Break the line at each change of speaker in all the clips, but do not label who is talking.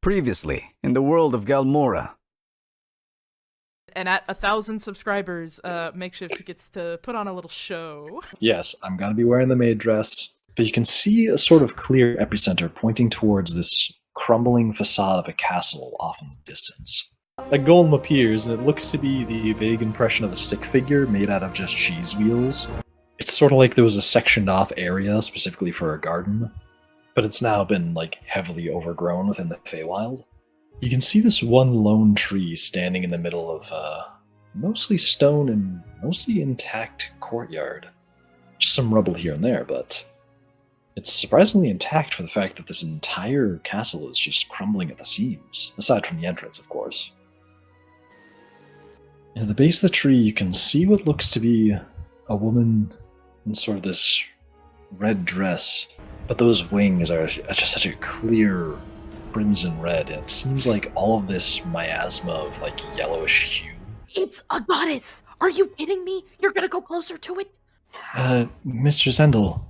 Previously, in the world of Galamora.
And at 1,000 subscribers, Makeshift gets to put on a little show.
Yes, I'm going to be wearing the maid dress, but you can see a sort of clear epicenter pointing towards this crumbling facade of a castle off in the distance. A golem appears, and it looks to be the vague impression of a stick figure made out of just cheese wheels. It's sort of like there was a sectioned off area specifically for a garden, but it's now been heavily overgrown within the Feywild. You can see this one lone tree standing in the middle of mostly stone and mostly intact courtyard. Just some rubble here and there, but it's surprisingly intact for the fact that this entire castle is just crumbling at the seams, aside from the entrance, of course. At the base of the tree, you can see what looks to be a woman in sort of this red dress, but those wings are just such a clear crimson red, and it seems like all of this miasma of yellowish hue.
It's a goddess! Are you kidding me? You're gonna go closer to it?
Mr. Zendel,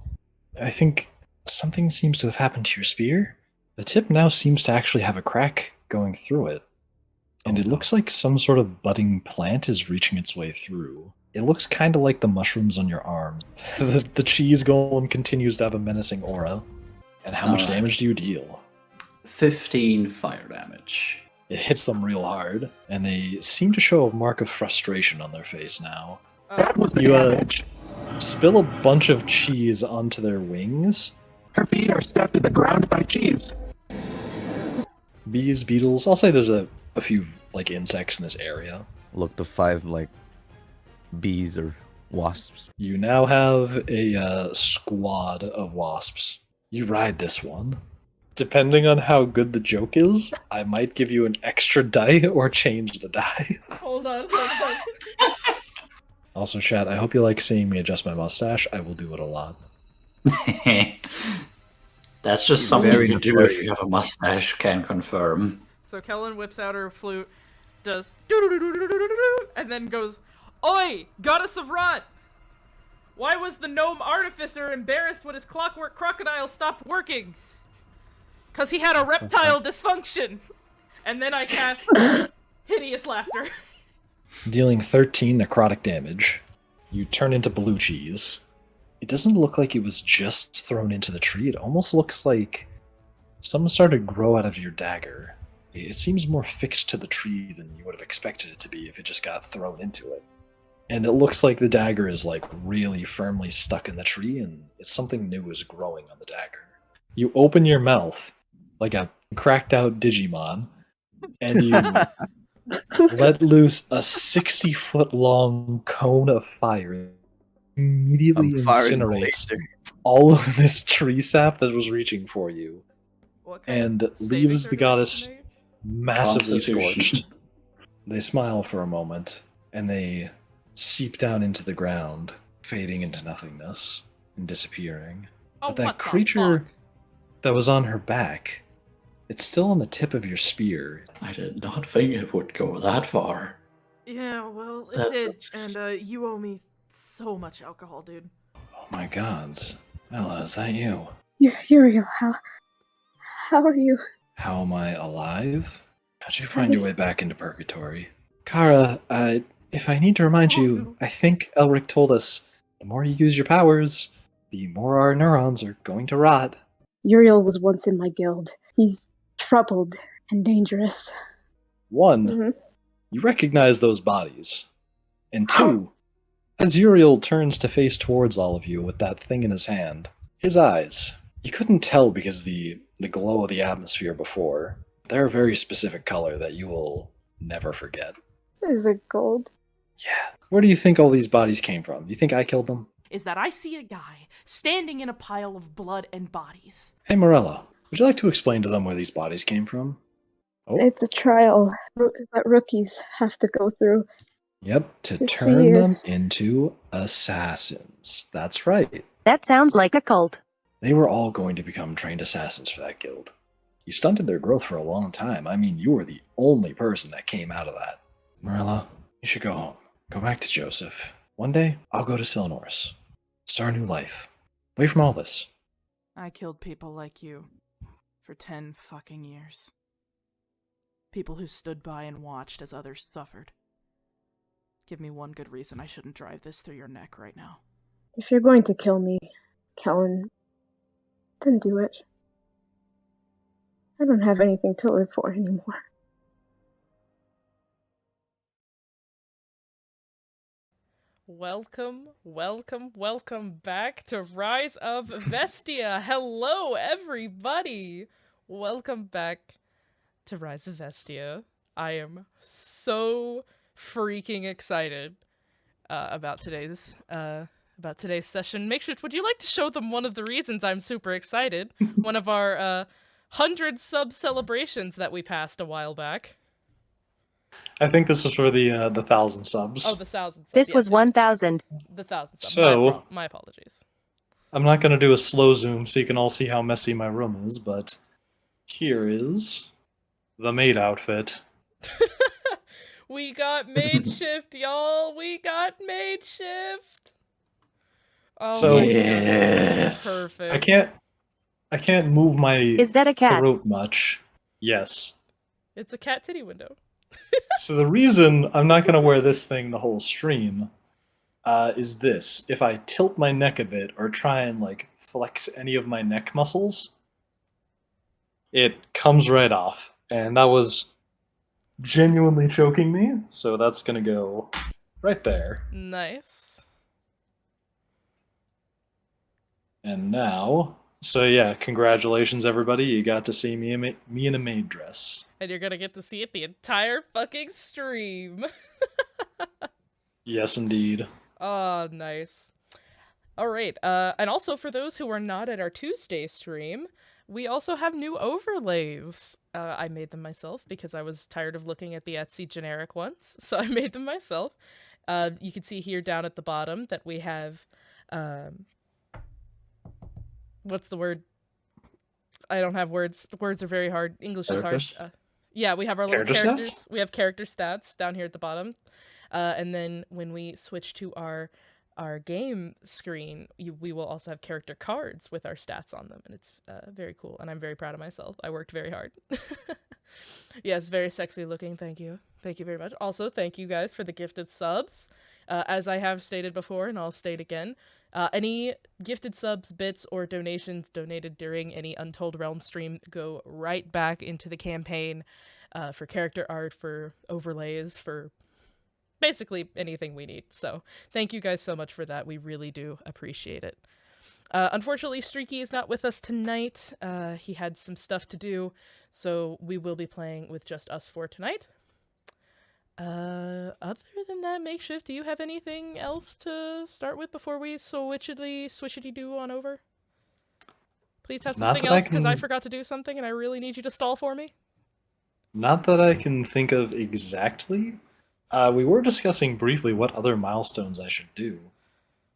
I think something seems to have happened to your spear. The tip now seems to actually have a crack going through it, and it looks like some sort of budding plant is reaching its way through. It looks kind of like the mushrooms on your arm. The cheese golem continues to have a menacing aura. And how much damage do you deal?
15 fire damage.
It hits them real hard, and they seem to show a mark of frustration on their face now.
That was the
You
damage.
spill a bunch of cheese onto their wings.
Her feet are stuck to the ground by cheese.
Bees, beetles. I'll say there's a few insects in this area.
Look to 5 bees or wasps.
You now have a squad of wasps. You ride this one. Depending on how good the joke is, I might give you an extra die or change the die.
Hold on.
Also, chat, I hope you like seeing me adjust my mustache. I will do it a lot.
That's just something
Very
you do if you have a mustache, can confirm.
So Kellen whips out her flute, does doo-doo-doo-doo-doo-doo-doo, and then goes, "Oi, goddess of rot! Why was the gnome artificer embarrassed when his clockwork crocodile stopped working? 'Cause he had a reptile dysfunction." And then I cast hideous laughter.
Dealing 13 necrotic damage, you turn into blue cheese. It doesn't look like it was just thrown into the tree. It almost looks like something started to grow out of your dagger. It seems more fixed to the tree than you would have expected it to be if it just got thrown into it. And it looks like the dagger is really firmly stuck in the tree, and it's something new is growing on the dagger. You open your mouth like a cracked out Digimon, and you let loose a 60-foot long cone of fire. Immediately incinerates all of this tree sap that was reaching for you,
What kind
and
of saving
leaves the
throw
goddess
did I make?
massively
Constitution.
scorched. They smile for a moment, and they seep down into the ground, fading into nothingness and disappearing.
Oh,
But that
what the
creature
fuck?
that was on her back, it's still on the tip of your spear.
I did not think it would go that far.
Yeah, well, it
That's-
did, and you owe me so much alcohol, dude.
Oh my gods. Ella, is that you?
Uriel, how are you?
How am I alive? How'd you find your way back into purgatory? Kara, if I need to remind you, I think Elric told us the more you use your powers, the more our neurons are going to rot.
Uriel was once in my guild. He's troubled and dangerous.
One,
Mhm.
you recognize those bodies. And two, as Uriel turns to face towards all of you with that thing in his hand, his eyes, you couldn't tell because the glow of the atmosphere before, they're a very specific color that you will never forget.
Is it gold?
Yeah. Where do you think all these bodies came from? You think I killed them?
Is that I see a guy standing in a pile of blood and bodies.
Hey, Morella, would you like to explain to them where these bodies came from? Oh,
It's a trial that rookies have to go through.
yep, to
to
turn
see
them
if-
into assassins. That's right.
That sounds like a cult.
They were all going to become trained assassins for that guild. You stunted their growth for a long time. I mean, you were the only person that came out of that. Morella, you should go home. Go back to Joseph. One day, I'll go to Silnorus. Start a new life. Away from all this.
I killed people like you for 10 fucking years. People who stood by and watched as others suffered. Give me one good reason I shouldn't drive this through your neck right now.
If you're going to kill me, Kellen, then do it. I don't have anything to live for anymore.
Welcome, welcome, welcome back to Rise of Vestia. Hello, everybody. Welcome back to Rise of Vestia. I am so freaking excited about today's session. Makeshift, would you like to show them one of the reasons I'm super excited? One of our 100 sub celebrations that we passed a while back.
I think this is for the 1,000 subs.
Oh, the 1,000 subs.
This
yes,
was
yes.
1,000.
The 1,000 subs.
So-
my apologies.
I'm not going to do a slow zoom so you can all see how messy my room is, but here is the maid outfit.
We got Makeshift, y'all. We got Makeshift. Oh,
So-
my God.
Yes.
Perfect.
I can't move my
Is that a cat?
throat much. Yes.
It's a cat titty window.
So the reason I'm not going to wear this thing the whole stream is this. If I tilt my neck a bit or try and like flex any of my neck muscles, it comes right off. And that was genuinely choking me, so that's going to go right there.
Nice.
And now, so yeah, congratulations everybody. You got to see me in a maid dress.
And you're gonna get to see it the entire fucking stream.
Yes, indeed.
Oh, nice. Alright, and also for those who are not at our Tuesday stream, we also have new overlays. I made them myself because I was tired of looking at the Etsy generic ones, so I made them myself. You can see here down at the bottom that we have, what's the word? I don't have words. The words are very hard. English is hard.
Characters?
Yeah, we have our little
Character
characters.
stats?
We have character stats down here at the bottom. And then when we switch to our game screen, we will also have character cards with our stats on them, and it's very cool. And I'm very proud of myself. I worked very hard. Yes, very sexy looking. Thank you very much. Also, thank you guys for the gifted subs. As I have stated before, and I'll state again, any gifted subs, bits, or donations donated during any Untold Realm stream go right back into the campaign for character art, for overlays, for basically anything we need. So thank you guys so much for that. We really do appreciate it. Unfortunately, Streaky is not with us tonight. He had some stuff to do, so we will be playing with just us four tonight. Other than that, Makeshift, do you have anything else to start with before we switchity do on over? Please have
Not
something
that I
else, because I
can-
forgot to do something and I really need you to stall for me.
Not that I can think of exactly. We were discussing briefly what other milestones I should do.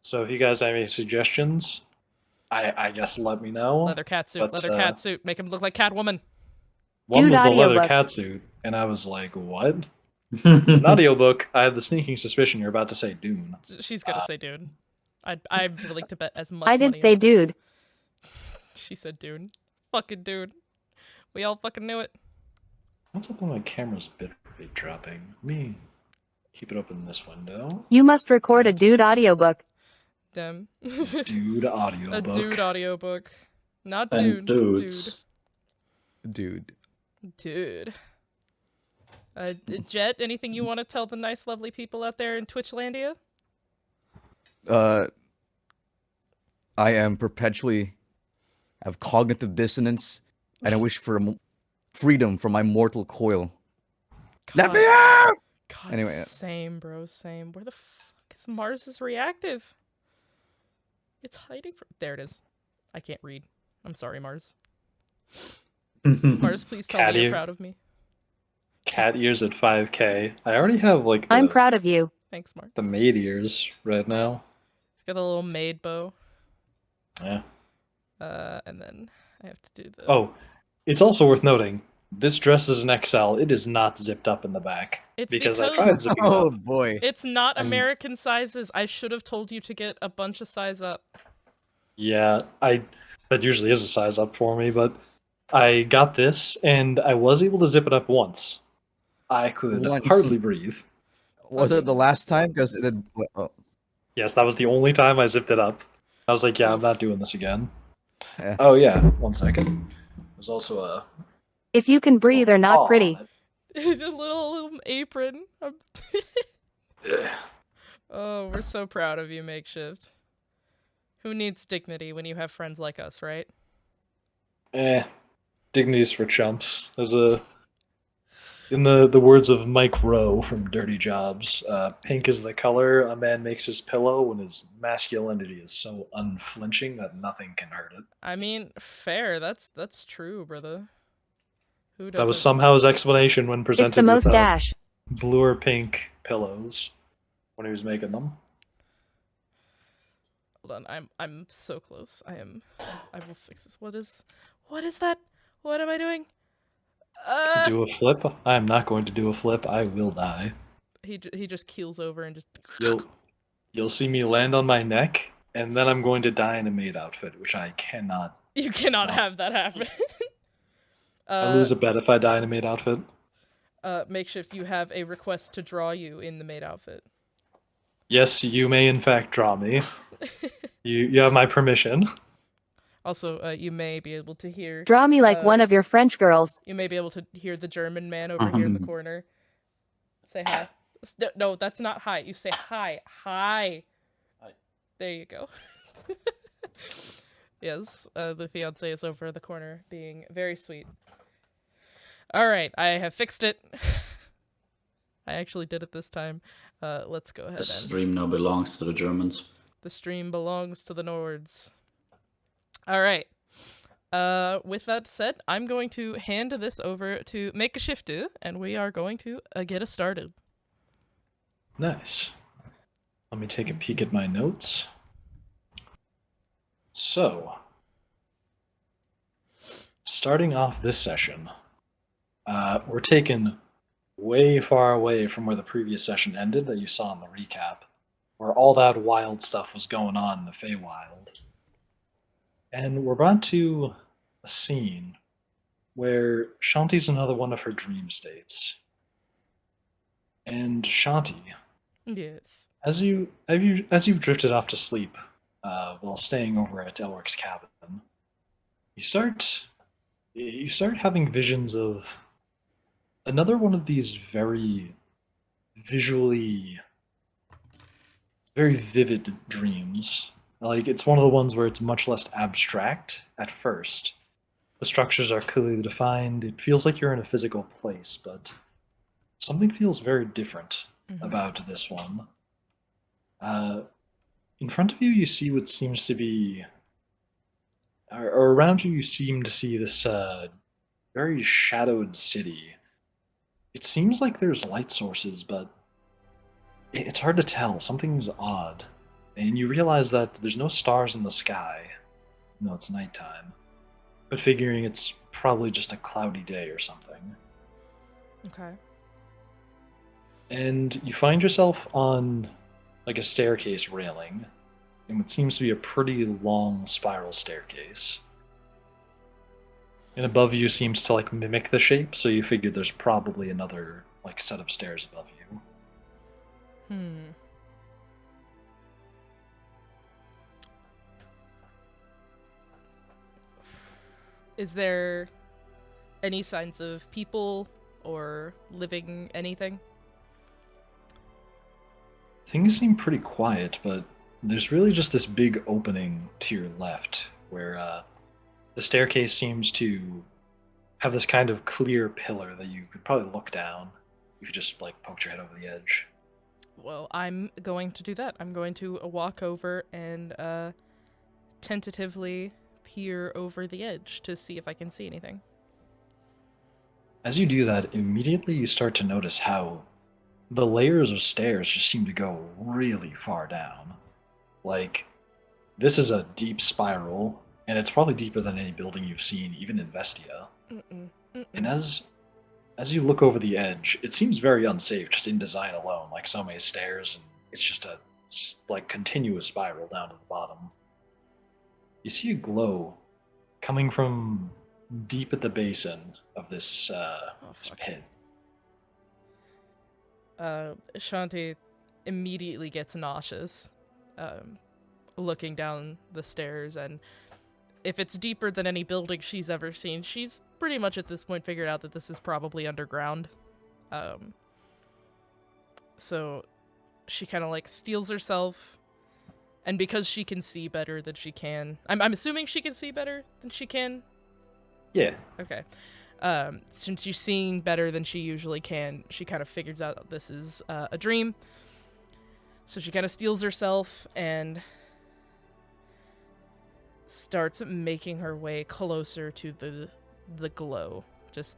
So if you guys have any suggestions, I guess let me know.
Leather cat suit,
But,
leather cat suit. Make him look like Catwoman.
One
Dude,
was the leather
audiobook.
catsuit, and I was like, what? An audiobook, I have the sneaking suspicion you're about to say Dune.
She's gonna say dude. I'm willing to bet as much
I didn't
money
say
on-
dude.
She said dude. Fucking dude. We all fucking knew it.
What's up with my camera's bitrate dropping? Let me keep it open in this window.
You must record a dude audiobook.
Damn.
Dude
A
audiobook.
dude audiobook. Not
And
dude.
dudes.
Dude.
Dude. Jet, anything you want to tell the nice, lovely people out there in Twitchlandia?
I am perpetually have cognitive dissonance, and I wish for freedom from my mortal coil. Let me out!
God,
Anyway,
same, bro, same. Where the fuck is Mars' reactive? It's hiding from... There it is. I can't read. I'm sorry, Mars. Mars, please tell me
Catty.
you're proud of me.
Cat ears at 5K. I already have like
I'm proud of you.
Thanks, Mars.
the maid ears right now.
It's got a little maid bow.
Yeah.
And then I have to do the...
Oh, it's also worth noting, this dress is an XL. It is not zipped up in the back.
It's
because I
because-
tried zipping
Oh
up.
boy.
It's not
I'm-
American sizes. I should have told you to get a bunch of size up.
Yeah, that usually is a size up for me, but I got this and I was able to zip it up once. I could
Once.
hardly breathe.
Was it the last time? Because
Yes, that was the only time I zipped it up. I was like, yeah, I'm not doing this again.
yeah.
Oh yeah, 1 second. There's also a
If you can breathe or
paw
not
on
pretty.
it.
The little apron. Oh, we're so proud of you, Makeshift. Who needs dignity when you have friends like us, right?
Dignity's for chumps. In the words of Mike Rowe from Dirty Jobs, pink is the color a man makes his pillow when his masculinity is so unflinching that nothing can hurt it.
I mean, fair. That's true, brother. Who
That was
doesn't?
somehow his explanation when
It's the
presented with
mustache.
blue or pink pillows when he was making them.
Hold on, I'm so close. I will fix this. What is that? What am I doing?
Do a flip? I am not going to do a flip. I will die.
He just keels over and just.
You'll see me land on my neck, and then I'm going to die in a maid outfit, which I cannot.
You cannot
No.
have that happen.
I lose a bet if I die in a maid outfit.
Makeshift, you have a request to draw you in the maid outfit.
Yes, you may in fact draw me. You have my permission.
Also, you may be able to hear.
Draw me like one of your French girls.
You may be able to hear the German man over here in the corner. Say hi. No, that's not hi. You say hi. Hi.
Hi.
There you go. Yes, the fiance is over in the corner, being very sweet. All right, I have fixed it. I actually did it this time. Let's go ahead.
The stream now belongs to the Germans.
The stream belongs to the Nords. All right. With that said, I'm going to hand this over to Makeshift, and we are going to get us started.
Nice. Let me take a peek at my notes. So, starting off this session, we're taken way far away from where the previous session ended that you saw in the recap, where all that wild stuff was going on in the Feywild. And we're brought to a scene where Shanti's another one of her dream states. And Shanti,
Yes.
as you've drifted off to sleep while staying over at Elric's cabin, you start having visions of another one of these very visually very vivid dreams. Like, it's one of the ones where it's much less abstract at first. The structures are clearly defined. It feels like you're in a physical place, but something feels very different about this one. In front of you, you see what seems to be, or around you, you seem to see this very shadowed city. It seems like there's light sources, but it's hard to tell. Something's odd. And you realize that there's no stars in the sky. No, it's nighttime. But figuring it's probably just a cloudy day or something.
Okay.
And you find yourself on like a staircase railing in what seems to be a pretty long spiral staircase. And above you seems to like mimic the shape, so you figured there's probably another like set of stairs above you.
Is there any signs of people or living anything?
Things seem pretty quiet, but there's really just this big opening to your left where the staircase seems to have this kind of clear pillar that you could probably look down if you just like poked your head over the edge.
Well, I'm going to do that. I'm going to walk over and tentatively peer over the edge to see if I can see anything.
As you do that, immediately you start to notice how the layers of stairs just seem to go really far down. Like, this is a deep spiral, and it's probably deeper than any building you've seen, even in Vestia. And as you look over the edge, it seems very unsafe just in design alone, like so many stairs, and it's just a like continuous spiral down to the bottom. You see a glow coming from deep at the basin of this pit.
Shanti immediately gets nauseous, looking down the stairs, and if it's deeper than any building she's ever seen, she's pretty much at this point figured out that this is probably underground. So she kind of like steels herself, and because she can see better than she can, I'm assuming she can see better than she can.
Yeah.
Okay. Since she's seeing better than she usually can, she kind of figures out this is a dream. So she kind of steels herself and starts making her way closer to the glow, just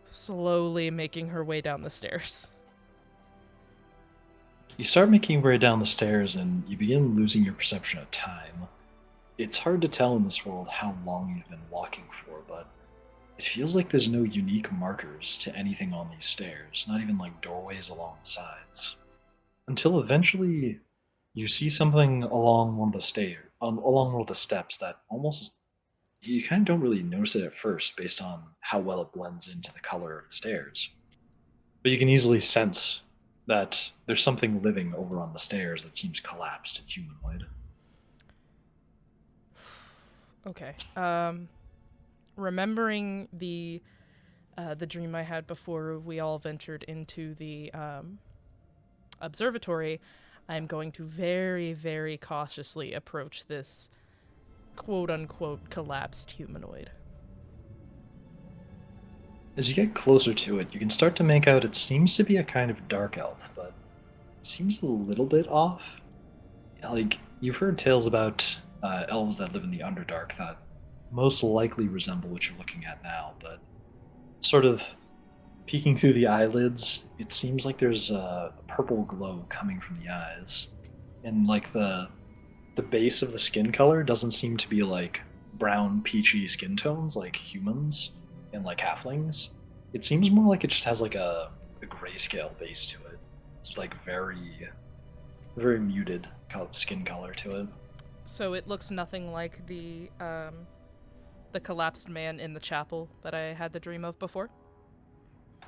slowly making her way down the stairs.
You start making your way down the stairs and you begin losing your perception of time. It's hard to tell in this world how long you've been walking for, but it feels like there's no unique markers to anything on these stairs, not even like doorways along the sides. Until eventually you see something along one of the along one of the steps that almost you kind of don't really notice it at first based on how well it blends into the color of the stairs. But you can easily sense that there's something living over on the stairs that seems collapsed and humanoid.
Okay. Remembering the dream I had before we all ventured into the observatory, I'm going to very, very cautiously approach this quote-unquote collapsed humanoid.
As you get closer to it, you can start to make out it seems to be a kind of dark elf, but it seems a little bit off. Like, you've heard tales about elves that live in the Underdark that most likely resemble what you're looking at now, but sort of peeking through the eyelids, it seems like there's a purple glow coming from the eyes. And like the base of the skin color doesn't seem to be like brown peachy skin tones like humans and like halflings. It seems more like it just has like a grayscale base to it. It's like very, very muted skin color to it.
So it looks nothing like the collapsed man in the chapel that I had the dream of before?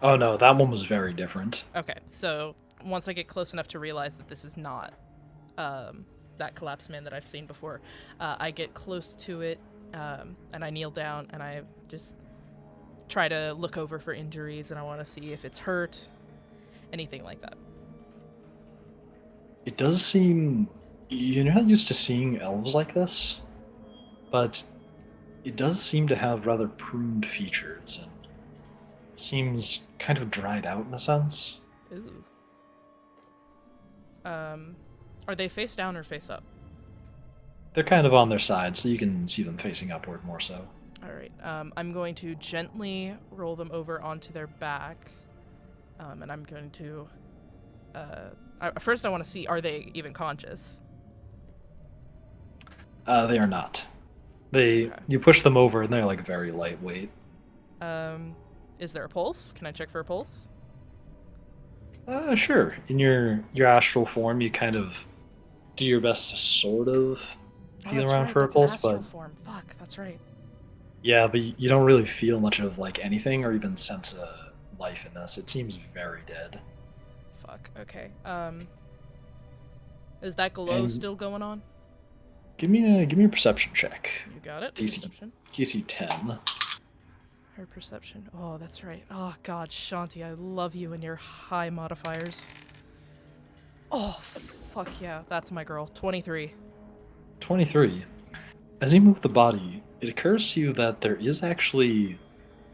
Oh no, that one was very different.
Okay, so once I get close enough to realize that this is not that collapsed man that I've seen before, I get close to it, and I kneel down, and I just try to look over for injuries, and I want to see if it's hurt, anything like that.
It does seem... You're not used to seeing elves like this, but it does seem to have rather pruned features, and seems kind of dried out in a sense.
Ooh. Are they face down or face up?
They're kind of on their side, so you can see them facing upward more so.
Alright, I'm going to gently roll them over onto their back, and I'm going to... first I want to see, are they even conscious?
They are not. You push them over and they're like very lightweight.
Is there a pulse? Can I check for a pulse?
Sure. In your astral form, you kind of do your best to sort of feel around for a pulse, but
form. Fuck, that's right.
yeah, but you don't really feel much of like anything or even sense a life in this. It seems very dead.
Fuck. Okay. Is that glow still going on?
Give me a perception check.
You got it.
DC
Perception.
DC 10.
Her perception. Oh, that's right. Oh God, Shanti, I love you and your high modifiers. Oh, fuck yeah, that's my girl. 23.
23. As you move the body, it occurs to you that there is actually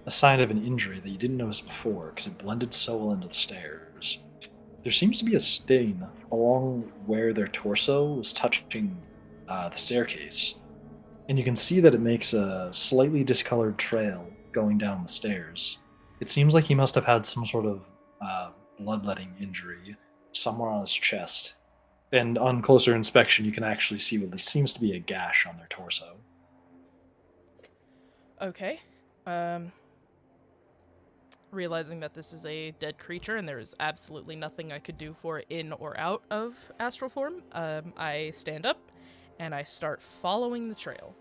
a sign of an injury that you didn't notice before because it blended so well into the stairs. There seems to be a stain along where their torso was touching the staircase, and you can see that it makes a slightly discolored trail going down the stairs. It seems like he must have had some sort of bloodletting injury somewhere on his chest, and on closer inspection you can actually see what seems to be a gash on their torso.
Okay. Realizing that this is a dead creature and there is absolutely nothing I could do for it in or out of astral form, I stand up and I start following the trail.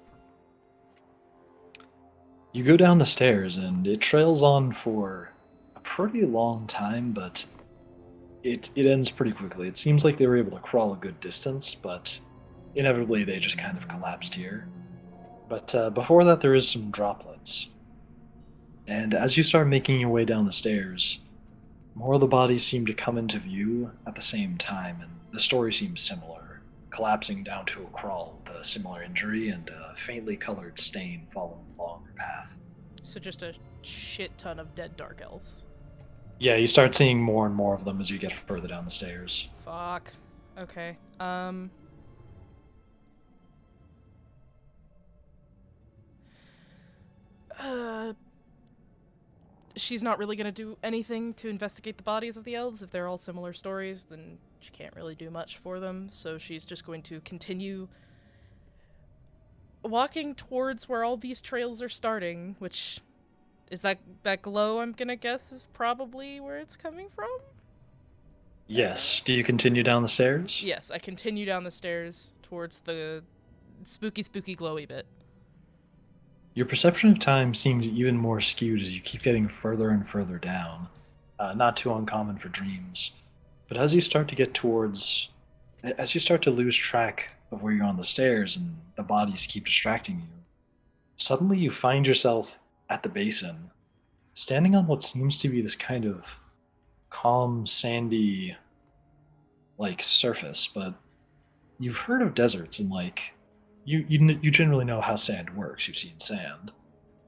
You go down the stairs and it trails on for a pretty long time, but it ends pretty quickly. It seems like they were able to crawl a good distance, but inevitably they just kind of collapsed here. But before that, there is some droplets. And as you start making your way down the stairs, more of the bodies seem to come into view at the same time, and the story seems similar, collapsing down to a crawl with a similar injury and a faintly colored stain following along their path.
So just a shit ton of dead dark elves.
Yeah, you start seeing more and more of them as you get further down the stairs.
Fuck. Okay. She's not really gonna do anything to investigate the bodies of the elves. If they're all similar stories, then she can't really do much for them. So she's just going to continue walking towards where all these trails are starting, which is that glow, I'm gonna guess, is probably where it's coming from?
Yes. Do you continue down the stairs?
Yes, I continue down the stairs towards the spooky, glowy bit.
Your perception of time seems even more skewed as you keep getting further and further down. Not too uncommon for dreams. But as you start to lose track of where you're on the stairs and the bodies keep distracting you, suddenly you find yourself at the basin, standing on what seems to be this kind of calm, sandy, surface. But you've heard of deserts and you generally know how sand works. You've seen sand,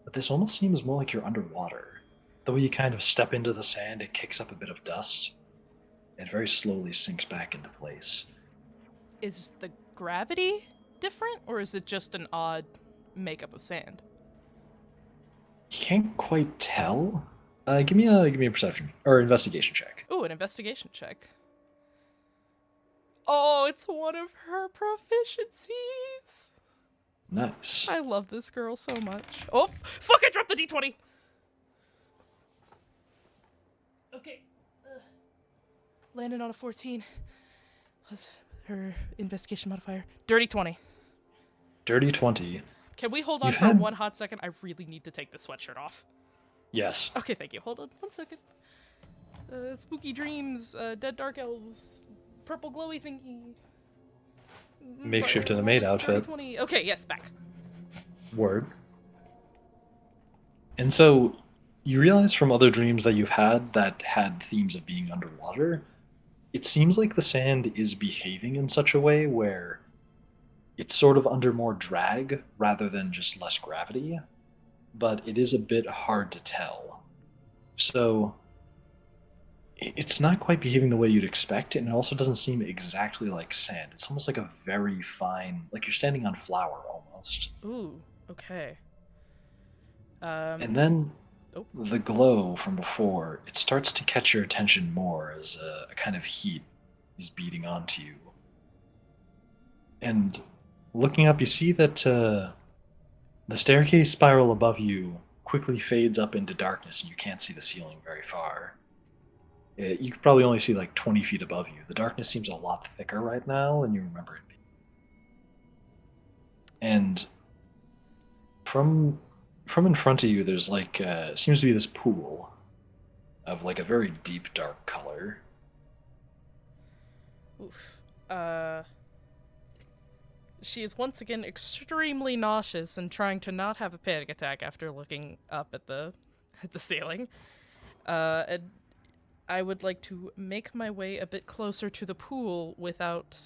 but this almost seems more like you're underwater. The way you kind of step into the sand, it kicks up a bit of dust. It very slowly sinks back into place.
Is the gravity different, or is it just an odd makeup of sand?
You can't quite tell. Give me a perception or investigation check.
Ooh, an investigation check. Oh, it's one of her proficiencies.
Nice.
I love this girl so much. Oh, fuck, I dropped the d20. Okay. Landed on a 14. Was her investigation modifier. Dirty 20.
Dirty 20.
Can we hold on
You've
for
had-
one hot second? I really need to take this sweatshirt off.
Yes.
Okay, thank you. Hold on 1 second. Spooky dreams, dead dark elves, purple glowy thingy.
Makeshift in a maid outfit.
20. Okay, yes, back.
Word. And so you realize from other dreams that you've had that had themes of being underwater, it seems like the sand is behaving in such a way where it's sort of under more drag rather than just less gravity, but it is a bit hard to tell. So it's not quite behaving the way you'd expect, and it also doesn't seem exactly like sand. It's almost like a very fine, like you're standing on flour almost.
Ooh, okay.
And then
Oh.
the glow from before, it starts to catch your attention more as a kind of heat is beating onto you. And looking up, you see that the staircase spiral above you quickly fades up into darkness, and you can't see the ceiling very far. You could probably only see 20 feet above you. The darkness seems a lot thicker right now than you remember it being. And from in front of you, there's seems to be this pool of a very deep dark color.
Oof. She is once again extremely nauseous and trying to not have a panic attack after looking up at the ceiling. And I would like to make my way a bit closer to the pool without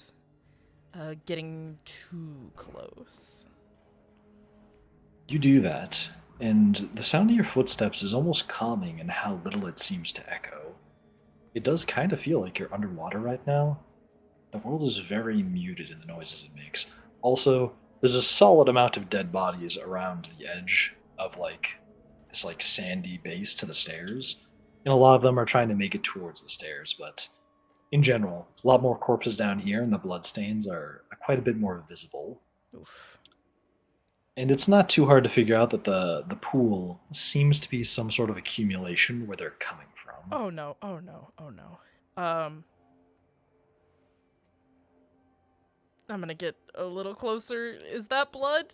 getting too close.
You do that, and the sound of your footsteps is almost calming in how little it seems to echo. It does kind of feel like you're underwater right now. The world is very muted in the noises it makes. Also, there's a solid amount of dead bodies around the edge of this sandy base to the stairs, and a lot of them are trying to make it towards the stairs, but in general, a lot more corpses down here, and the bloodstains are quite a bit more visible.
Oof.
And it's not too hard to figure out that the pool seems to be some sort of accumulation where they're coming from.
Oh no, oh no, oh no. I'm gonna get a little closer. Is that blood?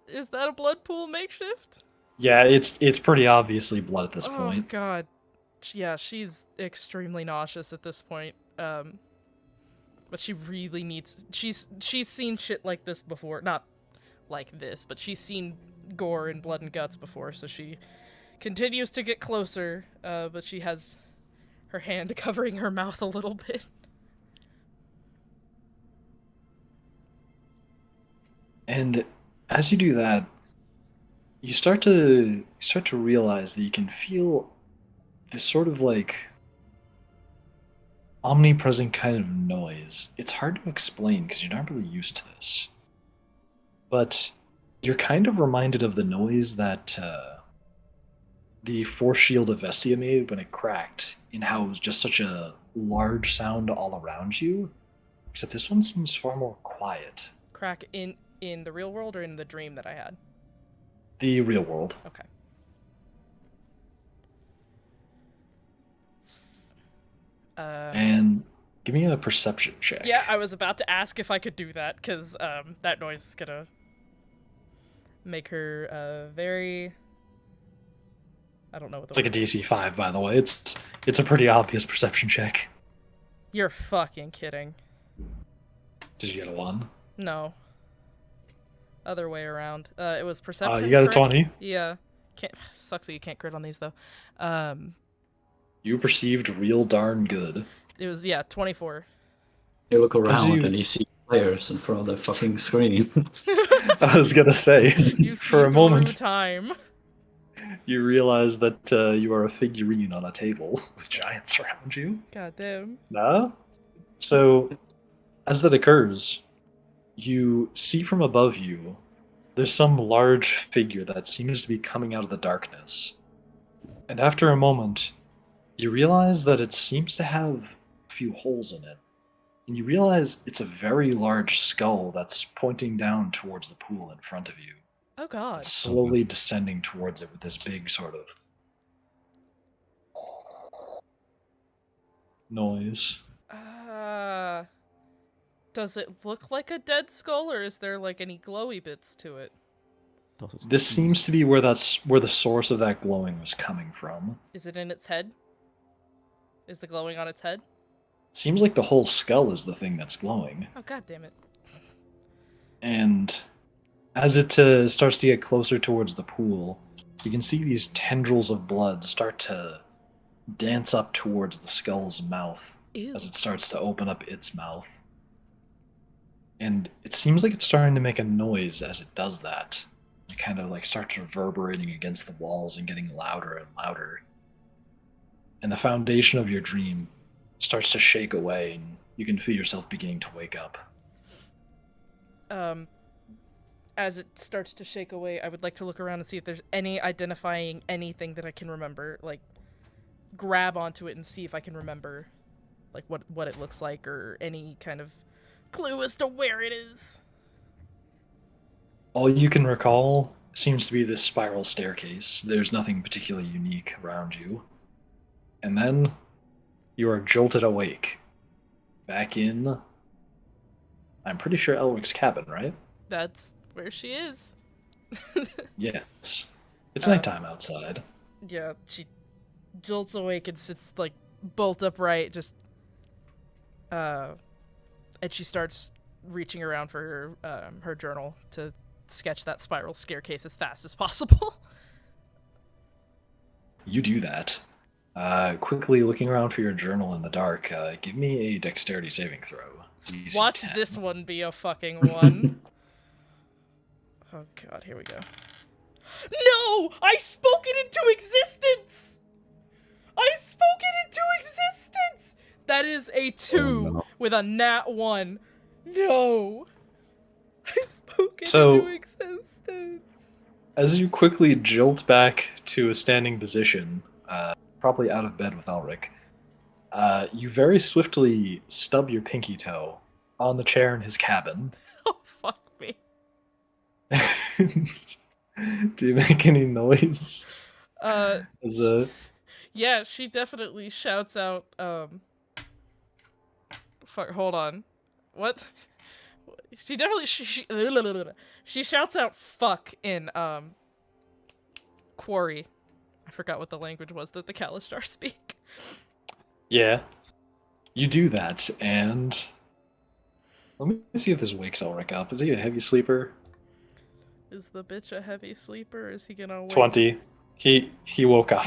Is that a blood pool makeshift?
Yeah, it's pretty obviously blood at this
Oh
point.
god. Yeah, she's extremely nauseous at this point. But she really needs. She's seen shit like this before, not like this, but she's seen gore and blood and guts before, so she continues to get closer. But she has her hand covering her mouth a little bit.
And as you do that, you start to realize that you can feel this sort of like omnipresent kind of noise. It's hard to explain because you're not really used to this. But you're kind of reminded of the noise that the force shield of Vestia made when it cracked, in how it was just such a large sound all around you. Except this one seems far more quiet.
Crack in the real world or in the dream that I had?
The real world.
Okay.
And give me a perception check.
Yeah, I was about to ask if I could do that, because that noise is gonna make her very... I don't know what the
It's like a DC 5, by the way. It's a pretty obvious perception check.
You're fucking kidding.
Did you get a 1?
No. Other way around. It was perception.
You got a
correct?
20.
Yeah. Sucks that you can't crit on these, though.
You perceived real darn good.
It was, 24.
You look
As
around
you-
and you see players in front of the fucking screen.
I was gonna say,
You see
for a
through
moment,
time.
you realize that you are a figurine on a table with giants around you.
Goddamn.
No? So, as that occurs, you see from above you, there's some large figure that seems to be coming out of the darkness. And after a moment, you realize that it seems to have a few holes in it. And you realize it's a very large skull that's pointing down towards the pool in front of you.
Oh god.
It's slowly descending towards it with this big sort of noise.
Does it look like a dead skull, or is there like any glowy bits to it?
This seems to be where the source of that glowing was coming from.
Is it in its head? Is the glowing on its head?
Seems like the whole skull is the thing that's glowing.
Oh god damn it.
And as it starts to get closer towards the pool, you can see these tendrils of blood start to dance up towards the skull's mouth.
Ew.
As it starts to open up its mouth. And it seems like it's starting to make a noise as it does that. It kind of like starts reverberating against the walls and getting louder and louder. And the foundation of your dream starts to shake away, and you can feel yourself beginning to wake up.
As it starts to shake away, I would like to look around and see if there's any identifying anything that I can remember. Like, grab onto it and see if I can remember, like, what it looks like, or any kind of clue as to where it is.
All you can recall seems to be this spiral staircase. There's nothing particularly unique around you. And then you are jolted awake. Back in, I'm pretty sure Elric's cabin, right?
That's where she is.
Yes. It's nighttime outside.
Yeah, she jolts awake and sits, like, bolt upright, just, and she starts reaching around for her journal to sketch that spiral staircase as fast as possible.
You do that. Quickly looking around for your journal in the dark, give me a dexterity saving throw. DC
Watch
10.
this one be a fucking one. Oh god, here we go. No! I spoke it into existence! I spoke it into existence! That is a 2
no.
with a nat 1. No! I spoke it
So-
into existence.
As you quickly jolt back to a standing position, probably out of bed with Elric, you very swiftly stub your pinky toe on the chair in his cabin.
Oh, fuck me.
Do you make any noise? As a...
Yeah, she definitely shouts out, fuck, hold on. What? She definitely, she shouts out fuck in, Quarry. I forgot what the language was that the Kalishtar speak.
Yeah. You do that, and let me see if this wakes Elric up. Is he a heavy sleeper?
Is the bitch a heavy sleeper? Is he gonna wake?
20. He woke up.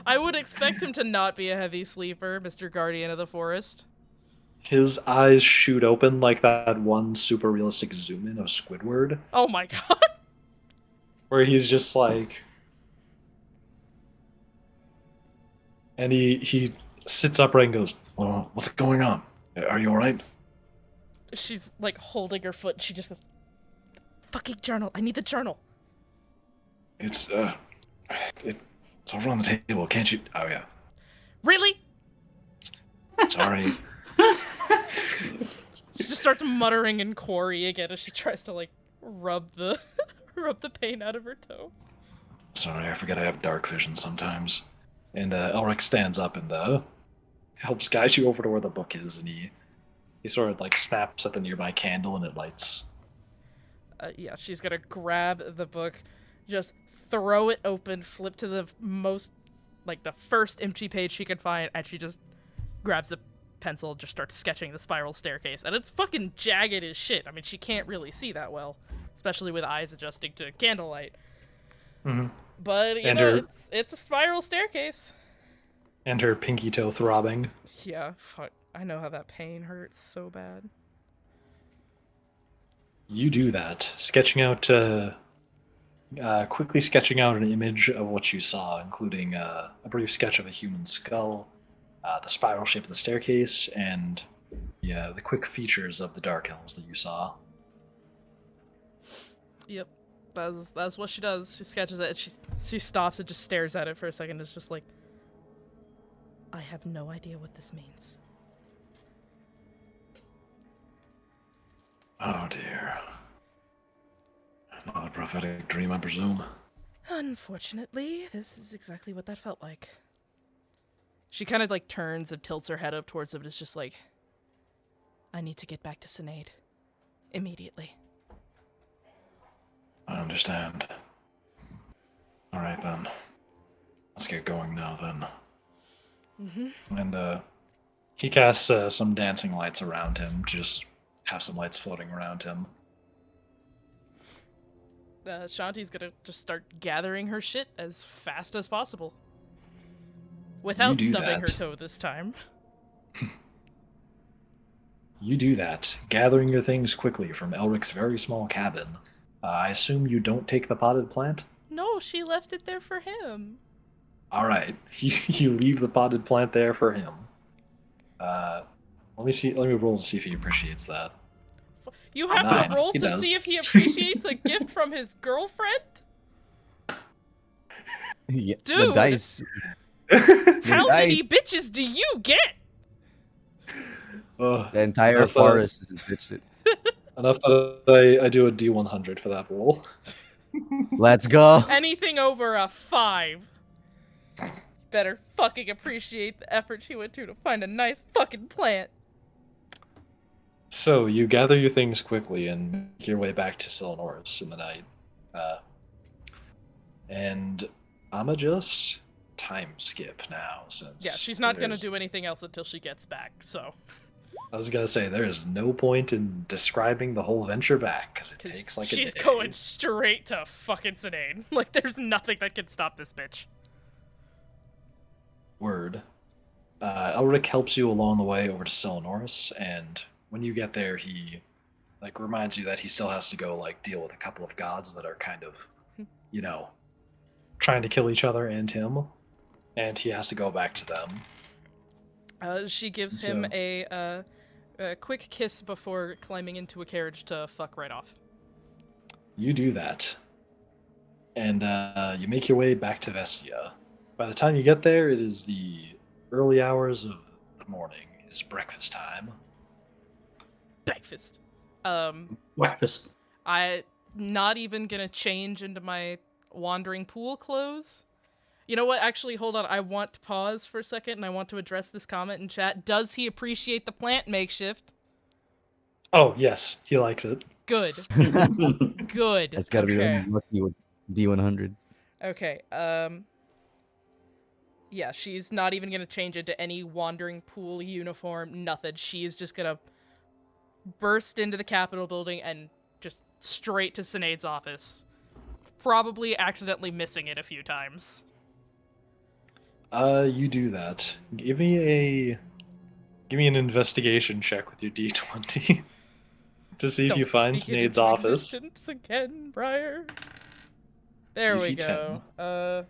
I would expect him to not be a heavy sleeper, Mr. Guardian of the Forest.
His eyes shoot open like that one super realistic zoom in of Squidward,
Oh my god.
where he's just like, and he sits upright and goes, "Well, what's going on? Are you all right?"
She's like holding her foot and she just goes, fucking journal. I need the journal.
It's over on the table. Can't you? Oh yeah,
Really?
sorry.
She just starts muttering in quarry again as she tries to like rub the rub the pain out of her toe.
Sorry, I forget I have dark vision sometimes. And Elric stands up and helps guide you over to where the book is, and he sort of like snaps at the nearby candle and it lights.
Yeah, she's gonna grab the book, just throw it open, flip to the most, like the first empty page she can find, and she just grabs the pencil, just starts sketching the spiral staircase, and it's fucking jagged as shit. I mean, she can't really see that well, especially with eyes adjusting to candlelight.
Mm-hmm.
But you
And
know,
her-
it's a spiral staircase.
And her pinky toe throbbing.
Yeah, fuck. I know how that pain hurts so bad.
You do that, quickly sketching out an image of what you saw, including a brief sketch of a human skull, the spiral shape of the staircase, and the quick features of the dark elves that you saw.
Yep, that's what she does. She sketches it. And she stops and just stares at it for a second. It's just like, I have no idea what this means.
Oh dear. Another prophetic dream, I presume.
Unfortunately, this is exactly what that felt like. She kind of like turns and tilts her head up towards him and is just like, I need to get back to Cynade. Immediately.
I understand. Alright then. Let's get going now then.
Mm-hmm.
And he casts some dancing lights around him to just have some lights floating around him.
Shanti's gonna just start gathering her shit as fast as possible. Without
do
stubbing her
that.
toe this time.
You do that, gathering your things quickly from Elric's very small cabin. I assume you don't take the potted plant?
No, she left it there for him.
Alright, you leave the potted plant there for him. Let me roll to see if he appreciates that.
You have
Nine.
to roll
He
to
does.
see if he appreciates a gift from his girlfriend?
Yeah, the
Dude.
dice.
How
Nice.
many bitches do you get?
Ugh,
The entire
Enough,
forest is bitch.
enough that I do a D100 for that roll.
Let's go.
Anything over a 5. Better fucking appreciate the effort she went to find a nice fucking plant.
So you gather your things quickly and make your way back to Silenoris in the night. And I'ma just time skip now since
Yeah, she's not gonna
there's-
do anything else until she gets back, so.
I was gonna say there is no point in describing the whole venture back because it
'Cause
takes like a
she's
day.
going straight to fucking Cynade. Like, there's nothing that can stop this bitch.
Word. Elric helps you along the way over to Silenoris, and when you get there, he like reminds you that he still has to go like deal with a couple of gods that are kind of, trying to kill each other and him, and he has to go back to them.
She gives him a quick kiss before climbing into a carriage to fuck right off.
You do that, and you make your way back to Vestia. By the time you get there, it is the early hours of the morning. It is breakfast time.
Breakfast.
Breakfast.
I not even gonna change into my wandering pool clothes. You know what? Actually, hold on. I want to pause for a second, and I want to address this comment in chat. Does he appreciate the plant makeshift?
Oh yes, he likes it.
Good. Good.
That's gotta be
okay.
lucky with D100.
Okay. Yeah, she's not even gonna change into any wandering pool uniform, nothing. She's just gonna burst into the Capitol building and just straight to Cynade's office. Probably accidentally missing it a few times.
You do that. Give me an investigation check with your D20 to see if you
Don't
find
speak it
Sinead's
into
office.
existence again, Briar. There we
DC
go.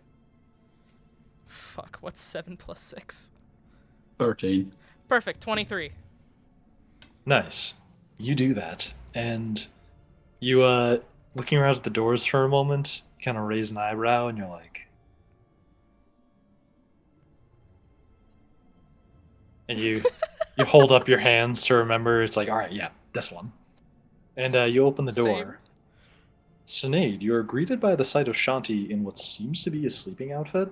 Fuck, what's 7 plus 6?
13.
Perfect, 23.
Nice. You do that, and you looking around at the doors for a moment, you kind of raise an eyebrow, and you're like, and you hold up your hands to remember. It's like, all right, yeah, this one, and you open the door. Cynade, you are greeted by the sight of Shanti in what seems to be a sleeping outfit,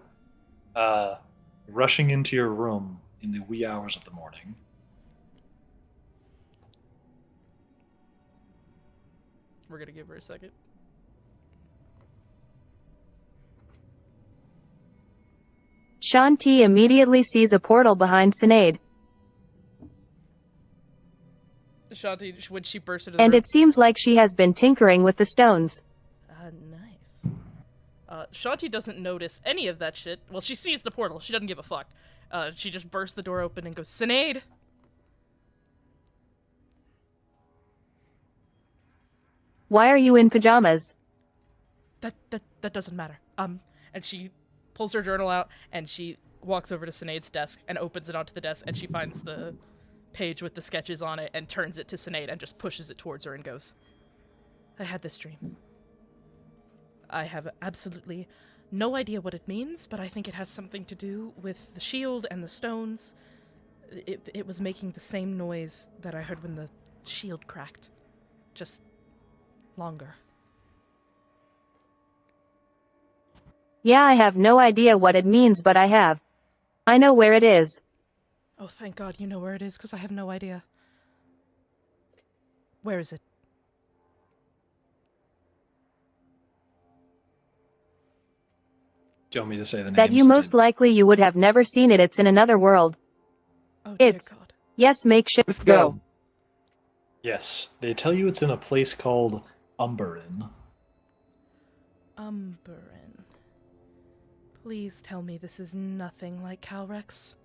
rushing into your room in the wee hours of the morning.
We're gonna give her a second.
Shanti immediately sees a portal behind Cynade,
Shanti, when she bursts into the
and
room.
it seems like she has been tinkering with the stones.
Nice. Shanti doesn't notice any of that shit. Well, she sees the portal. She doesn't give a fuck. She just bursts the door open and goes, Cynade!
Why are you in pajamas?
That doesn't matter. And she pulls her journal out and she walks over to Cynade's desk and opens it onto the desk and she finds the page with the sketches on it and turns it to Cynade and just pushes it towards her and goes, I had this dream. I have absolutely no idea what it means, but I think it has something to do with the shield and the stones. It was making the same noise that I heard when the shield cracked. Just longer.
Yeah, I have no idea what it means, but I know where it is.
Oh, thank God you know where it is, because I have no idea. Where is it?
Do you want me to say the name?
That you most likely you would have never seen it. It's in another world.
Oh, dear
It's-
God.
Yes, Makeshift, go.
Yes, they tell you it's in a place called Umberin.
Umberin. Please tell me this is nothing like Calrex.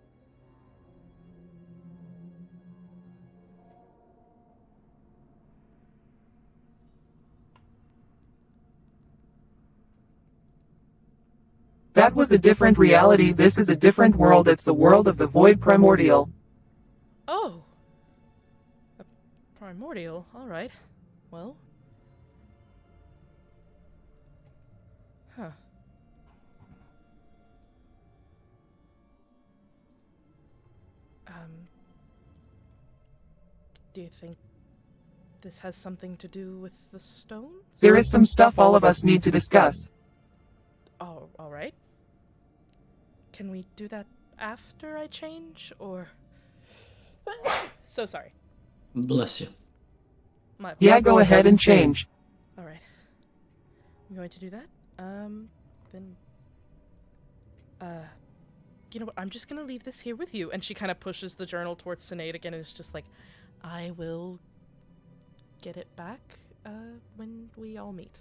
That was a different reality. This is a different world. It's the world of the void primordial.
Oh. A primordial, alright. Well. Huh. Do you think this has something to do with the stones?
There is some stuff all of us need to discuss.
Oh, alright. Can we do that after I change, or... So sorry.
Bless you.
Yeah, go ahead and change.
Alright. I'm going to do that. Then... You know what, I'm just gonna leave this here with you. And she kind of pushes the journal towards Cynade again and is just like, I will get it back, when we all meet.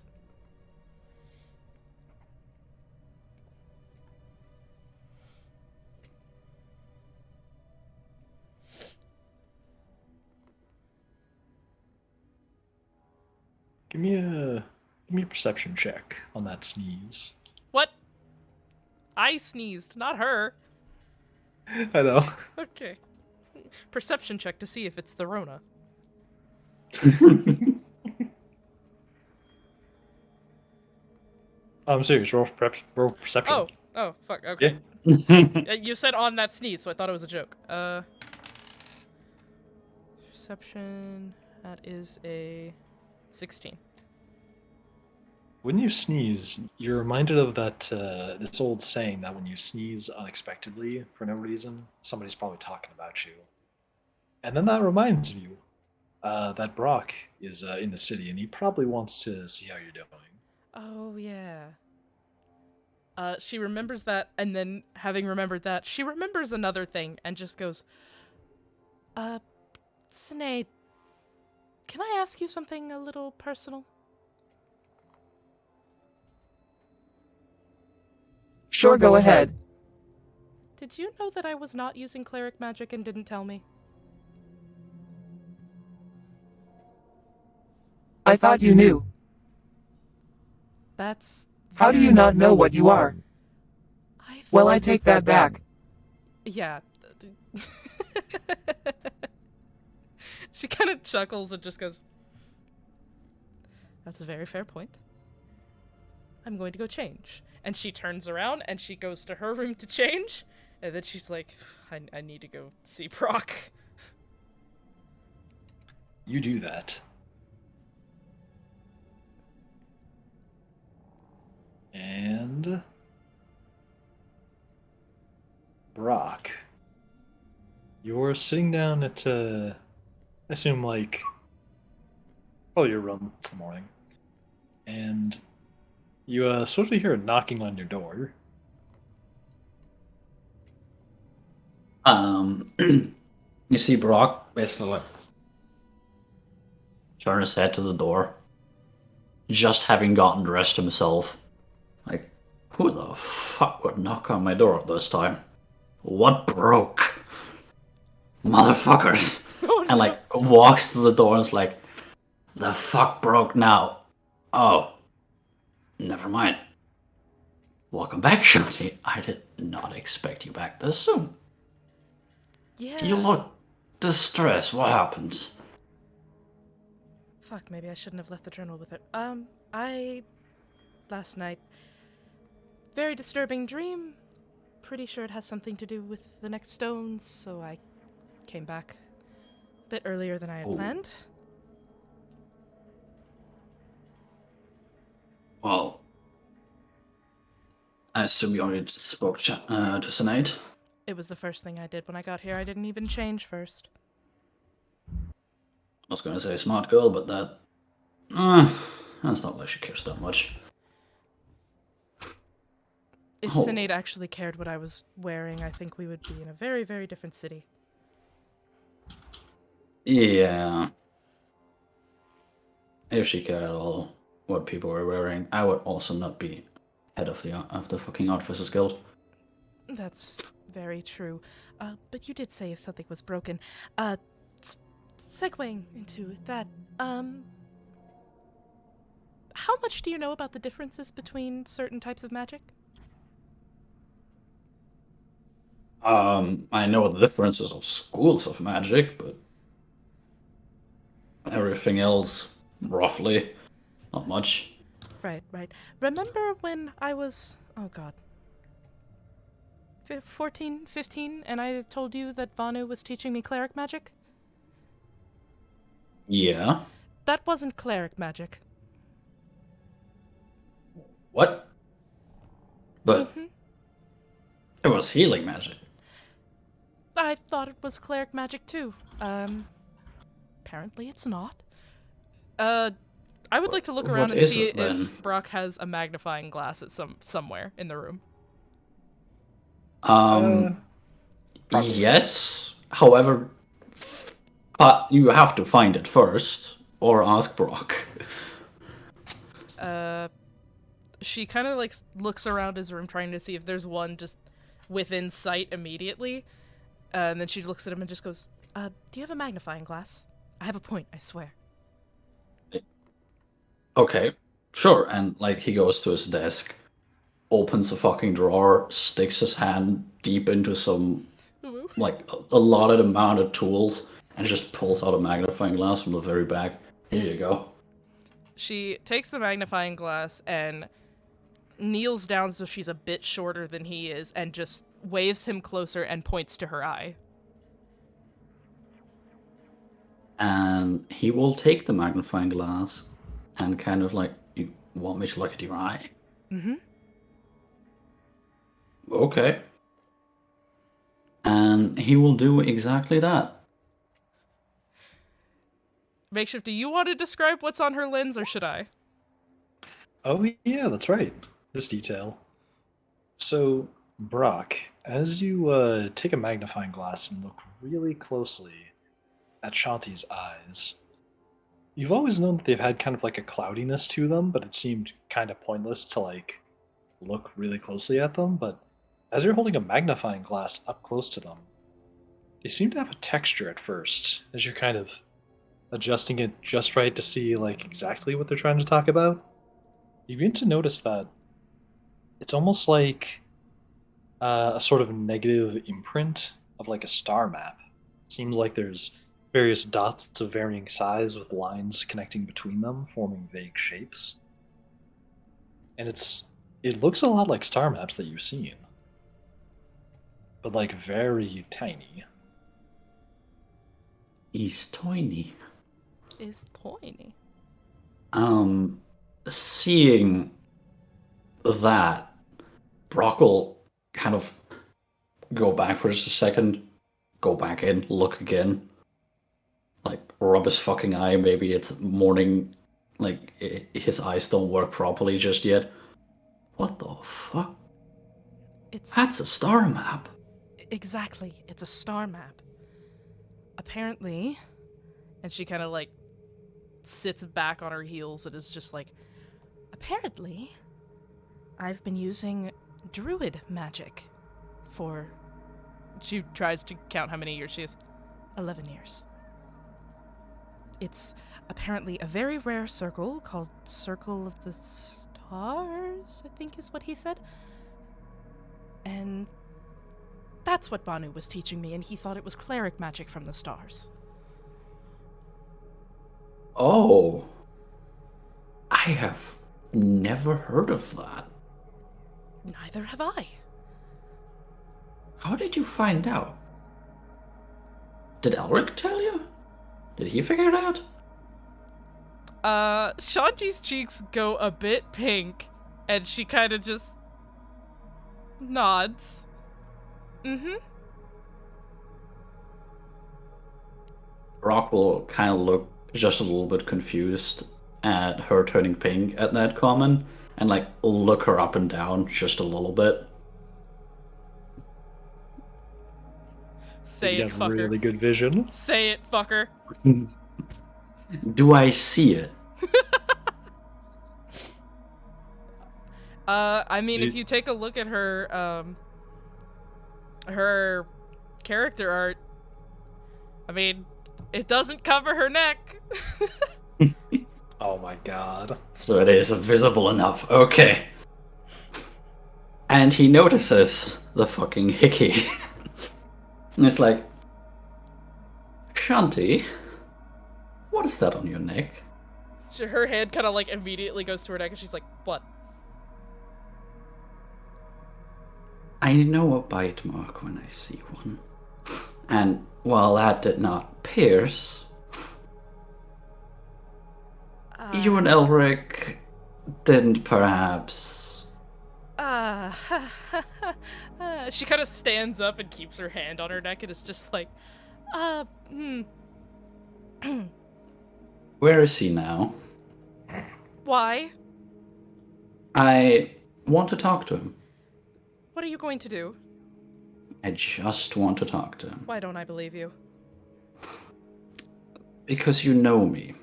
Give me a perception check on that sneeze.
What? I sneezed, not her.
I know.
Okay. Perception check to see if it's the Rona.
I'm serious. Roll perception.
Oh, fuck, okay.
Yeah.
You said on that sneeze, so I thought it was a joke. Perception, that is a 16.
When you sneeze, you're reminded of that this old saying that when you sneeze unexpectedly for no reason, somebody's probably talking about you. And then that reminds you that Brock is in the city, and he probably wants to see how you're doing.
Oh, yeah. She remembers that, and then, having remembered that, she remembers another thing and just goes, Cynade, can I ask you something a little personal?
Sure, go ahead.
Did you know that I was not using cleric magic and didn't tell me?
I thought you knew.
That's...
How do you not know what you are? Well, I take that back.
Yeah. She kind of chuckles and just goes, that's a very fair point. I'm going to go change. And she turns around and she goes to her room to change. And then she's like, I need to go see Brock.
You do that. And Brock, you're sitting down at, I assume, like, your room in the morning, and you sort of hear a knocking on your door.
You see Brock basically like turn his head to the door, just having gotten dressed himself. Like, who the fuck would knock on my door at this time? What broke? Motherfuckers.
Oh, no.
And like walks to the door and is like, the fuck broke now? Oh, never mind. Welcome back, Shanti. I did not expect you back this soon.
Yeah.
You look distressed. What happened?
Fuck, maybe I shouldn't have left the journal with it. Last night, very disturbing dream. Pretty sure it has something to do with the next stones, so I came back a bit earlier than I had planned.
Well, I assume you already spoke to Cynade.
It was the first thing I did when I got here. I didn't even change first.
I was going to say smart girl, but that's not like she cares that much.
If
Oh.
Cynade actually cared what I was wearing, I think we would be in a very, very different city.
Yeah. If she cared at all what people were wearing, I would also not be head of the fucking Artificers Guild.
That's very true. But you did say if something was broken. Segueing into that, how much do you know about the differences between certain types of magic?
I know the differences of schools of magic, but everything else, roughly, not much.
Right. Remember when I was, oh god, 14, 15, and I told you that Vanu was teaching me cleric magic?
Yeah.
That wasn't cleric magic.
What? But
Mhm.
it was healing magic.
I thought it was cleric magic too. Apparently it's not. I would like to look around
What
and
is
see
it, then?
if Brock has a magnifying glass at somewhere in the room.
Probably.
Yes. However, you have to find it first, or ask Brock.
She kind of like looks around his room trying to see if there's one just within sight immediately. And then she looks at him and just goes, do you have a magnifying glass? I have a point, I swear.
Okay, sure. And like he goes to his desk, opens a fucking drawer, sticks his hand deep into some
Ooh.
like a allotted amount of tools, and just pulls out a magnifying glass from the very back. Here you go.
She takes the magnifying glass and kneels down so she's a bit shorter than he is and just waves him closer and points to her eye.
And he will take the magnifying glass and kind of like, you want me to look at your eye?
Mm-hmm.
Okay. And he will do exactly that.
Makeshift, do you want to describe what's on her lens or should I?
Oh, yeah, that's right. This detail. So, Brock, as you take a magnifying glass and look really closely at Shanti's eyes, you've always known that they've had kind of like a cloudiness to them, but it seemed kind of pointless to like look really closely at them. But as you're holding a magnifying glass up close to them, they seem to have a texture at first, as you're kind of adjusting it just right to see like exactly what they're trying to talk about. You begin to notice that it's almost like a sort of negative imprint of like a star map. Seems like there's various dots of varying size with lines connecting between them, forming vague shapes. And it looks a lot like star maps that you've seen, but like very tiny.
He's tiny.
Is tiny.
Seeing that, Brock will kind of go back for just a second, go back in, look again, like rub his fucking eye. Maybe it's morning, like his eyes don't work properly just yet. What the fuck? That's a star map.
Exactly. It's a star map. Apparently, and she kind of like sits back on her heels and is just like, apparently, I've been using druid magic for. She tries to count how many years she has. 11 years. It's apparently a very rare circle called Circle of the Stars, I think is what he said. And that's what Banu was teaching me, and he thought it was cleric magic from the stars.
Oh. I have never heard of that.
Neither have I.
How did you find out? Did Elric tell you? Did he figure it out?
Shanti's cheeks go a bit pink, and she kind of just nods. Mm-hmm.
Brock will kind of look just a little bit confused at her turning pink at that comment, and like look her up and down just a little bit.
Say
He's
it,
got
fucker.
really good vision.
Say it, fucker.
Do I see it?
I mean, if you take a look at her, her character art, I mean, it doesn't cover her neck.
Oh my god.
So it is visible enough. Okay. And he notices the fucking hickey. And it's like, Shanti, what is that on your neck?
Her hand kind of like immediately goes to her neck, and she's like, "What?"
I know a bite mark when I see one. And while that did not pierce, you and Elric didn't perhaps...
She kind of stands up and keeps her hand on her neck, and is just like,
Where is he now?
Why?
I want to talk to him.
What are you going to do?
I just want to talk to him.
Why don't I believe you?
Because you know me.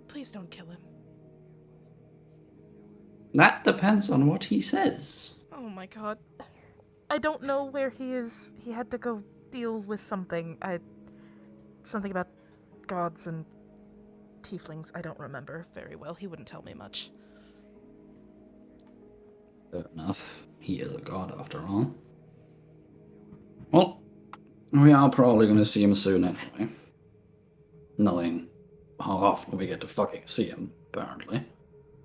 Please don't kill him.
That depends on what he says.
Oh my god. I don't know where he is. He had to go deal with something. Something about gods and tieflings. I don't remember very well. He wouldn't tell me much.
Fair enough. He is a god after all. Well, we are probably going to see him soon anyway. Knowing how often we get to fucking see him, apparently.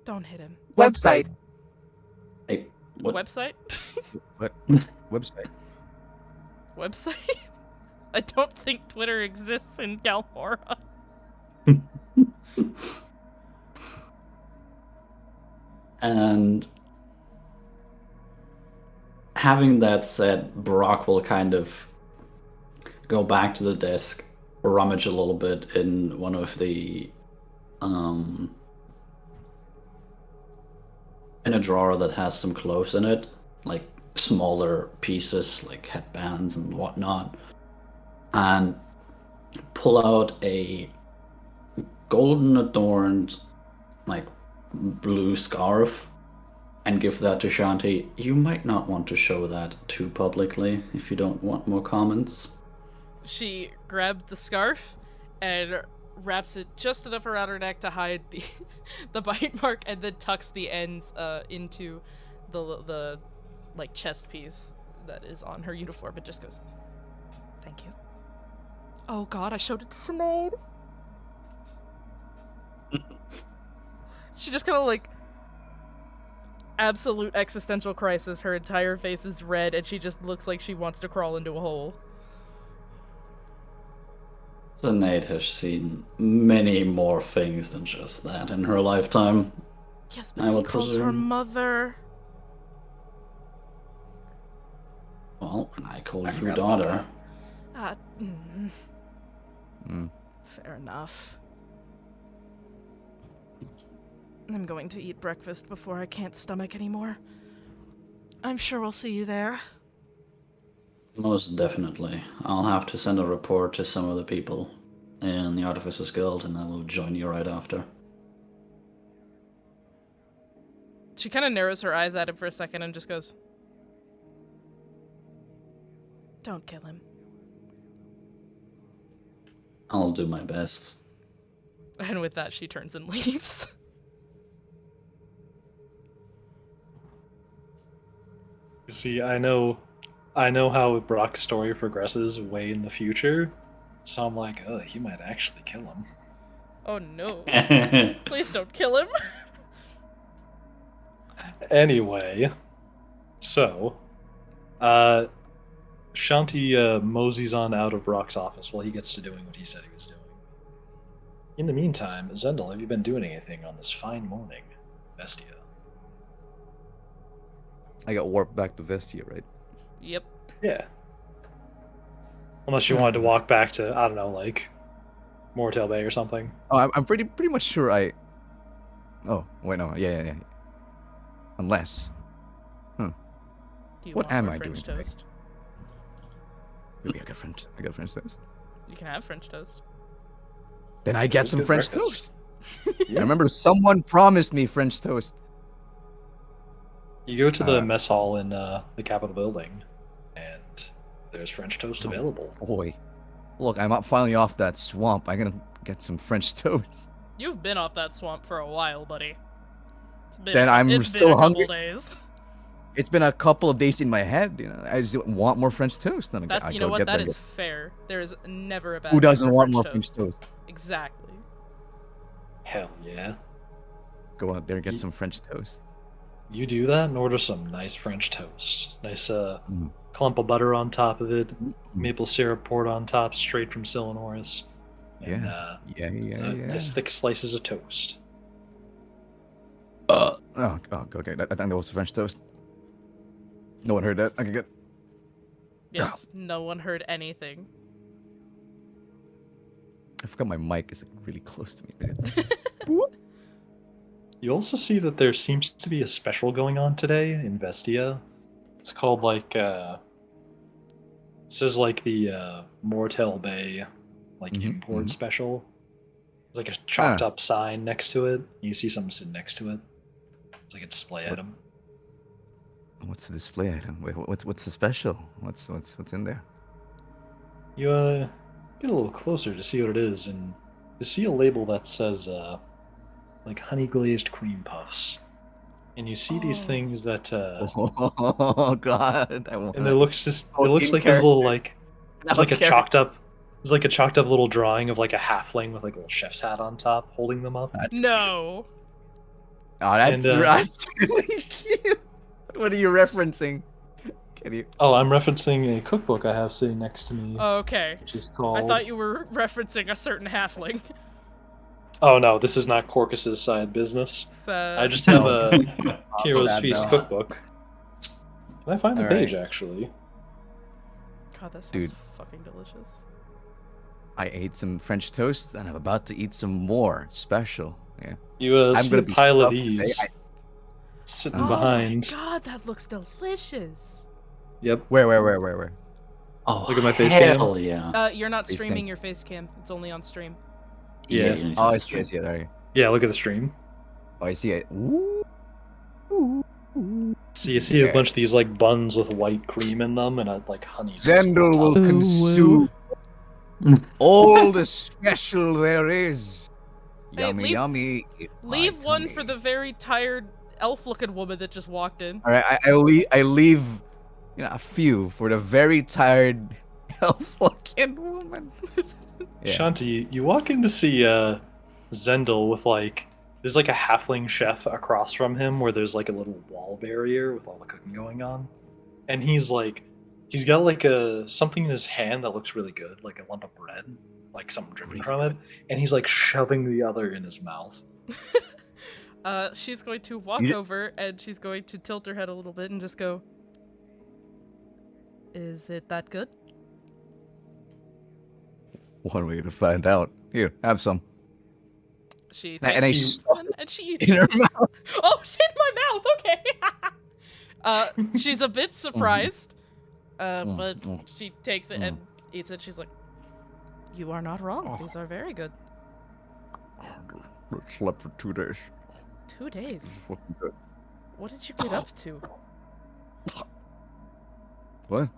Don't hit him.
Website.
Hey, what?
Website?
What? Website.
Website? I don't think Twitter exists in Galamora.
And having that said, Brock will kind of go back to the desk, rummage a little bit in one of the in a drawer that has some clothes in it, like smaller pieces, like headbands and whatnot, and pull out a golden adorned, like, blue scarf and give that to Shanti. You might not want to show that too publicly if you don't want more comments.
She grabs the scarf and wraps it just enough around her neck to hide the the bite mark, and then tucks the ends into the like chest piece that is on her uniform. It just goes, "Thank you." Oh God, I showed it to Cynade. She just kind of like absolute existential crisis. Her entire face is red, and she just looks like she wants to crawl into a hole.
Cynade has seen many more things than just that in her lifetime.
Yes,
I
but he
would
calls her
presume.
mother.
Well, and I call
I
you
forgot about
daughter.
Fair enough. I'm going to eat breakfast before I can't stomach anymore. I'm sure we'll see you there.
Most definitely. I'll have to send a report to some of the people in the Artificers Guild, and I will join you right after.
She kind of narrows her eyes at him for a second and just goes, "Don't kill him."
I'll do my best.
And with that, she turns and leaves.
See, I know how Brock's story progresses way in the future, so I'm like, oh, he might actually kill him.
Oh no. Please don't kill him.
Anyway, so, Shanti moseys on out of Brock's office while he gets to doing what he said he was doing. In the meantime, Zendel, have you been doing anything on this fine morning, Vestia?
I got warped back to Vestia, right?
Yep.
Yeah. Unless you wanted to walk back to, I don't know, like, Mortail Bay or something.
Oh, I'm pretty much sure I. Oh wait, no, yeah. Unless,
Do you
What
want
am
more
I doing
French
today?
toast?
maybe I got French toast.
You can have French toast.
Then I get
That's
some
good
French
breakfast.
toast. I remember someone promised me French toast.
You go to the
Uh,
mess hall in the Capitol building, and there's French toast available.
Boy, look, I'm up finally off that swamp. I'm gonna get some French toast.
You've been off that swamp for a while, buddy.
Then I'm
it's
still
been a
hungry.
couple days.
It's been a couple of days in my head. You know, I just want more French toast. Then
That,
I
you
go
know what?
get
That
that.
is fair. There is never a bad
Who
day
doesn't
for
want more
French
French toast?
Exactly.
Hell yeah.
Go out there and get some French toast.
You do that and order some nice French toast. Nice
Mm.
clump of butter on top of it, maple syrup poured on top straight from Silanoris. And,
Yeah.
nice thick slices of toast.
Oh, okay. I think that was French toast. No one heard that. I could get.
Yes, no one heard anything.
I forgot my mic is like really close to me.
You also see that there seems to be a special going on today in Vestia. It's called like says like the Mortail Bay like import special. There's like a chalked up sign next to it. You see something sitting next to it. It's like a display item.
What's the display item? Wait, what's the special? What's in there?
You get a little closer to see what it is, and you see a label that says like honey glazed cream puffs. And you see these things that
Oh God! I want
and it looks just
Oh,
it looks
in
like this little
character.
like it's like a chalked up it's like a chalked up little drawing of like a halfling with like a little chef's hat on top holding them up.
That's
No.
Oh, that's
And,
that's really cute. What are you referencing? Can you?
Oh, I'm referencing a cookbook I have sitting next to me,
Okay.
which is called.
I thought you were referencing a certain halfling.
Oh no, this is not Corcus's side business.
So,
I just have a Heroes
sad
Feast
now.
cookbook. Can I find the
All
page
right.
actually?
God, that sounds
Dude.
fucking delicious.
I ate some French toast, and I'm about to eat some more special. Yeah.
You
I'm
see
gonna
a
be
pile of
stuffed today.
these. sitting
Oh
behind.
my god, that looks delicious.
Yep.
Where?
Oh,
Look at my face
hell
cam.
yeah.
You're not
Face
streaming
cam.
your face cam. It's only on stream.
Yeah.
You need to
Oh,
do
I
this
see. I see it. Alright.
Yeah, look at the stream.
Oh, I see it. Ooh.
So you see a
Okay.
bunch of these like buns with white cream in them and like honey.
Zendel will
Ooh,
consume all the special there is.
Hey,
Yummy,
leave-
yummy.
Leave one for the very tired elf-looking woman that just walked in.
All right, I leave, a few for the very tired elf-looking woman. Yeah.
Shanti, you walk in to see Zendel with like there's like a halfling chef across from him where there's like a little wall barrier with all the cooking going on. And he's got like something in his hand that looks really good, like a lump of bread, like something dripping from it, and he's like shoving the other in his mouth.
She's going to walk
You-
over and she's going to tilt her head a little bit and just go, "Is it that good?"
One way to find out. Here, have some.
She
And I
takes
stuff
one
it
and she eats
in her
it.
mouth.
Oh, it's in my mouth. Okay. She's a bit surprised, but she takes it and eats it. She's like, "You are not wrong. These are very good."
Slept for 2 days.
2 days.
Fucking good.
What did you get up to?
What?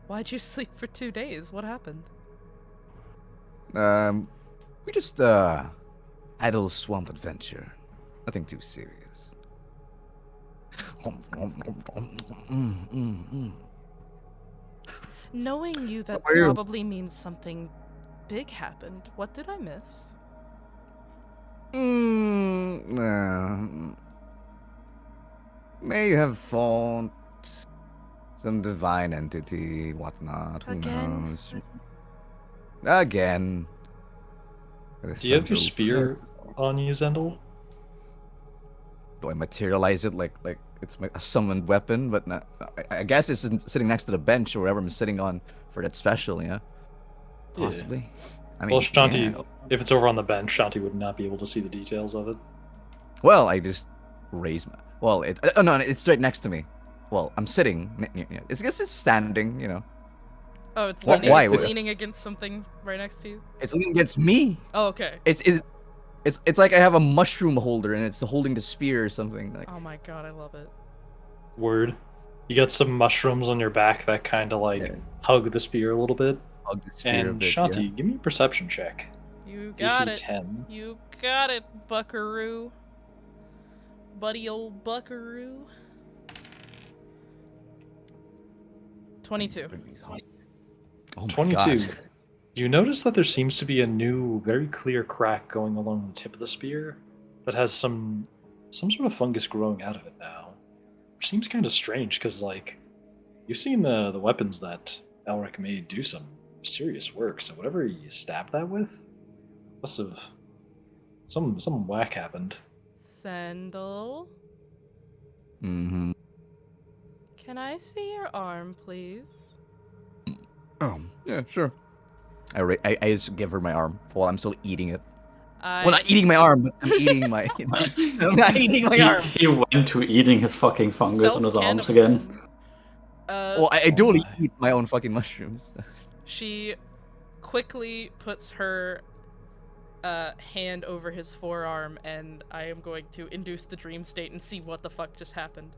Why'd you sleep for 2 days? What happened?
We just had a little swamp adventure. Nothing too serious.
Knowing you, that
How are you?
probably means something big happened. What did I miss?
May have fought some divine entity, whatnot. Who
Again?
knows? Again.
Do you have your spear on you, Zendel?
Do I materialize it like it's a summoned weapon? But not, I guess it's sitting next to the bench or wherever I'm sitting on for that special, yeah?
Yeah.
Possibly. I mean,
Well, Shanti,
yeah.
if it's over on the bench, Shanti would not be able to see the details of it.
Well, I just raise my. Well, no, it's right next to me. Well, I'm sitting. It's just standing.
Oh, it's
Why-
leaning,
why
it's
would-
leaning against something right next to you.
It's leaning against me.
Oh, okay.
It's like I have a mushroom holder and it's holding the spear or something. Like,
Oh my god, I love it.
Word. You got some mushrooms on your back that kind of like
Yeah.
hug the spear a little bit.
hug the spear a
And
bit,
Shanti,
yeah.
give me a perception check.
You got
DC
it.
10.
You got it, buckaroo. Buddy old buckaroo. 22.
Oh my
22.
gosh.
You notice that there seems to be a new, very clear crack going along the tip of the spear that has some sort of fungus growing out of it now. Which seems kind of strange because, like, you've seen the weapons that Elric made do some serious work. So whatever he stabbed that with must have some whack happened.
Sandal,
Mm-hmm.
can I see your arm, please?
Oh, yeah, sure. I just give her my arm while I'm still eating it.
I
Well, not eating my arm, but I'm eating my. I'm not eating my arm.
He went to eating his fucking fungus on his arms
self-cannibal.
again.
Well, I do only eat my own fucking mushrooms.
She quickly puts her hand over his forearm, and I am going to induce the dream state and see what the fuck just happened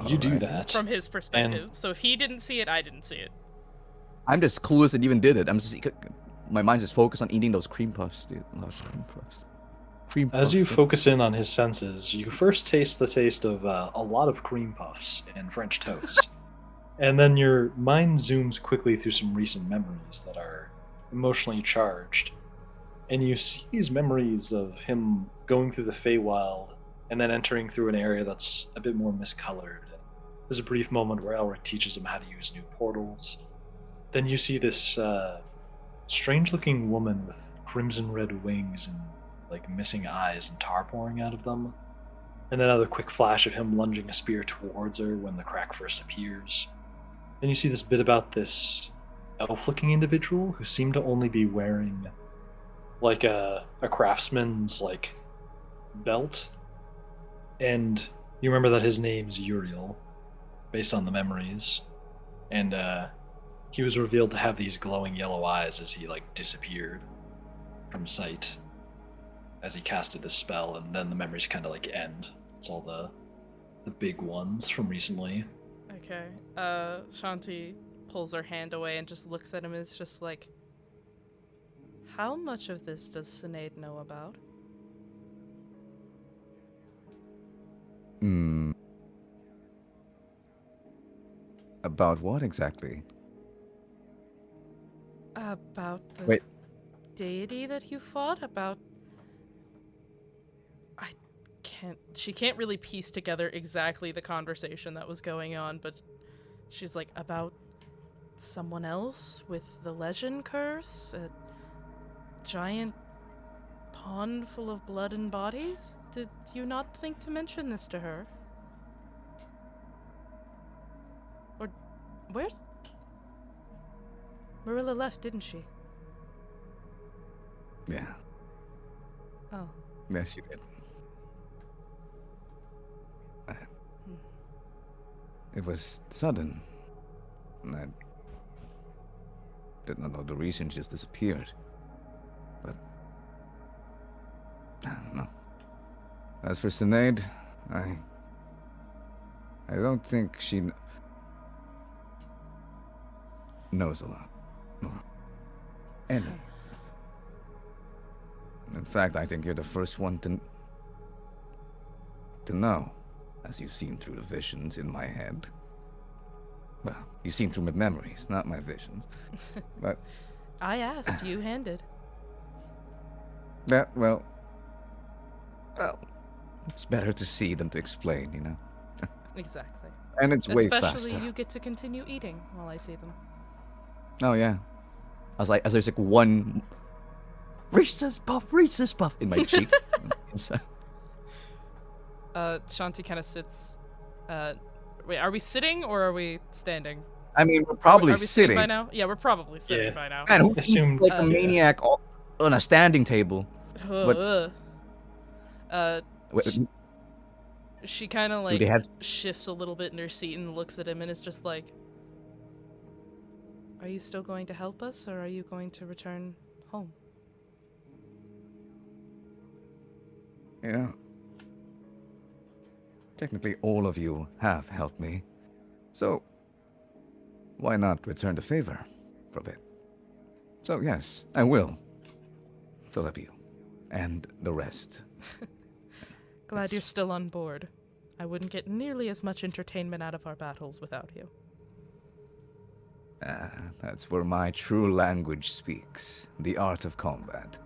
You do
Alright.
that.
from his perspective. So if he didn't see it, I didn't see it.
I'm just clueless that even did it. I'm just my mind's just focused on eating those cream puffs, dude. Oh, cream puffs. Cream puffs.
As you
dude.
focus in on his senses, you first taste the taste of a lot of cream puffs and French toast. And then your mind zooms quickly through some recent memories that are emotionally charged. And you see these memories of him going through the Feywild and then entering through an area that's a bit more miscolored. There's a brief moment where Elric teaches him how to use new portals. Then you see this strange-looking woman with crimson red wings and like missing eyes and tar pouring out of them. And then another quick flash of him lunging a spear towards her when the crack first appears. Then you see this bit about this elf-looking individual who seemed to only be wearing like a craftsman's like belt And you remember that his name's Uriel, based on the memories. And he was revealed to have these glowing yellow eyes as he like disappeared from sight as he casted this spell, and then the memories kind of like end. It's all the big ones from recently.
Okay. Shanti pulls her hand away and just looks at him and is just like, how much of this does Cynade know about?
About what exactly?
About the
Wait.
deity that you fought? About... She can't really piece together exactly the conversation that was going on, but she's like, about someone else with the legend curse? A giant pond full of blood and bodies? Did you not think to mention this to her? Or where's... Morella left, didn't she?
Yeah.
Oh.
Yes, you did. It was sudden. And I did not know the reason she just disappeared. But I don't know. As for Cynade, I don't think she knows a lot. And in fact, I think you're the first one to know, as you've seen through the visions in my head. Well, you've seen through my memories, not my visions. But
I asked, you handed.
that, well, it's better to see than to explain, you know?
Exactly.
And it's way
Especially
faster.
you get to continue eating while I see them.
Oh, yeah. As there's like one... reach this puff in my cheek. So,
Shanti kind of sits. Wait, are we sitting or are we standing?
I mean, we're probably
are we sitting
sitting.
by now? Yeah, we're probably sitting
Yeah.
by now.
Man, who
Assumed
like a
yeah.
maniac on a standing table? But- Wait,
She kind of
do
like
they have...
shifts a little bit in her seat and looks at him and is just like, "Are you still going to help us, or are you going to return home?"
Yeah. Technically, all of you have helped me. So, why not return the favor for a bit? So, yes, I will. So help you. And the rest.
Glad
It's-
you're still on board. I wouldn't get nearly as much entertainment out of our battles without you.
That's where my true language speaks. The art of combat.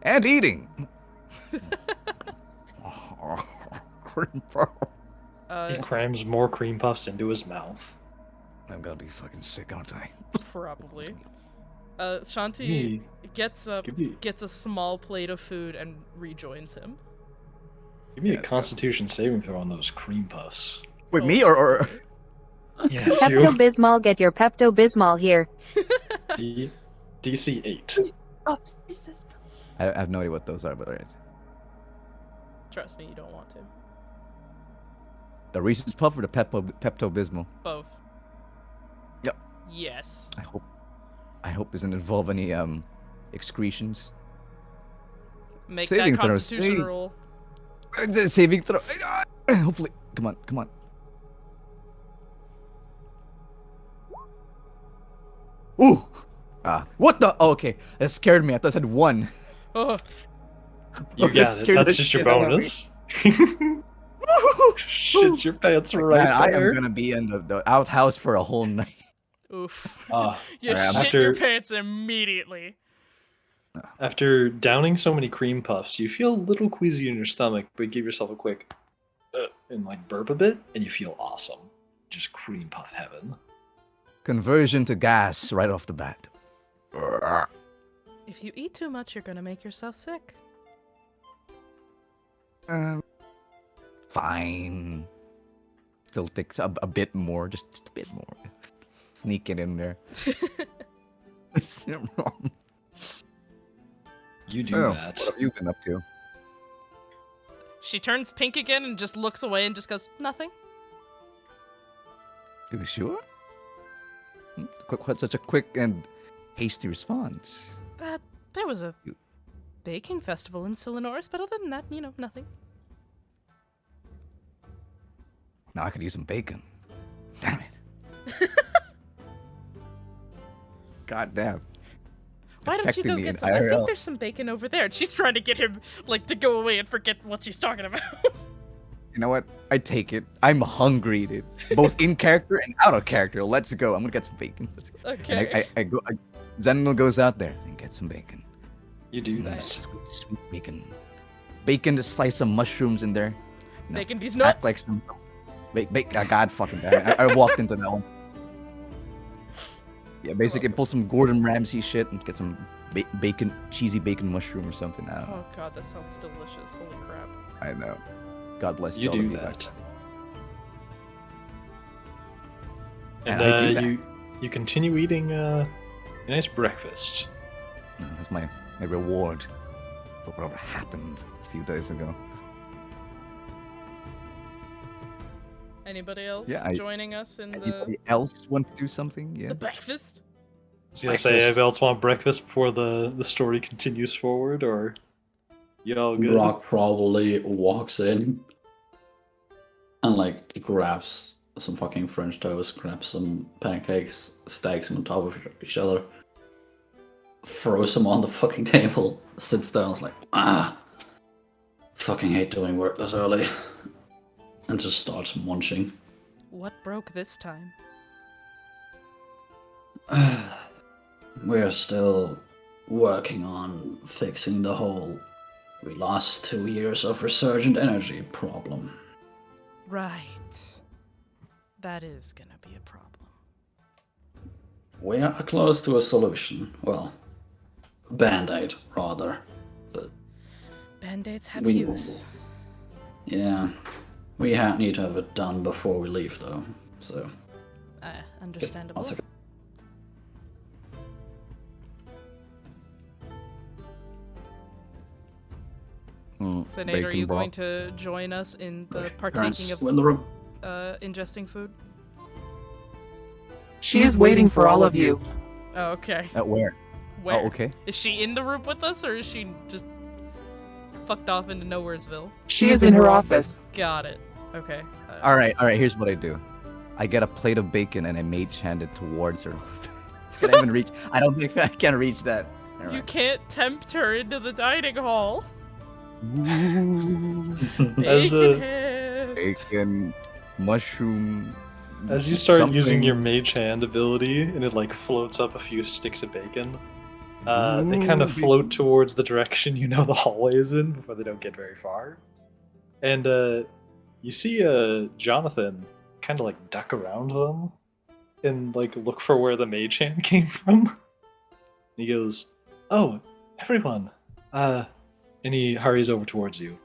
And eating! Cream puff.
He crams more cream puffs into his mouth.
I'm gonna be fucking sick, aren't I?
Probably. Shanti
Me.
gets up,
Give me-
gets a small plate of food and rejoins him.
Give me
Yeah,
a
let's go.
Constitution saving throw on those cream puffs.
Wait, me or...
Yes, you.
Pepto-Bismol, get your Pepto-Bismol here.
DC 8.
Oh, Jesus. I have no idea what those are, but alright.
Trust me, you don't want to.
The Reese's Puff or the Pepto-Bismol?
Both.
Yep.
Yes.
I hope it doesn't involve any excretions.
Make
Saving
that
throw,
Constitution
save.
roll.
It's a saving throw. Hopefully. Come on. Ooh! What the? Oh, okay. That scared me. I thought it said 1.
Oh,
You
That
got it.
scared
That's
the
just your
shit out of me.
bonus. Shits your pants right
Man, I
there.
am gonna be in the outhouse for a whole night.
oof.
Ah,
You
Alright,
shit
after-
your pants immediately.
After downing so many cream puffs, you feel a little queasy in your stomach, but give yourself a quick and like burp a bit, and you feel awesome. Just cream puff heaven.
Conversion to gas right off the bat.
If you eat too much, you're gonna make yourself sick.
Fine. Still takes a bit more, just a bit more. Sneak it in there.
You do
Oh,
that.
what have you been up to?
She turns pink again and just looks away and just goes, nothing.
You sure? Such a quick and hasty response.
There was a baking festival in Silinoris, but other than that, nothing.
Now I could use some bacon. Damn it. God damn.
Why don't you go get some? I think there's some bacon over there. And she's trying to get him, to go away and forget what she's talking about.
You know what? I take it. I'm hungry, dude. Both in character and out of character. Let's go. I'm gonna get some bacon.
Okay.
And I go. Zenil goes out there and gets some bacon.
You do that.
Sweet bacon. Bacon to slice some mushrooms in there.
Bacon these nuts.
Act like some. God fucking damn. I walked into that one. Yeah, basically pull some Gordon Ramsay shit and get some bacon, cheesy bacon mushroom or something. I don't know.
Oh god, that sounds delicious. Holy crap.
I know. God bless
you.
all
Do
of
that.
And I do that.
You continue eating a nice breakfast.
That's my reward for whatever happened a few days ago.
Anybody else joining us in
Anybody else want to do something? Yeah.
the breakfast?
So you say if else want breakfast before the story continues forward, or you all good?
Brock probably walks in and grabs some fucking French toast, grabs some pancakes, stacks them on top of each other, throws them on the fucking table, sits down, is like, fucking hate doing work this early, and just starts munching.
What broke this time?
We're still working on fixing the whole we lost 2 years of resurgent energy problem.
Right. That is gonna be a problem.
We are close to a solution. Well, band-aid, rather. But
Band-aids have use.
Yeah. We need to have it done before we leave, though. So.
Understandable. Cynade, are you going to join us in the partaking of ingesting food?
She is waiting for all of you.
Oh, okay.
At where?
Where?
Oh, okay.
Is she in the room with us, or is she just fucked off into Nowheresville?
She is in her office.
Got it. Okay.
All right. Here's what I do. I get a plate of bacon and I mage hand it towards her. Can I even reach? I don't think I can reach that. All
You
right.
can't tempt her into the dining hall.
As
Bacon, mushroom.
As you start
something.
using your mage hand ability, and it floats up a few sticks of bacon, they kind of float towards the direction the hallway is in before they don't get very far. And you see Jonathan kind of duck around them and look for where the mage hand came from. And he goes, "Oh, everyone!" And he hurries over towards you.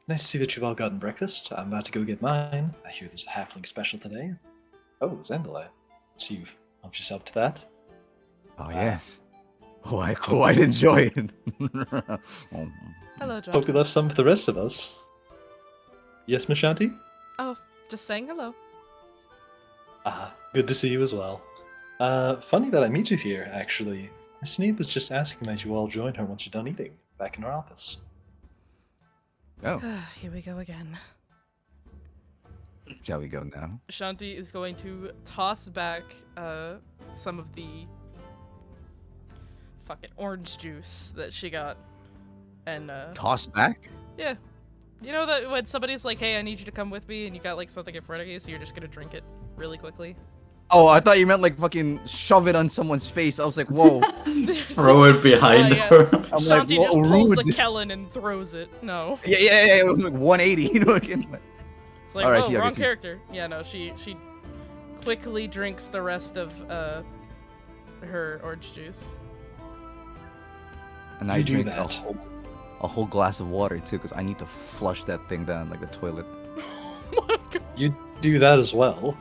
"Nice to see that you've all gotten breakfast. I'm about to go get mine. I hear there's a halfling special today." "Oh, Zendala. See you've helped yourself to that."
Oh yes. I'd enjoy it.
Hello, John.
Hope you left some for the rest of us. Yes, Miss Shanti?
Oh, just saying hello.
Good to see you as well. Funny that I meet you here, actually. Miss Sinead was just asking that you all join her once you're done eating, back in her office.
Oh,
Here we go again.
shall we go now?
Shanti is going to toss back some of the fucking orange juice that she got. And
Toss back?
yeah. You know that when somebody's like, "Hey, I need you to come with me," and you got something in front of you, so you're just gonna drink it really quickly?
Oh, I thought you meant fucking shove it on someone's face. I was like, whoa.
Throw it behind her.
I'm like,
Shanti
whoa,
just pulls
rude.
a Kellen and throws it. No.
Yeah. 180, again.
It's like,
All right,
whoa,
yeah, I
wrong
guess he's-
character. Yeah, no, she quickly drinks the rest of her orange juice.
And I
You do
drink
that.
a whole glass of water too, because I need to flush that thing down like the toilet.
Oh my god.
You do that as well.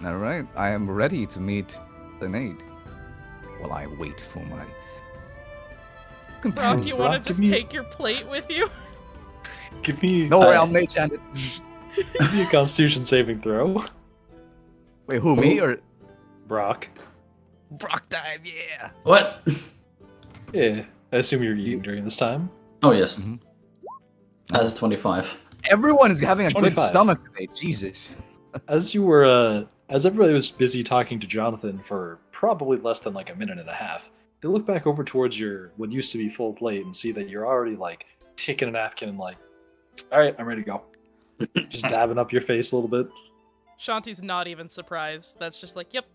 All right, I am ready to meet Cynade. While I wait for my
Brock,
companion.
you want
Brock,
to just
give me-
take your plate with you?
Give me,
No worry, I'll mage hand it.
give me a Constitution saving throw,
Wait, who, me or
Brock.
Brock time? Yeah.
What?
Yeah, I assume you're eating during this time.
Oh, yes.
Mhm.
That's a 25.
Everyone is having a
25.
good stomach today. Jesus.
As you were, as everybody was busy talking to Jonathan for probably less than like a minute and a half, they look back over towards your what used to be full plate and see that you're already like taking a napkin and like, all right, I'm ready to go. Just dabbing up your face a little bit.
Shanti's not even surprised. That's just like, yep.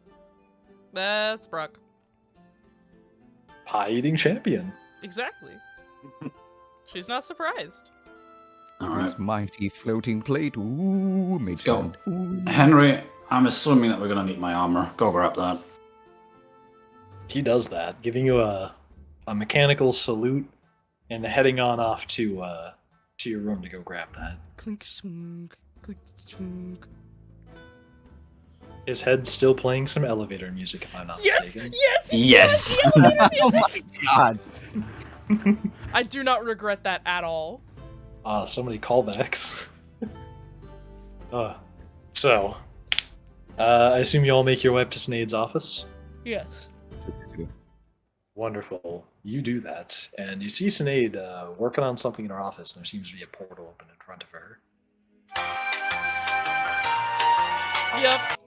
That's Brock.
Pie eating champion.
Exactly. She's not surprised.
All right.
This mighty floating plate. Ooh, mage
Let's go.
hand. Ooh.
Henry, I'm assuming that we're gonna need my armor. Go grab that.
He does that, giving you a mechanical salute and heading on off to your room to go grab that.
Clink, shunk, clink, shunk.
His head's still playing some elevator music, if I'm not mistaken.
Yes!
Yes.
Oh my god.
I do not regret that at all.
So many callbacks. So, I assume you all make your way up to Cinade's office?
Yes.
Wonderful. You do that, and you see Cynade working on something in her office, and there seems to be a portal open in front of her.
Yep.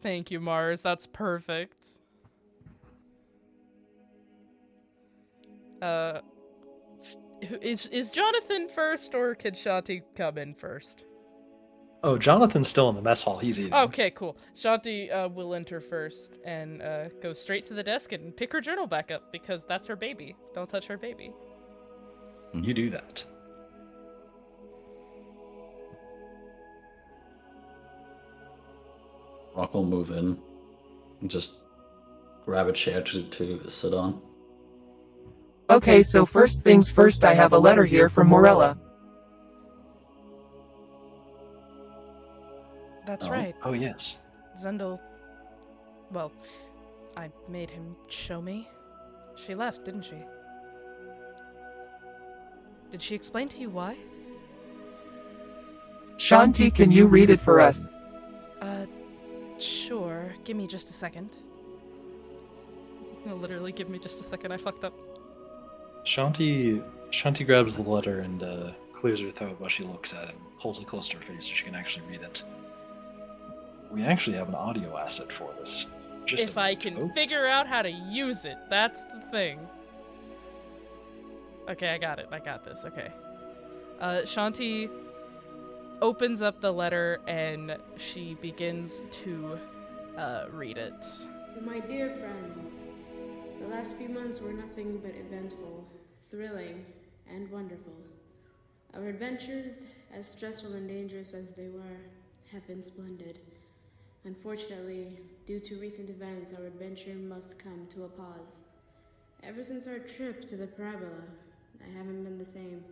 Thank you, Mars. That's perfect. Is Jonathan first, or could Shanti come in first?
Oh, Jonathan's still in the mess hall. He's eating.
Okay, cool. Shanti will enter first and go straight to the desk and pick her journal back up because that's her baby. Don't touch her baby.
You do that.
Rock will move in and just grab a chair to sit on.
Okay, so first things first, I have a letter here from Morella.
That's
Oh.
right.
Oh, yes.
Zendel. Well, I made him show me. She left, didn't she? Did she explain to you why?
Shanti, can you read it for us?
Sure. Give me just a second. No, literally, give me just a second. I fucked up.
Shanti grabs the letter and clears her throat while she looks at it and holds it close to her face so she can actually read it. We actually have an audio asset for this. Just
If I can figure out how to use it, that's the thing. Okay, I got it. I got this. Okay. Shanti opens up the letter and she begins to read it.
To my dear friends, the last few months were nothing but eventful, thrilling, and wonderful. Our adventures, as stressful and dangerous as they were, have been splendid. Unfortunately, due to recent events, our adventure must come to a pause. Ever since our trip to the Parabola, I haven't been the same.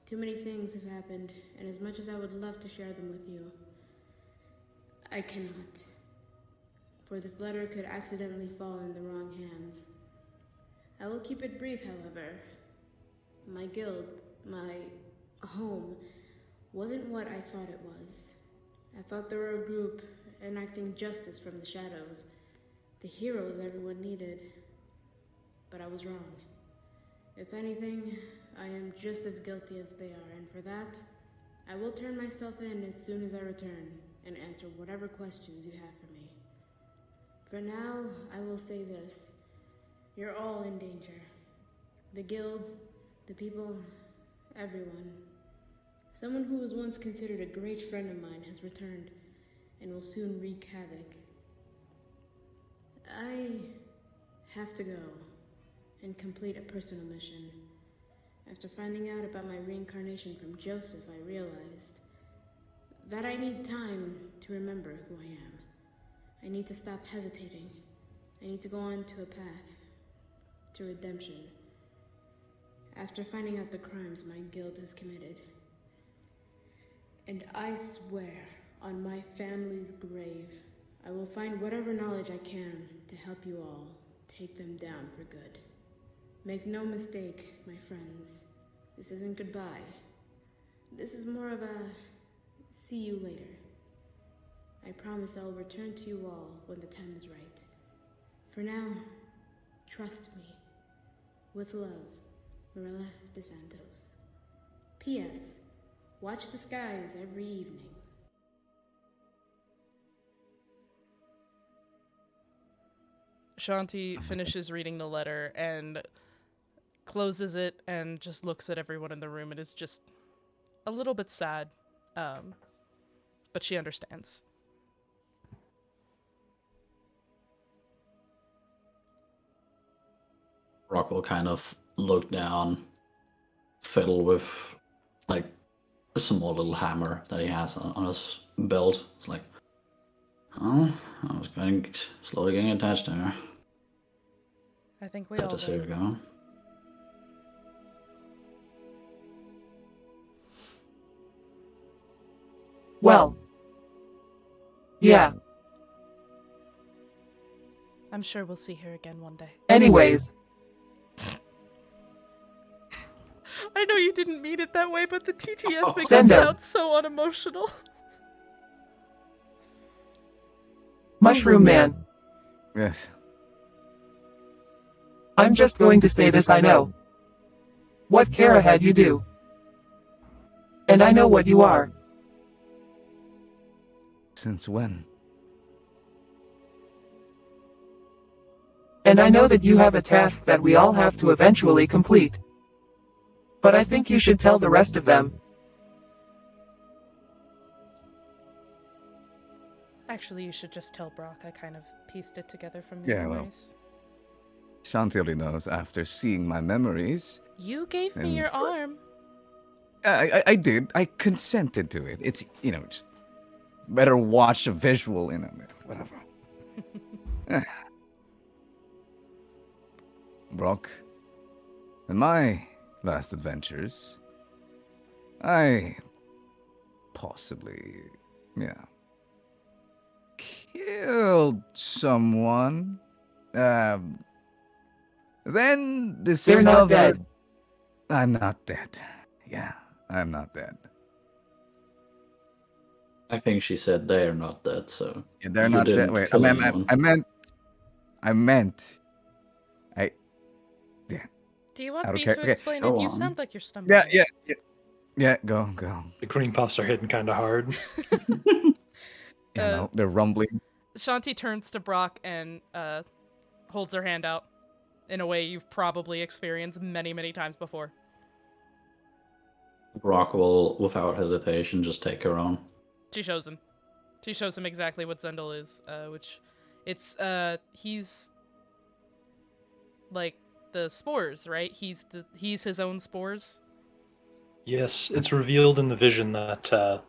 Too many things have happened, and as much as I would love to share them with you, I cannot. For this letter could accidentally fall in the wrong hands. I will keep it brief, however. My guild, my home, wasn't what I thought it was. I thought they were a group enacting justice from the shadows, the heroes everyone needed. But I was wrong. If anything, I am just as guilty as they are, and for that, I will turn myself in as soon as I return and answer whatever questions you have for me. For now, I will say this. You're all in danger. The guilds, the people, everyone. Someone who was once considered a great friend of mine has returned and will soon wreak havoc. I have to go and complete a personal mission. After finding out about my reincarnation from Joseph, I realized that I need time to remember who I am. I need to stop hesitating. I need to go on to a path to redemption. After finding out the crimes my guild has committed. And I swear on my family's grave, I will find whatever knowledge I can to help you all take them down for good. Make no mistake, my friends. This isn't goodbye. This is more of a see you later. I promise I'll return to you all when the time is right. For now, trust me. With love, Morella de Santos. P.S. Watch the skies every evening.
Shanti finishes reading the letter and closes it and just looks at everyone in the room. It is just a little bit sad, but she understands.
Brock will kind of look down, fiddle with like a small little hammer that he has on his belt. It's like, oh, I was slowly getting attached there.
I think we all
Just here we
did.
go.
Well. Yeah.
I'm sure we'll see her again one day.
Anyways.
I know you didn't mean it that way, but the TTS makes
Send
it
it.
sound so unemotional.
Mushroom Man.
Yes.
I'm just going to say this, I know. What care had you do? And I know what you are.
Since when?
And I know that you have a task that we all have to eventually complete. But I think you should tell the rest of them.
Actually, you should just tell Brock. I kind of pieced it together from the
Yeah, well.
memories.
Shanti only knows after seeing my memories.
You gave me
And
your
first-
arm.
I did. I consented to it. It's, just better watch a visual in it. Whatever. Brock, in my last adventures, I possibly, killed someone. Then discovered...
They're not dead.
I'm not dead. Yeah, I'm not dead.
I think she said they're not dead, so
Yeah, they're
you
not dead.
didn't
Wait,
kill anyone.
Do you want
I don't
me
care.
to
Okay,
explain
go
it? You
on.
sound like you're stumbling.
Yeah, go.
The green puffs are hitting kind of hard.
No, they're rumbling.
Shanti turns to Brock and holds her hand out in a way you've probably experienced many, many times before.
Brock will, without hesitation, just take her on.
She shows him. She shows him exactly what Zendel is, which he's like the spores, right? He's his own spores.
Yes, it's revealed in the vision that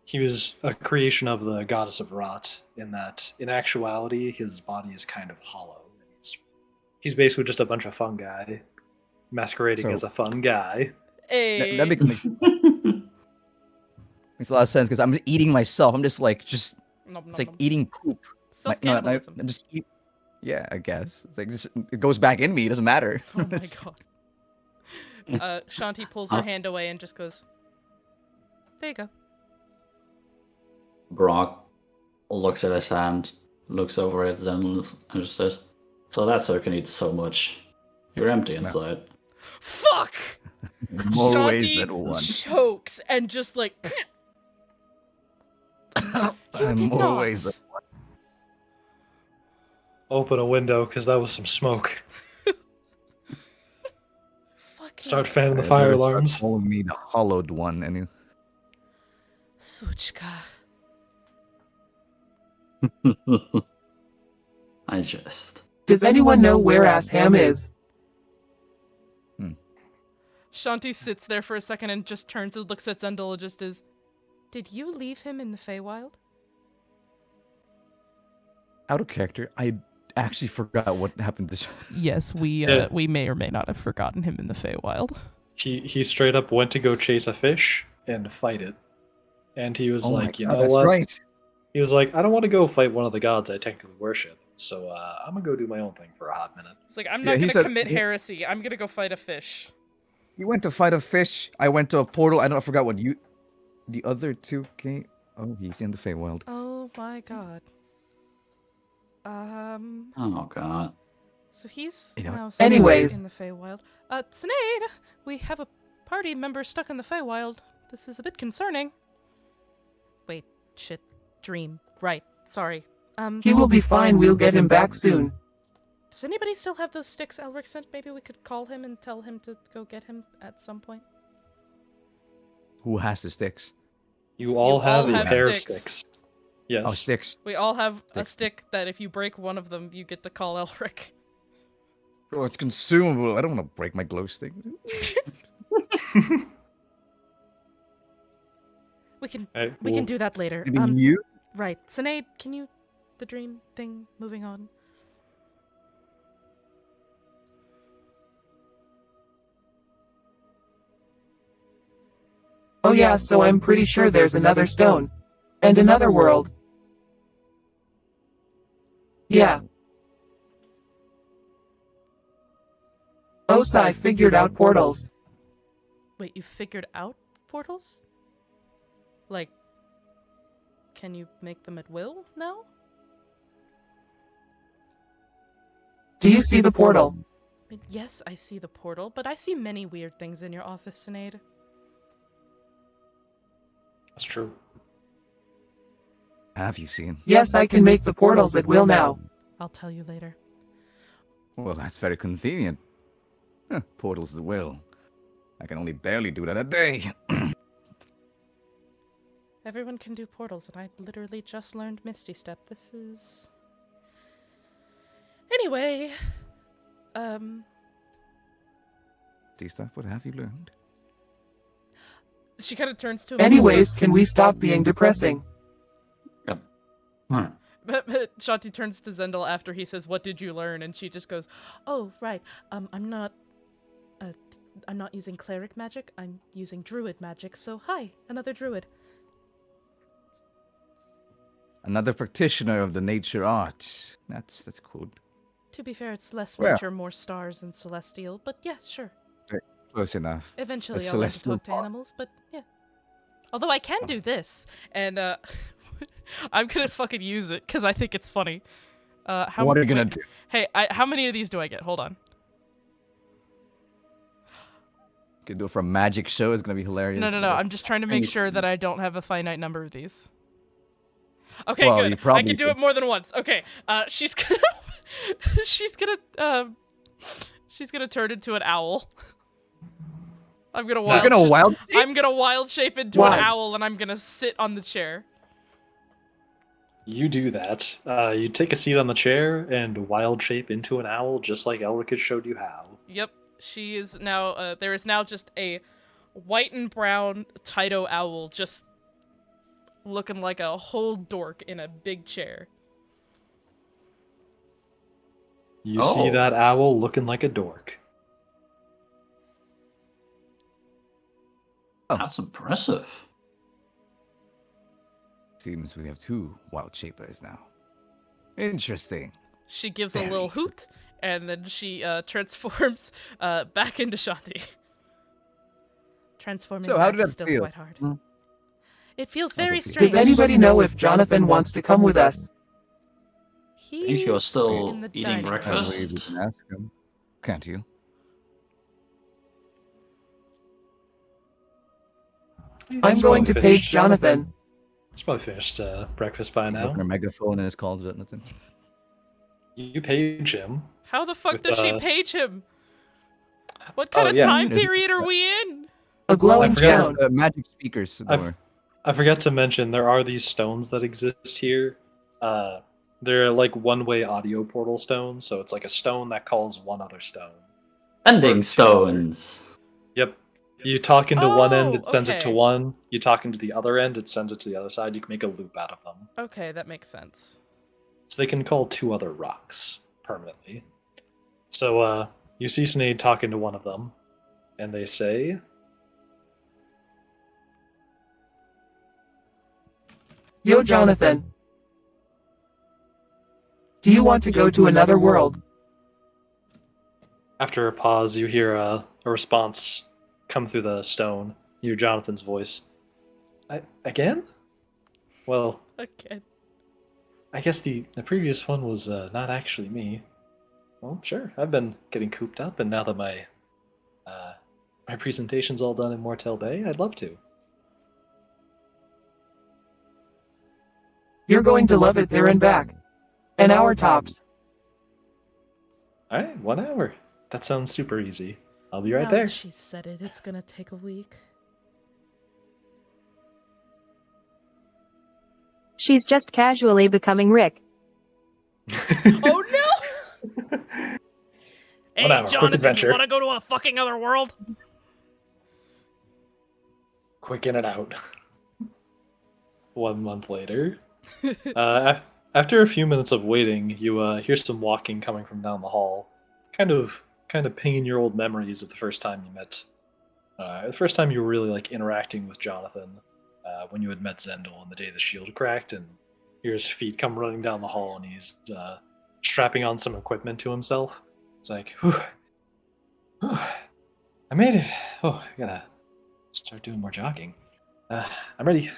he was a creation of the goddess of rot, in that, in actuality, his body is kind of hollow. He's basically just a bunch of fungi, masquerading
So-
as a fun guy.
Hey.
That makes a lot of sense because I'm eating myself. I'm just like, it's like eating poop.
Self-cannibalism.
I'm just eat. Yeah, I guess. It's like it goes back in me. It doesn't matter.
Oh my god. Shanti pulls her hand away and just goes, there you go.
Brock looks at his hand, looks over at Zenless, and just says, "So that sucker can eat so much. You're empty inside."
Fuck!
More ways
Shanti
than one.
chokes and just like... You did
More
not.
ways than
Open a window, because that was some smoke.
Fuck
Start
you.
fanning the fire
Never start
alarms.
calling me the hollowed one.
Suchka.
I just.
Does anyone know where Ass Ham is?
Shanti sits there for a second and just turns and looks at Zendel and just is, did you leave him in the Feywild?
Out of character, I actually forgot what happened to.
Yes,
Yeah.
we may or may not have forgotten him in the Feywild.
He straight up went to go chase a fish and fight it. And he was
Oh my
like, you
God,
know
that's
what?
right.
He was like, I don't want to go fight one of the gods I technically worship, so I'm gonna go do my own thing for a hot minute.
It's like, I'm
Yeah,
not
he
gonna
said-
commit heresy. I'm gonna go fight a fish.
You went to fight a fish. I went to a portal. I forgot what you. The other two came. Oh, he's in the Feywild.
Oh my god.
Oh god.
So he's
You know,
now stuck
Anyways.
in the Feywild. Cynade, we have a party member stuck in the Feywild. This is a bit concerning. Wait, shit. Dream. Right. Sorry.
He will be fine, we'll get him back soon.
Does anybody still have those sticks Elric sent? Maybe we could call him and tell him to go get him at some point.
Who has the sticks?
You all have a
have
pair of
sticks.
sticks. Yes.
Oh, sticks.
We all have a
Sticks.
stick that if you break one of them, you get to call Elric.
Oh, it's consumable. I don't want to break my glow stick.
We can
Alright,
we
well,
can do that later.
Maybe you?
Right. Cynade, can you the dream thing moving on?
Oh yeah, so I'm pretty sure there's another stone. And another world. Yeah. Osai figured out portals.
Wait, you figured out portals? Like, can you make them at will now?
Do you see the portal?
I mean, yes, I see the portal, but I see many weird things in your office, Cynade.
That's true.
Have you seen?
Yes, I can make the portals at will now.
I'll tell you later.
Well, that's very convenient. Huh, portals the will. I can only barely do that a day.
Everyone can do portals, and I literally just learned Misty Step. This is... Anyway,
See stuff? What have you learned?
she kind of turns to him. and
Anyways, can we stop being depressing?
Yep. Hmm.
But Shanti turns to Zendel after he says, "What did you learn?" And she just goes, "Oh, right. I'm not using cleric magic. I'm using druid magic. So hi, another druid."
Another practitioner of the nature art. That's cool.
To be fair, it's less
Well.
nature, more stars and celestial. But yeah, sure.
Close enough.
Eventually,
A
I'll learn to
celestial
talk to
part.
animals. But yeah. Although I can do this, and I'm gonna fucking use it because I think it's funny.
What are you gonna
wait,
do?
Hey, how many of these do I get? Hold on.
You can do it for a magic show. It's gonna be hilarious.
No. I'm just trying to make sure that I don't have a finite number of these. Okay,
Well,
good.
you probably
I can do
do.
it more than once. Okay. She's gonna she's gonna turn into an owl. I'm gonna wild.
You're gonna wild.
I'm gonna wild shape into
Why?
an owl, and I'm gonna sit on the chair.
You do that. You take a seat on the chair and wild shape into an owl, just like Elric had showed you how.
Yep. She is now. There is now just a white and brown Tyto owl, just looking like a whole dork in a big chair.
You see
Oh.
that owl looking like a dork.
That's impressive.
Seems we have two wild shapers now. Interesting.
She gives a
Very
little hoot, and then she transforms back into Shanti. Transforming
So how
back
did
is
that
still
feel?
quite hard.
Hmm.
It feels
How's it
very
feel?
strange.
Does anybody know if Jonathan wants to come with us?
I think you're
He's
still
in the
eating
dining room.
I believe you
breakfast.
can ask him. Can't you?
I'm
He's
going to
probably
page
finished-
Jonathan.
He's probably finished breakfast by
Open a
now.
megaphone and it's called nothing.
You page him.
How the fuck
With,
does she page him? What kind
Oh,
of
yeah.
time
There's-
period are we in?
A glowing
forgot-
stone.
Magic speakers. Don't worry.
I forgot to mention there are these stones that exist here. They're like one-way audio portal stones, so it's like a stone that calls one other stone.
Ending stones.
Yep. You talk into one end, it
Oh,
sends it to
okay.
one. You talk into the other end, it sends it to the other side. You can make a loop out of them.
Okay, that makes sense.
So they can call two other rocks permanently. So you see Sinead talking to one of them, and they say,
Yo, Jonathan. Do you want to go to another world?
After a pause, you hear a response come through the stone. You hear Jonathan's voice. Again? Well,
Again.
I guess the previous one was not actually me. Well, sure. I've been getting cooped up, and now that my presentation's all done in Mortel Bay, I'd love to.
You're going to love it there and back. An hour tops.
All right, 1 hour. That sounds super easy. I'll be right
Now
there.
that she said it, it's gonna take a week.
She's just casually becoming Rick.
Oh no!
1 hour, quick adventure.
You wanna go to a fucking other world?
Quick in and out. 1 month later. After a few minutes of waiting, you hear some walking coming from down the hall. Kind of pinging your old memories of the first time you met. The first time you were really like interacting with Jonathan, when you had met Zendel on the day the shield cracked, and you hear his feet come running down the hall, and he's strapping on some equipment to himself. It's like, whew, I made it. Oh, I gotta start doing more jogging. I'm ready.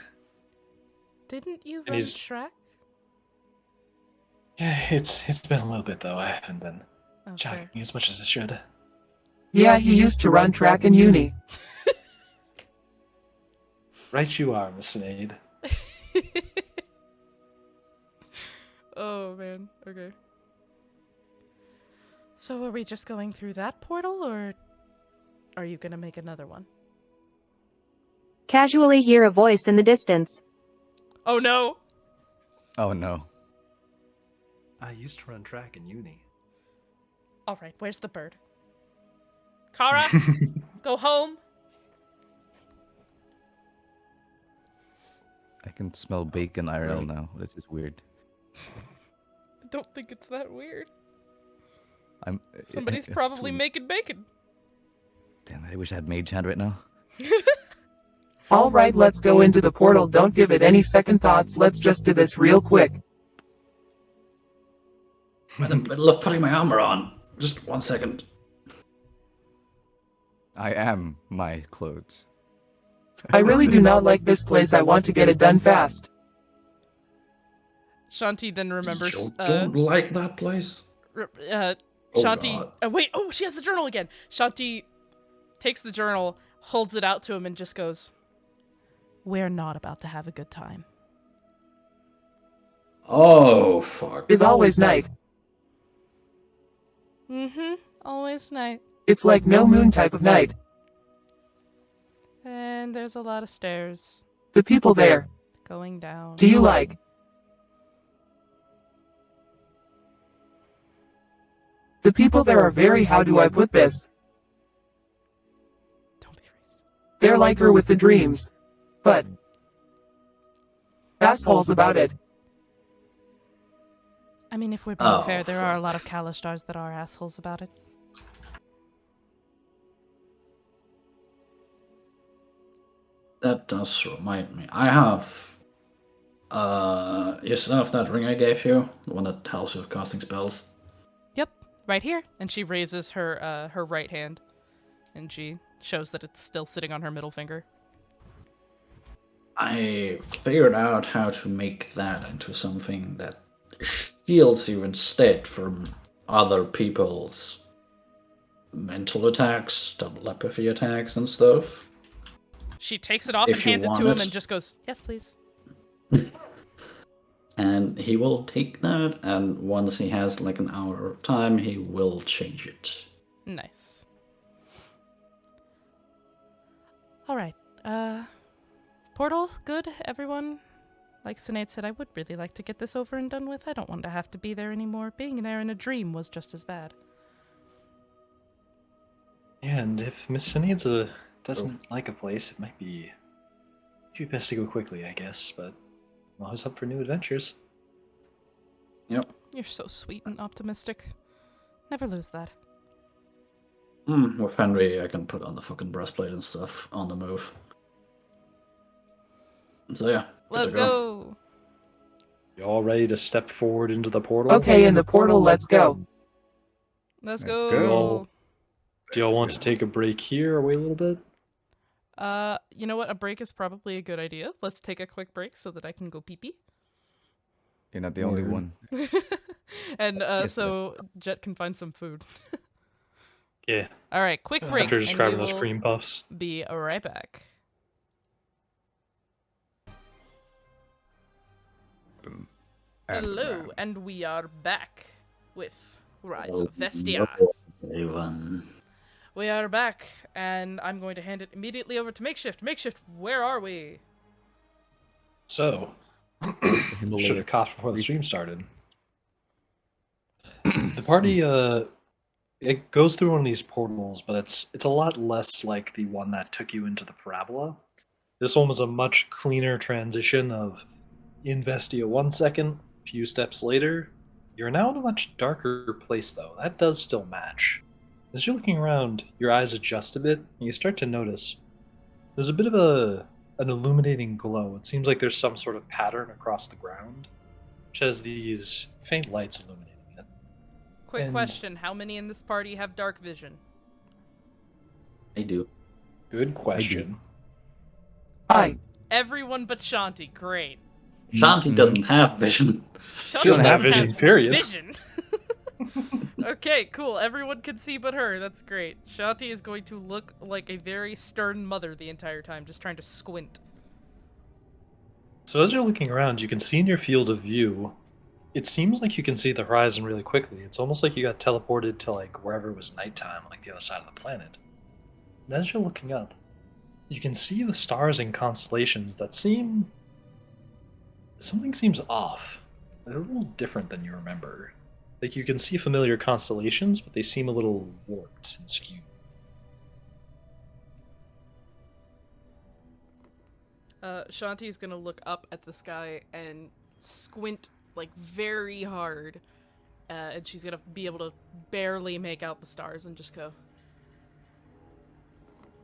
Didn't you
And
run
he's-
track?
Yeah, it's been a little bit though. I haven't been
Oh,
jogging
fair.
as much as I should.
Yeah, he used to run track in uni.
Right you are, Miss Cynade.
Oh man, okay. So are we just going through that portal, or are you gonna make another one?
Casually hear a voice in the distance.
Oh no!
Oh no.
I used to run track in uni.
Alright, where's the bird? Kara, go home.
I can smell bacon IRL now. This is weird.
I don't think it's that weird.
I'm.
Somebody's probably making bacon.
Damn it! I wish I had mage hand right now.
Alright, let's go into the portal. Don't give it any second thoughts. Let's just do this real quick.
I'm in the middle of putting my armor on. Just 1 second.
I am my clothes.
I really do not like this place. I want to get it done fast.
Shanti then remembers.
You don't like that place? Oh,
Shanti.
God.
Wait, oh, she has the journal again. Shanti takes the journal, holds it out to him, and just goes, "We're not about to have a good time."
Oh, fuck.
Is always night.
Mm-hmm. Always night.
It's like no moon type of night.
And there's a lot of stairs
The people there.
going down.
Do you like? The people there are very, how do I put this?
Don't be racist.
They're like her with the dreams. But assholes about it.
I mean, if we're being
Oh,
fair, there are a
fuck.
lot of Kalistars that are assholes about it.
That does remind me. I have. You still have that ring I gave you? The one that helps you with casting spells?
Yep, right here. And she raises her her right hand, and she shows that it's still sitting on her middle finger.
I figured out how to make that into something that shields you instead from other people's mental attacks, telepathy attacks, and stuff.
She takes it off
If
and
you
hands it
want
to him
it.
and just goes, "Yes, please."
And he will take that, and once he has like an hour of time, he will change it.
Nice. All right. Portal, good, everyone? Like Cynade said, I would really like to get this over and done with. I don't want to have to be there anymore. Being there in a dream was just as bad.
Yeah, and if Miss Cynade doesn't like a place, it might be best to go quickly, I guess, but I'm always up for new adventures.
Yep.
You're so sweet and optimistic. Never lose that.
With Henry, I can put on the fucking breastplate and stuff on the move. So yeah. good
Let's
to
go.
You all ready to step forward into the portal?
Okay, in the portal, let's go.
Let's
Let's
go.
Do y'all want to take a break here or wait a little bit?
You know what? A break is probably a good idea. Let's take a quick break so that I can go pee-pee.
You're not the only
Word.
one.
And
Yes,
so Jet can find some food.
Yeah.
All right, quick break.
After
and
describing
we
those
will
cream puffs.
be right back.
And
Hello,
man.
and we are back with Rise of Vestia.
Everyone.
We are back, and I'm going to hand it immediately over to Makeshift. Makeshift, where are we?
So, should have coughed before the stream started. The party, it goes through one of these portals, but it's a lot less like the one that took you into the parabola. This one was a much cleaner transition of in Vestia 1 second, a few steps later. You're now in a much darker place, though. That does still match. As you're looking around, your eyes adjust a bit, and you start to notice there's a bit of an illuminating glow. It seems like there's some sort of pattern across the ground, which has these faint lights illuminating it.
Quick
And-
question, how many in this party have dark vision?
I do.
Good question.
Hi.
Everyone but Shanti, great.
Shanti doesn't have vision.
Shanti
She doesn't have vision, period.
Vision. Okay, cool. Everyone can see but her. That's great. Shanti is going to look like a very stern mother the entire time, just trying to squint.
So as you're looking around, you can see in your field of view, it seems like you can see the horizon really quickly. It's almost like you got teleported to like wherever it was nighttime, like the other side of the planet. And as you're looking up, you can see the stars and constellations that seem... Something seems off. They're a little different than you remember. Like you can see familiar constellations, but they seem a little warped and skewed.
Shanti's gonna look up at the sky and squint, like, very hard. And she's gonna be able to barely make out the stars and just go,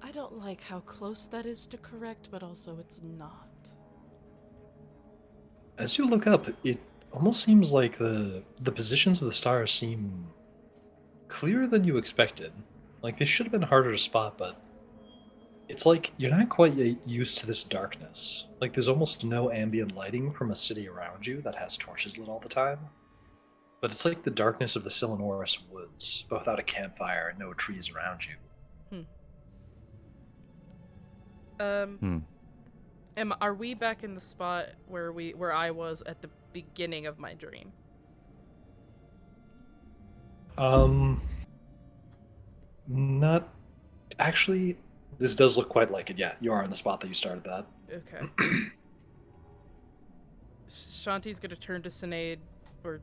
I don't like how close that is to correct, but also it's not.
As you look up, it almost seems like the positions of the stars seem clearer than you expected. Like they should have been harder to spot, but it's like you're not quite yet used to this darkness. Like there's almost no ambient lighting from a city around you that has torches lit all the time. But it's like the darkness of the Silenoris woods, but without a campfire and no trees around you.
Are we back in the spot where I was at the beginning of my dream?
Not actually. This does look quite like it. Yeah, you are in the spot that you started that.
Okay. Shanti's gonna turn to Cynade, or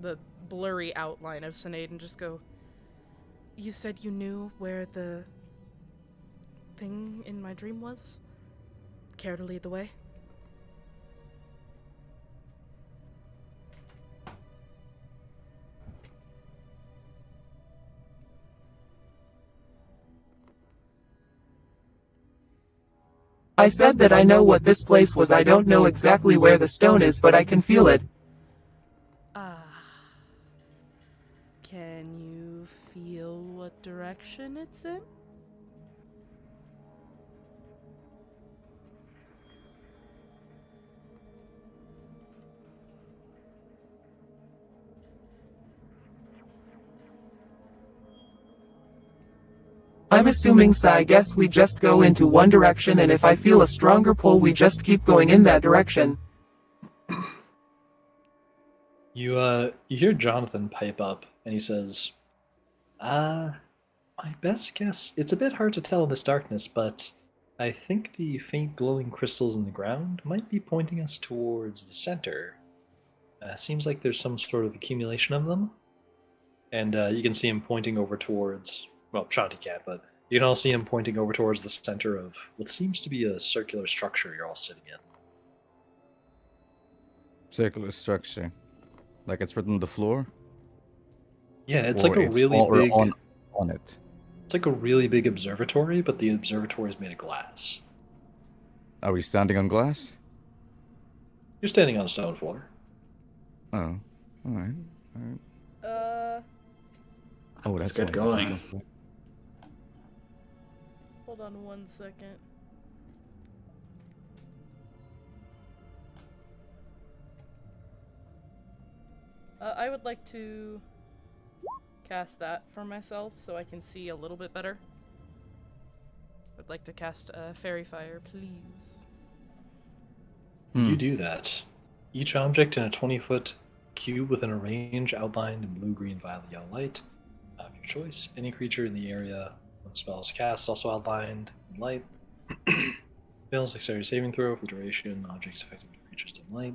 the blurry outline of Cynade, and just go, you said you knew where the thing in my dream was? Care to lead the way?
I said that I know what this place was. I don't know exactly where the stone is, but I can feel it.
Can you feel what direction it's in?
I'm assuming so. I guess we just go into one direction, and if I feel a stronger pull, we just keep going in that direction.
You hear Jonathan pipe up, and he says, my best guess, it's a bit hard to tell in this darkness, but I think the faint glowing crystals in the ground might be pointing us towards the center. Seems like there's some sort of accumulation of them. And you can see him pointing over towards, well, Shanti can't, but you can all see him pointing over towards the center of what seems to be a circular structure you're all sitting in.
Circular structure. Like it's written on the floor?
Yeah, it's
Or
like a
it's
really
all- or
big...
on it.
It's like a really big observatory, but the observatory is made of glass.
Are we standing on glass?
You're standing on a stone floor.
Oh, all right. Oh,
Let's
that's
get
why it's
going.
so-
Hold on 1 second. I would like to cast that for myself so I can see a little bit better. I'd like to cast Fairy Fire, please.
You do that. Each object in a 20-foot cube within a range outlined in blue, green, violet, yellow light of your choice. Any creature in the area when the spell is cast also outlined in light. Fails dexterity saving throw for duration. Objects affected by creatures in light.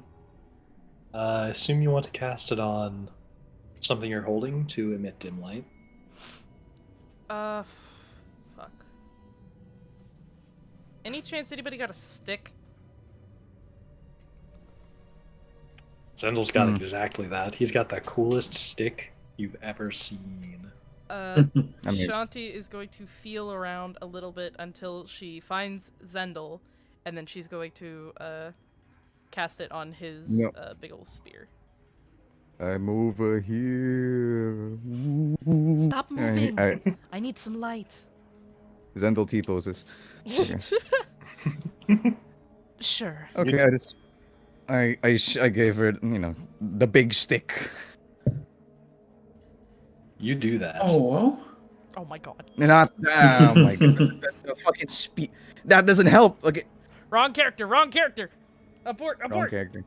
I assume you want to cast it on something you're holding to emit dim light.
Fuck. Any chance anybody got a stick?
Zendel's got exactly that. He's got the coolest stick you've ever seen.
Shanti is going to feel around a little bit until she finds Zendel, and then she's going to cast it on his big old spear.
I'm over here.
Stop moving! I need some light.
Zendel T poses. Okay.
Sure.
Okay, I gave her, the big stick.
You do that.
Oh, well.
Oh my god.
Not oh my god. The fucking speed. That doesn't help. Okay.
Wrong character, wrong character! Abort,
Wrong
abort!
character.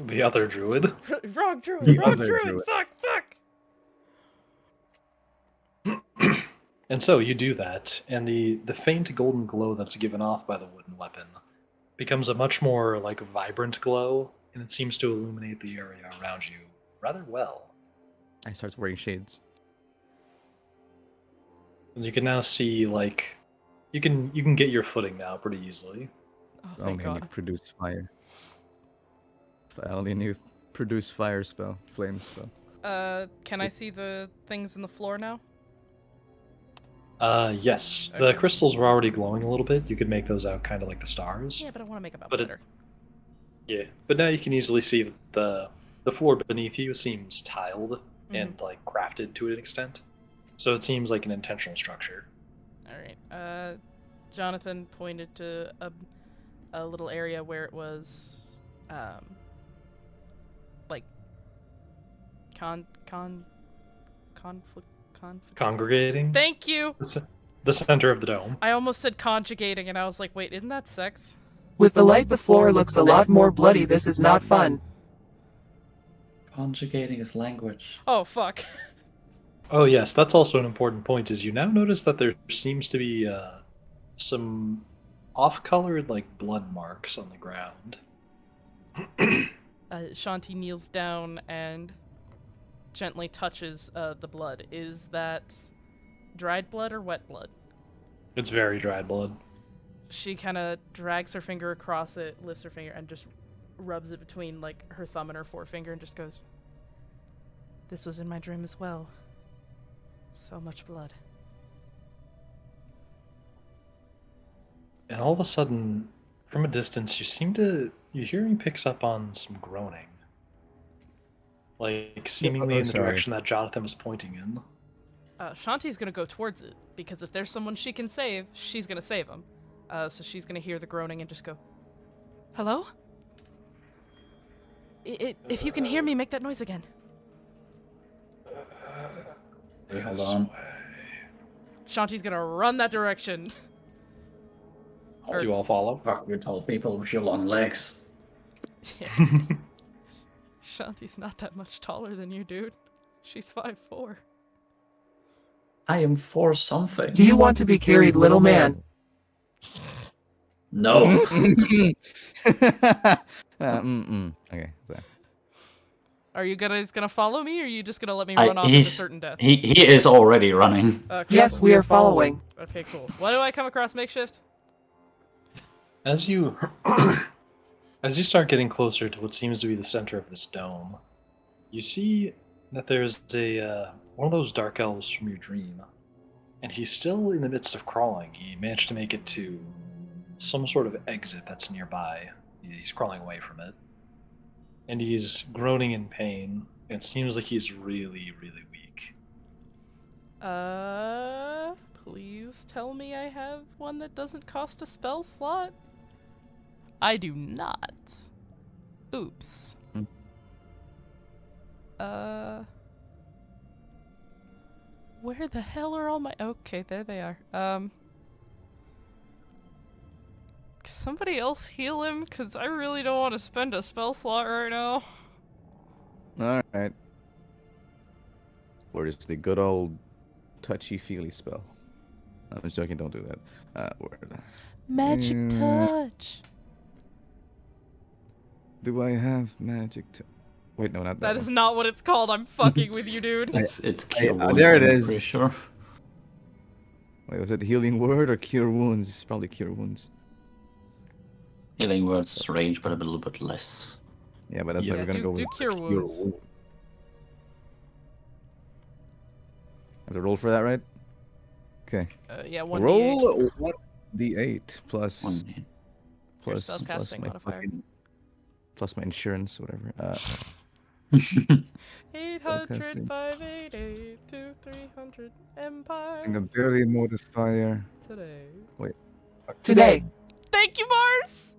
The other druid.
Wrong druid,
The
wrong
other
druid!
druid.
Fuck!
And so you do that, and the faint golden glow that's given off by the wooden weapon becomes a much more vibrant glow, and it seems to illuminate the area around you rather well.
I start wearing shades.
And you can now see you can get your footing now pretty easily.
Oh,
I
thank
only
god.
produce fire. I only knew produce fire spell, flame spell.
Can I see the things in the floor now?
Yes.
Okay.
The crystals were already glowing a little bit. You could make those out kind of like the stars.
Yeah, but I want to make them out
But
better.
Yeah, but now you can easily see the floor beneath you seems tiled and crafted to an extent. So it seems like an intentional structure.
Alright, Jonathan pointed to a little area where it was,
Congregating.
Thank you!
The center of the dome.
I almost said conjugating, and I was like, wait, isn't that sex?
With the light, the floor looks a lot more bloody. This is not fun.
Conjugating is language.
Oh, fuck.
Oh yes, that's also an important point. Is you now notice that there seems to be some off-colored blood marks on the ground.
Shanti kneels down and gently touches the blood. Is that dried blood or wet blood?
It's very dried blood.
She kind of drags her finger across it, lifts her finger, and just rubs it between her thumb and her forefinger and just goes, "This was in my dream as well. So much blood."
And all of a sudden, from a distance, your hearing picks up on some groaning. Seemingly in the direction that Jonathan was pointing in.
Shanti's gonna go towards it, because if there's someone she can save, she's gonna save him. So she's gonna hear the groaning and just go, "Hello? If you can hear me, make that noise again."
Hey, hold on.
Shanti's gonna run that direction.
Do you all follow?
Fuck you tall people with your long legs.
Yeah. Shanti's not that much taller than you, dude. She's 5'4".
I am for something.
Do you want to be carried, little man?
No.
Okay. So.
Are you guys gonna follow me, or are you just gonna let me run off to certain death?
He is already running.
Okay.
Yes, we are following.
Okay, cool. What do I come across, Makeshift?
As you start getting closer to what seems to be the center of this dome, you see that there's one of those dark elves from your dream, and he's still in the midst of crawling. He managed to make it to some sort of exit that's nearby. He's crawling away from it. and he's groaning in pain. It seems like he's really, really weak.
Please tell me I have one that doesn't cost a spell slot. I do not. Oops. Where the hell are all my... Okay, there they are. Somebody else heal him, because I really don't want to spend a spell slot right now.
Alright. Where is the good old touchy-feely spell? I was joking, don't do that. Where?
Magic touch.
Do I have magic touch? Wait, no, not that
That is
one.
not what it's called. I'm fucking with you, dude.
It's cure wounds,
there it
I'm
is.
pretty sure.
Wait, was it healing word or cure wounds? It's probably cure wounds.
Healing words range, but a little bit less.
Yeah, but that's
Yeah,
why we're gonna go
do
with
cure wounds.
wound. Have to roll for that, right? Okay.
Yeah, 1d8.
Roll 1d8 plus
One.
Your spellcasting modifier.
plus my insurance, whatever.
800 588 2300
I think
Empire
ability modifier.
today.
Wait.
Today.
Thank you, Mars!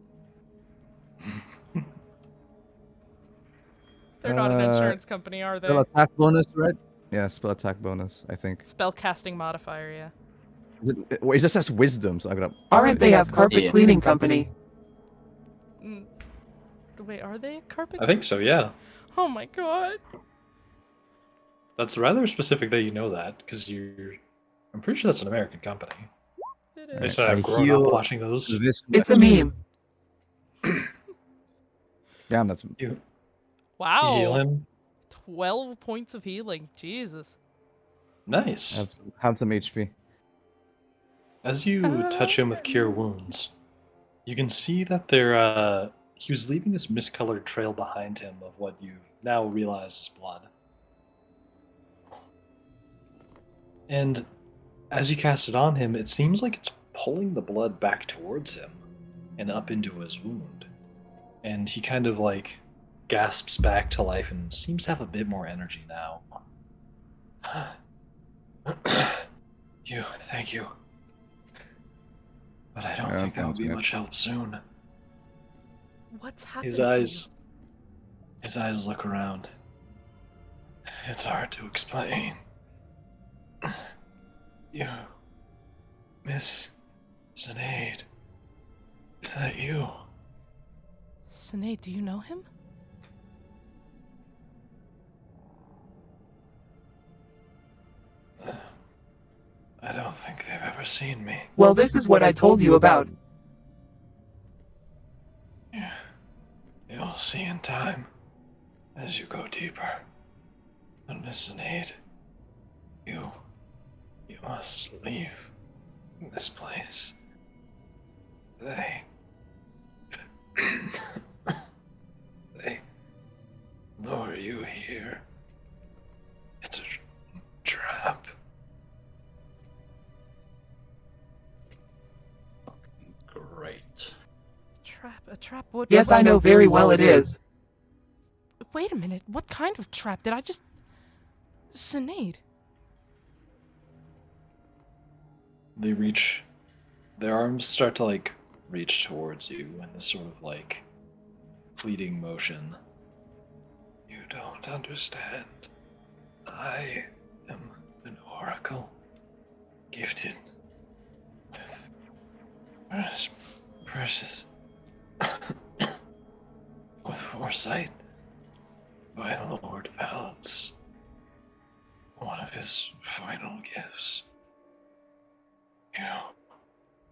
They're not an insurance company, are they?
Spell attack bonus, right? Yeah, spell attack bonus, I think.
Spellcasting modifier, yeah.
Wait, it just says wisdom, so I gotta...
Aren't they a carpet
Yeah.
cleaning company?
Wait, are they a carpet?
I think so, yeah.
Oh my god.
That's rather specific that you know that, because you're... I'm pretty sure that's an American company.
It
At
is.
least I've grown up watching those.
This
It's a meme.
Damn, that's...
You
Wow.
heal him.
12 points of healing. Jesus.
Nice.
Have some HP.
As you touch him with Cure Wounds, you can see that he was leaving this miscolored trail behind him of what you now realize is blood. And as you cast it on him, it seems like it's pulling the blood back towards him and up into his wound. And he kind of like gasps back to life and seems to have a bit more energy now. Thank you. But I don't think that will be much help soon.
What's happening?
His eyes look around. It's hard to explain. You, Miss Cynade, is that you?
Cynade, do you know him?
I don't think they've ever seen me.
Well, this is what I told you about.
Yeah. You'll see in time as you go deeper. But Miss Cynade, you must leave this place. They lure you here. It's a trap.
Great.
A trap? What?
Yes, I know very well it is.
Wait a minute. What kind of trap did I just... Cynade.
Their arms start to like reach towards you in this sort of like fleeting motion. You don't understand. I am an oracle, gifted with precious with foresight by Lord Valance. One of his final gifts.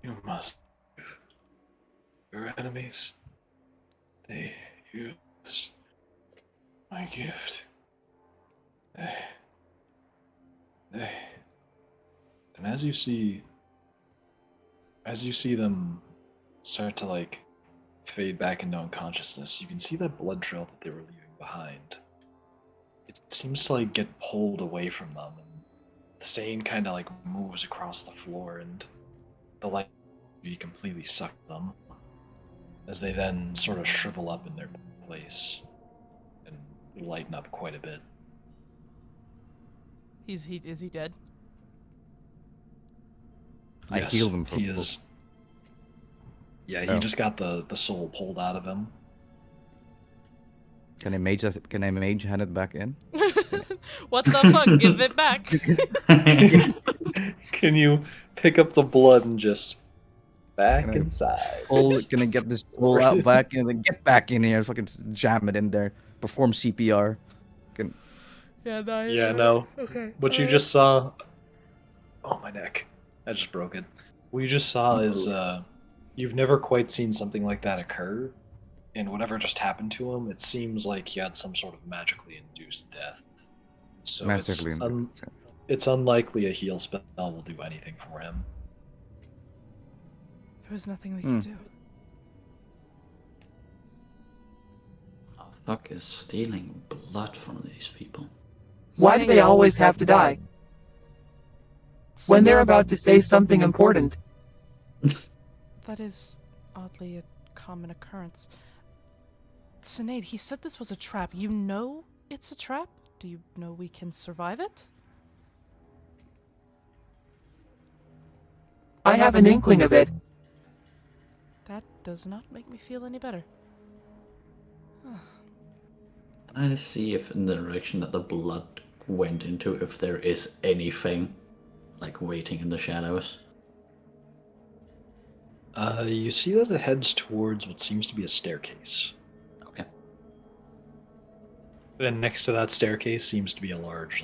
You must give your enemies. They used my gift. They and as you see them start to like fade back into unconsciousness, you can see that blood trail that they were leaving behind. It seems to like get pulled away from them, and the stain kind of like moves across the floor, and the light completely sucked them as they then sort of shrivel up in their place. lighten up quite a bit.
Is he dead?
I
Yes,
healed him from
he is. Yeah, he
Oh.
just got the soul pulled out of him.
Can I mage hand it back in?
What the fuck? Give it back.
Can you pick up the blood and just back
Can I
inside?
Can I get this soul out back and then get back in here? Fucking jam it in there. Perform CPR. Can
Yeah, no.
Yeah, no.
Okay.
What you just saw. Oh, my neck. I just broke it. What you just saw is you've never quite seen something like that occur. And whatever just happened to him, it seems like he had some sort of magically induced death. So
magically
it's unlikely a heal spell will do anything for him.
There was nothing we could do.
The fuck is stealing blood from these people?
Why do they always have to die? When they're about to say something important.
That is oddly a common occurrence. Cynade, he said this was a trap. You know it's a trap? Do you know we can survive it?
I have an inkling of it.
That does not make me feel any better.
Can I see if in the direction that the blood went into, if there is anything like waiting in the shadows?
You see that it heads towards what seems to be a staircase.
Okay.
And next to that staircase seems to be a large,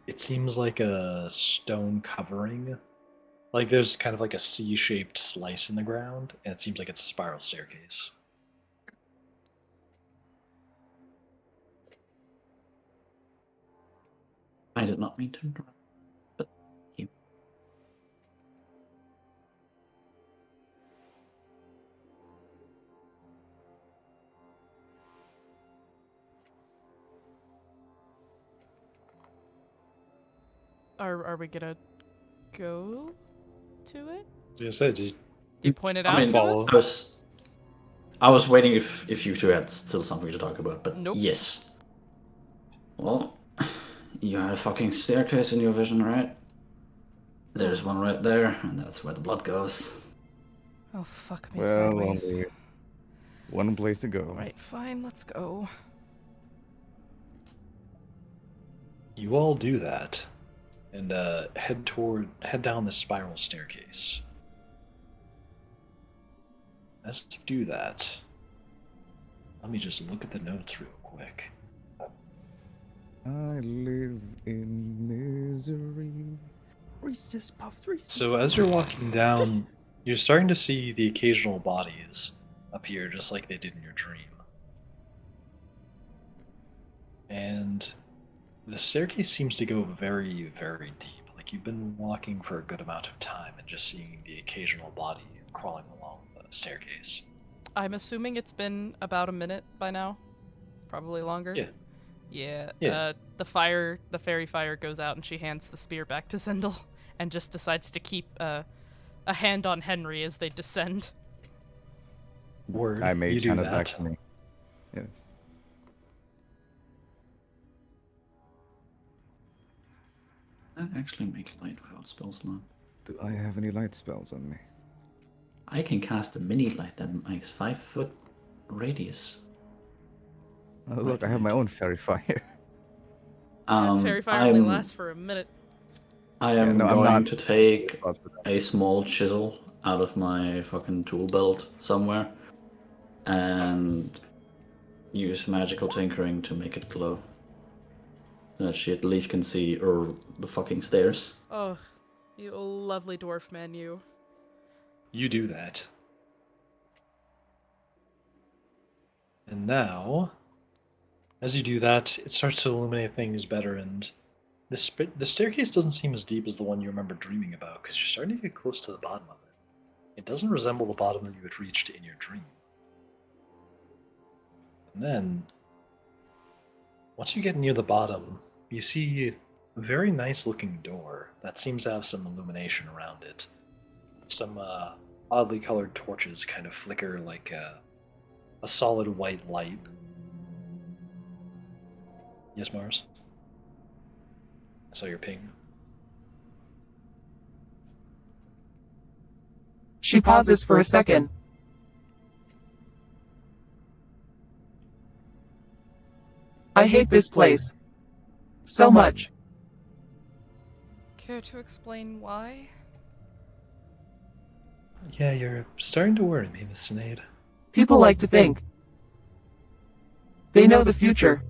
it seems like a stone covering. Like there's kind of like a C-shaped slice in the ground, and it seems like it's a spiral staircase.
I did not mean to interrupt, but you.
Are we gonna go to it?
As I said,
You pointed
I
out
mean,
to us?
I was waiting if you two had still something to talk about, but
Nope.
yes. Well, you had a fucking staircase in your vision, right? There's one right there, and that's where the blood goes.
Oh, fuck me
well,
sideways.
only one place to go.
Right, fine, let's go.
you all do that, and head down the spiral staircase. As you do that, let me just look at the notes real quick.
I live in misery. Resist, puff, resist.
So as you're walking down, you're starting to see the occasional bodies appear just like they did in your dream. And the staircase seems to go very, very deep. Like you've been walking for a good amount of time and just seeing the occasional body crawling along the staircase.
I'm assuming it's been about a minute by now. Probably longer.
Yeah.
Yeah. The fairy fire goes out and she hands the spear back to Zendel and just decides to keep a hand on Henry as they descend.
Word,
I mage
you do
hand it
that.
back to me. Yes.
I actually make light without spells now.
Do I have any light spells on me?
I can cast a mini light that makes 5-foot radius.
Oh, look, I have my own fairy fire.
Fairy fire only lasts for a minute.
I am
no, I'm
going
not-
to take a small chisel out of my fucking tool belt somewhere and use magical tinkering to make it glow. So that she at least can see the fucking stairs.
Oh, you lovely dwarf man, you.
You do that. And now, as you do that, it starts to illuminate things better, and the staircase doesn't seem as deep as the one you remember dreaming about, because you're starting to get close to the bottom of it. It doesn't resemble the bottom that you had reached in your dream. And then, once you get near the bottom, you see a very nice looking door that seems to have some illumination around it. Some oddly colored torches kind of flicker like a solid white light. Yes, Mars? I saw your ping.
She pauses for a second. I hate this place. So much.
Care to explain why?
Yeah, you're starting to worry me, Miss Cynade.
People like to think they know the future.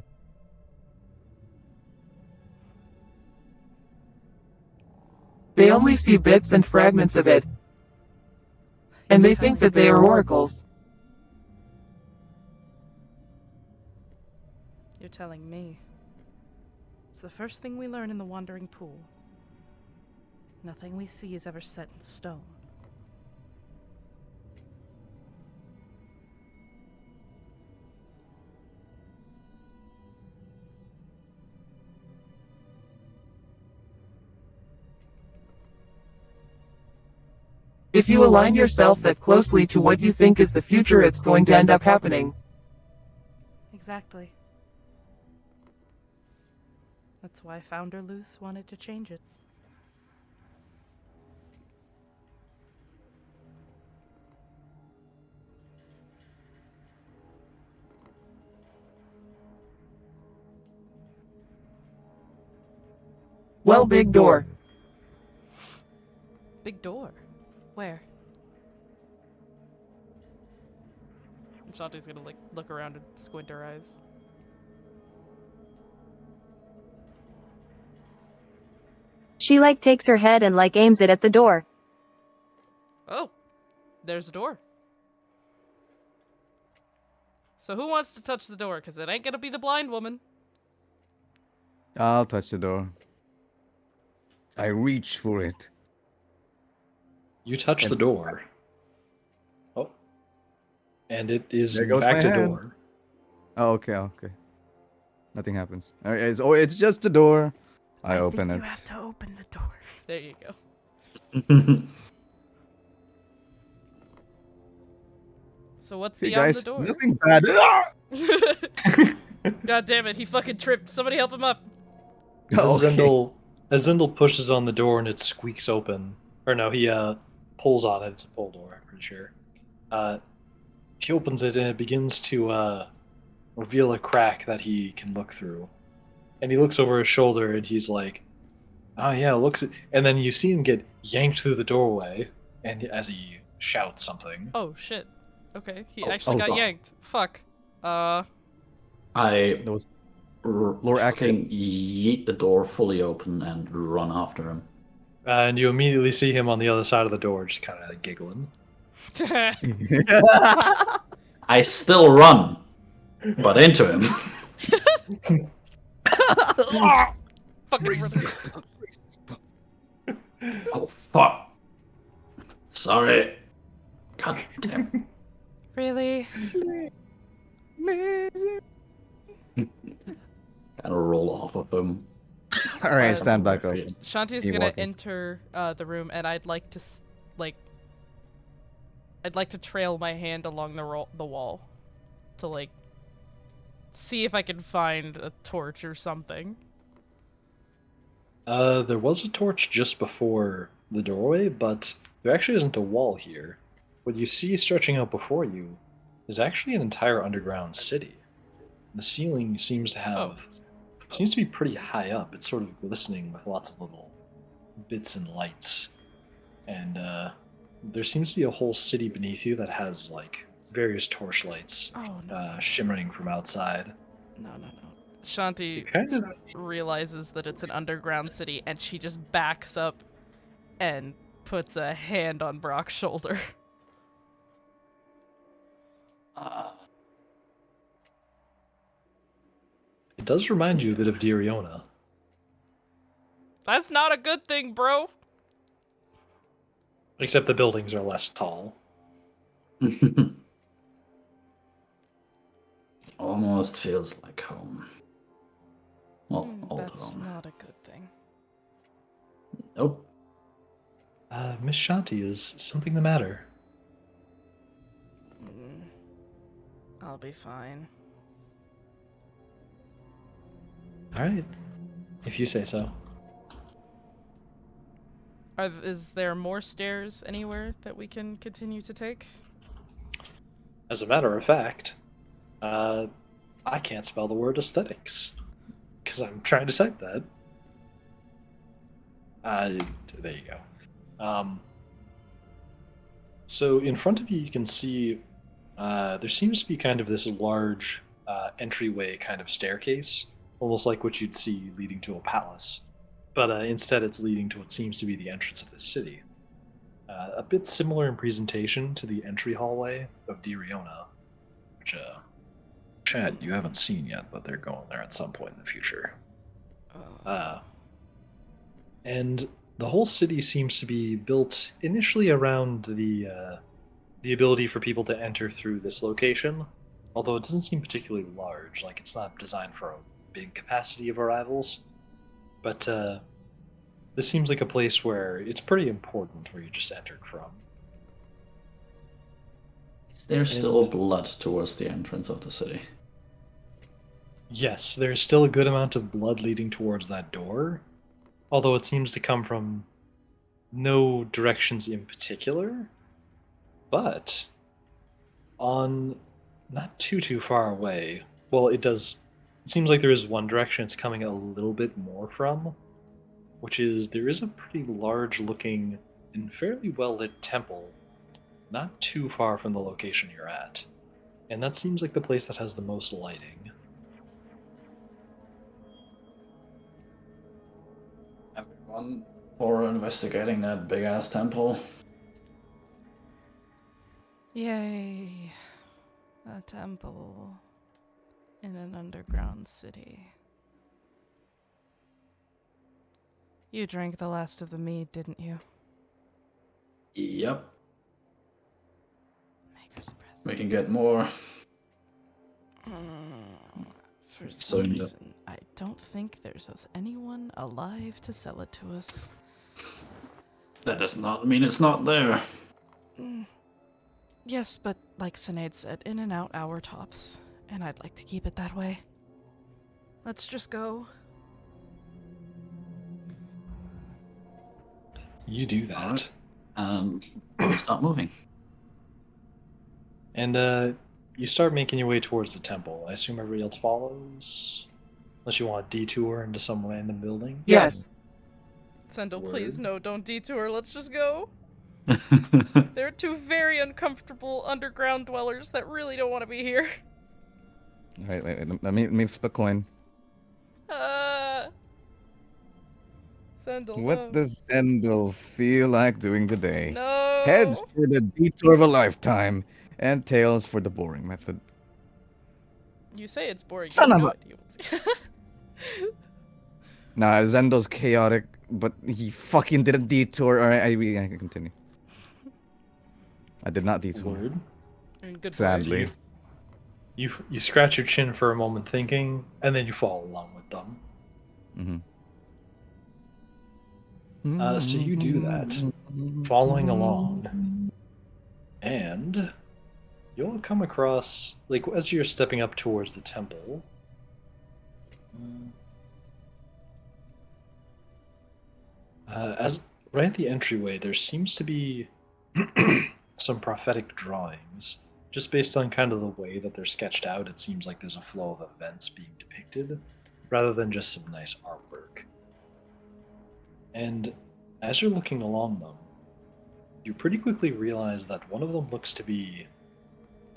They only see bits and fragments of it, and they think that they are oracles.
You're telling me. It's the first thing we learn in the Wandering Pool. Nothing we see is ever set in stone.
If you align yourself that closely to what you think is the future, it's going to end up happening.
Exactly. That's why Founder Luce wanted to change it.
Well, big door.
Big door? Where? And Shanti's gonna look around and squint her eyes.
She takes her head and aims it at the door.
Oh, there's a door. So who wants to touch the door? Because it ain't gonna be the blind woman.
I'll touch the door. I reach for it.
You touch the door. Oh. And it is
There
in
goes
fact
my
a
hand.
door.
Oh, okay. Nothing happens. All right, it's just a door. I open
think
it.
you have to open the door. There you go. So what's
Hey
beyond
guys,
the door?
nothing bad.
God damn it, he fucking tripped. Somebody help him up.
As Zindel pushes on the door and it squeaks open. Or no, he pulls on it. It's a pull door, I'm pretty sure. He opens it and it begins to reveal a crack that he can look through. And he looks over his shoulder and he's like, "Oh yeah, looks." And then you see him get yanked through the doorway, and as he shouts something.
Oh shit. Okay, he
Oh,
actually got
God.
yanked. Fuck.
I
Those
fucking
accurate.
yeet the door fully open and run after him.
And you immediately see him on the other side of the door, just kind of giggling.
I still run, but into him.
Fucking brother.
Oh fuck! Sorry. God damn.
Really?
Gotta roll off of him.
All right, stand back up.
Shanti's
Keep
gonna
walking.
enter the room, and I'd like to I'd like to trail my hand along the wall to see if I can find a torch or something.
There was a torch just before the doorway, but there actually isn't a wall here. What you see stretching out before you is actually an entire underground city. The ceiling seems to be pretty high up. It's sort of glistening with lots of little bits and lights. And there seems to be a whole city beneath you that has various torchlights shimmering from outside.
No. Shanti
Kind of
realizes that it's an underground city, and she just backs up and puts a hand on Brock's shoulder.
It does remind you a bit of Diriona.
That's not a good thing, bro.
Except the buildings are less tall.
Almost feels like home. Well, old
That's
home.
not a good thing.
Nope.
Miss Shanti, is something the matter?
I'll be fine.
All right, if you say so.
Is there more stairs anywhere that we can continue to take?
As a matter of fact, I can't spell the word aesthetics because I'm trying to type that. There you go. So in front of you, you can see there seems to be kind of this large entryway kind of staircase, almost like what you'd see leading to a palace. But instead, it's leading to what seems to be the entrance of the city. A bit similar in presentation to the entry hallway of Diriona, which, Chad, you haven't seen yet, but they're going there at some point in the future. And the whole city seems to be built initially around the ability for people to enter through this location, although it doesn't seem particularly large. Like, it's not designed for a big capacity of arrivals. But this seems like a place where it's pretty important where you just entered from.
Is there still blood towards the entrance of the city?
Yes, there's still a good amount of blood leading towards that door, although it seems to come from no directions in particular. But on not too far away, well, it seems like there is one direction it's coming a little bit more from, which is there is a pretty large looking and fairly well lit temple not too far from the location you're at. And that seems like the place that has the most lighting.
Everyone for investigating that big ass temple.
Yay. A temple in an underground city. You drank the last of the mead, didn't you?
Yep.
Maker's breath.
We can get more.
For
So
some reason, I don't think there's anyone alive to sell it to us.
That does not mean it's not there.
Yes, but like Cynade said, in and out hour tops. And I'd like to keep it that way. Let's just go.
You do that.
We start moving.
And you start making your way towards the temple. I assume everybody else follows? Unless you want a detour into some random building?
Yes.
Sendel,
Word.
please no, don't detour. Let's just go. There are two very uncomfortable underground dwellers that really don't want to be here.
Wait. Let me flip a coin.
Sendel,
What
no.
does Zendel feel like doing today?
No.
Heads for the detour of a lifetime, and tails for the boring method.
You say it's boring.
Son
You
of
have
a-
no idea what's...
Nah, Zendel's chaotic, but he fucking did a detour. Alright, I can continue. I did not detour.
Word.
Good
Sadly.
You scratch your chin for a moment thinking, and then you follow along with them. So you do that, following along, and you'll come across, like, as you're stepping up towards the temple, as right at the entryway, there seems to be some prophetic drawings. Just based on kind of the way that they're sketched out, it seems like there's a flow of events being depicted, rather than just some nice artwork. And as you're looking along them, you pretty quickly realize that one of them looks to be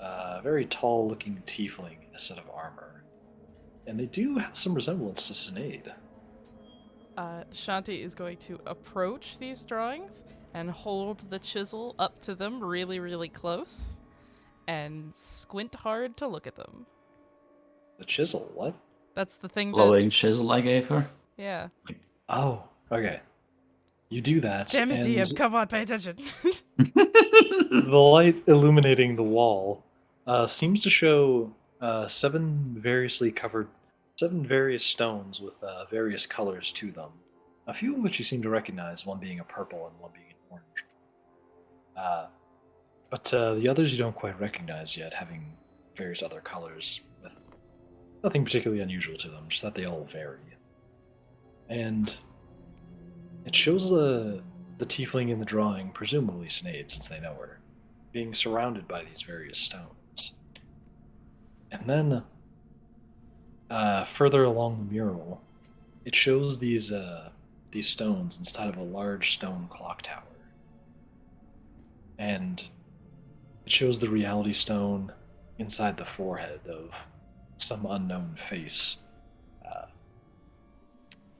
a very tall-looking tiefling in a set of armor. And they do have some resemblance to Cynade.
Shanti is going to approach these drawings and hold the chisel up to them really, really close and squint hard to look at them.
The chisel, what?
That's the thing that...
Glowing chisel I gave her.
Yeah.
Oh, okay. You do that,
Damn it,
and
DM, come on, pay attention.
the light illuminating the wall seems to show seven various stones with various colors to them. A few of which you seem to recognize, one being a purple and one being an orange. But the others you don't quite recognize yet, having various other colors with Nothing particularly unusual to them, just that they all vary. And it shows the tiefling in the drawing, presumably Sinead, since they know her, being surrounded by these various stones. And then, further along the mural, it shows these stones inside of a large stone clock tower. And it shows the reality stone inside the forehead of some unknown face.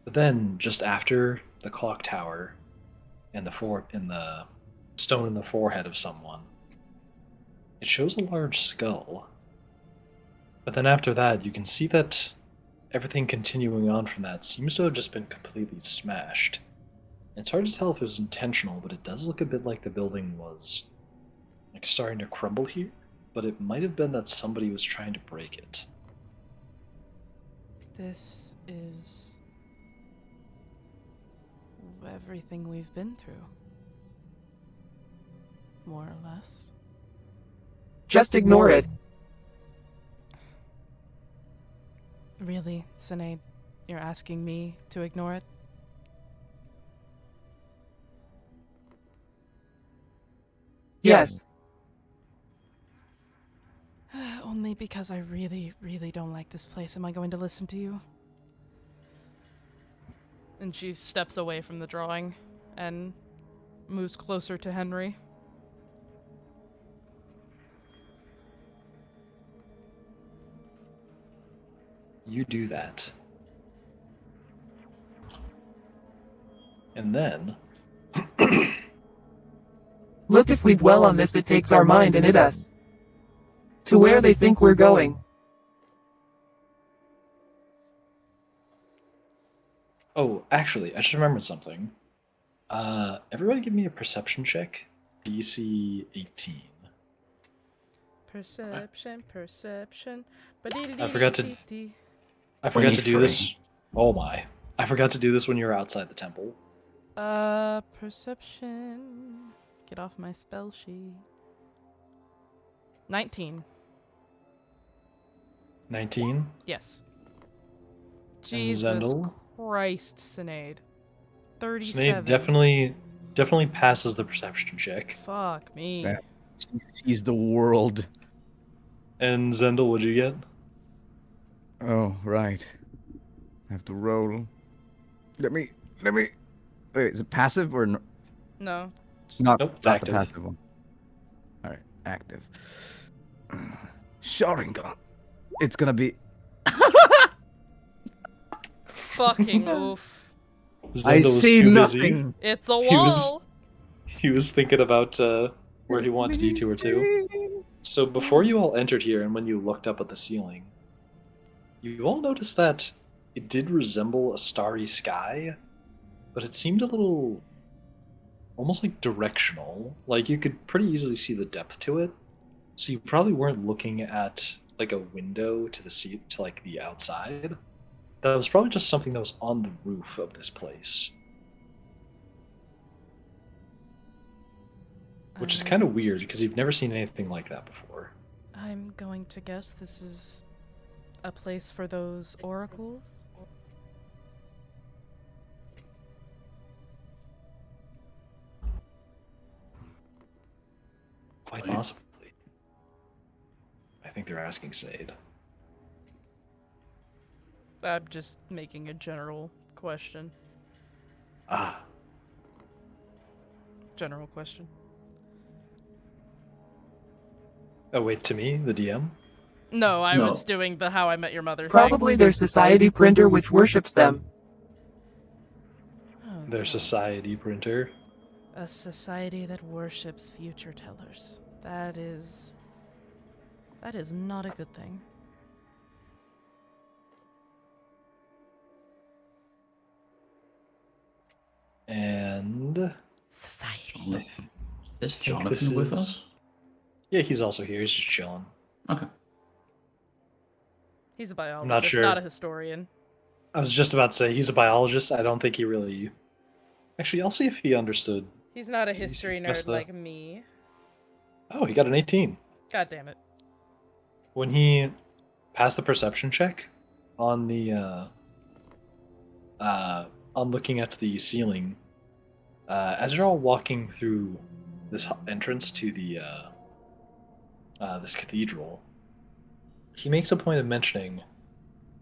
But then, just after the clock tower and the stone in the forehead of someone, it shows a large skull. But then after that, you can see that everything continuing on from that seems to have just been completely smashed. It's hard to tell if it was intentional, but it does look a bit like the building was like starting to crumble here. But it might have been that somebody was trying to break it.
This is everything we've been through. More or less.
Just ignore it.
Really, Cynade? You're asking me to ignore it?
Yes.
Only because I really, really don't like this place. Am I going to listen to you? And she steps away from the drawing and moves closer to Henry.
You do that. And then...
Look, if we dwell on this, it takes our mind and it us to where they think we're going.
Oh, actually, I just remembered something. Everybody give me a perception check. DC 18.
Perception.
I forgot to do this. Oh my. I forgot to do this when you were outside the temple.
Perception. Get off my spell sheet. 19.
19?
Yes.
And
Jesus
Zendel?
Christ, Cynade. 37.
Sinead definitely passes the perception check.
Fuck me.
Damn. She sees the world.
And Zendel, what'd you get?
Oh, right. I have to roll. Let me. Wait, is it passive or no?
No.
Not,
Nope, it's
not
active.
the passive one. Alright, active. Sharingan. It's gonna be.
Fucking oof.
I
Zendel was
see
too busy.
nothing.
It's a
He was-
wall.
He was thinking about where he wanted to detour to. So before you all entered here and when you looked up at the ceiling, you all noticed that it did resemble a starry sky, but it seemed a little almost like directional. Like you could pretty easily see the depth to it. So you probably weren't looking at like a window to like the outside. That was probably just something that was on the roof of this place. Which is kind of weird because you've never seen anything like that before.
I'm going to guess this is a place for those oracles.
Quite possibly. I think they're asking Cynade.
I'm just making a general question.
Ah,
General question.
oh wait, to me, the DM?
No, I
No.
was doing the How I Met Your Mother thing.
Probably their society printer which worships them.
Oh,
Their
God.
society printer.
A society that worships future tellers. That is not a good thing.
And
Society.
Is
think
Jonathan
this
with
is-
us?
yeah, he's also here. He's just chilling.
Okay.
He's a biologist,
not sure.
not a historian.
I was just about to say he's a biologist. I don't think he really. Actually, I'll see if he understood.
He's not a
He's
history
just
nerd
the-
like me.
Oh, he got an 18.
God damn it.
When he passed the perception check, on the on looking at the ceiling, as you're all walking through this entrance to the this cathedral, he makes a point of mentioning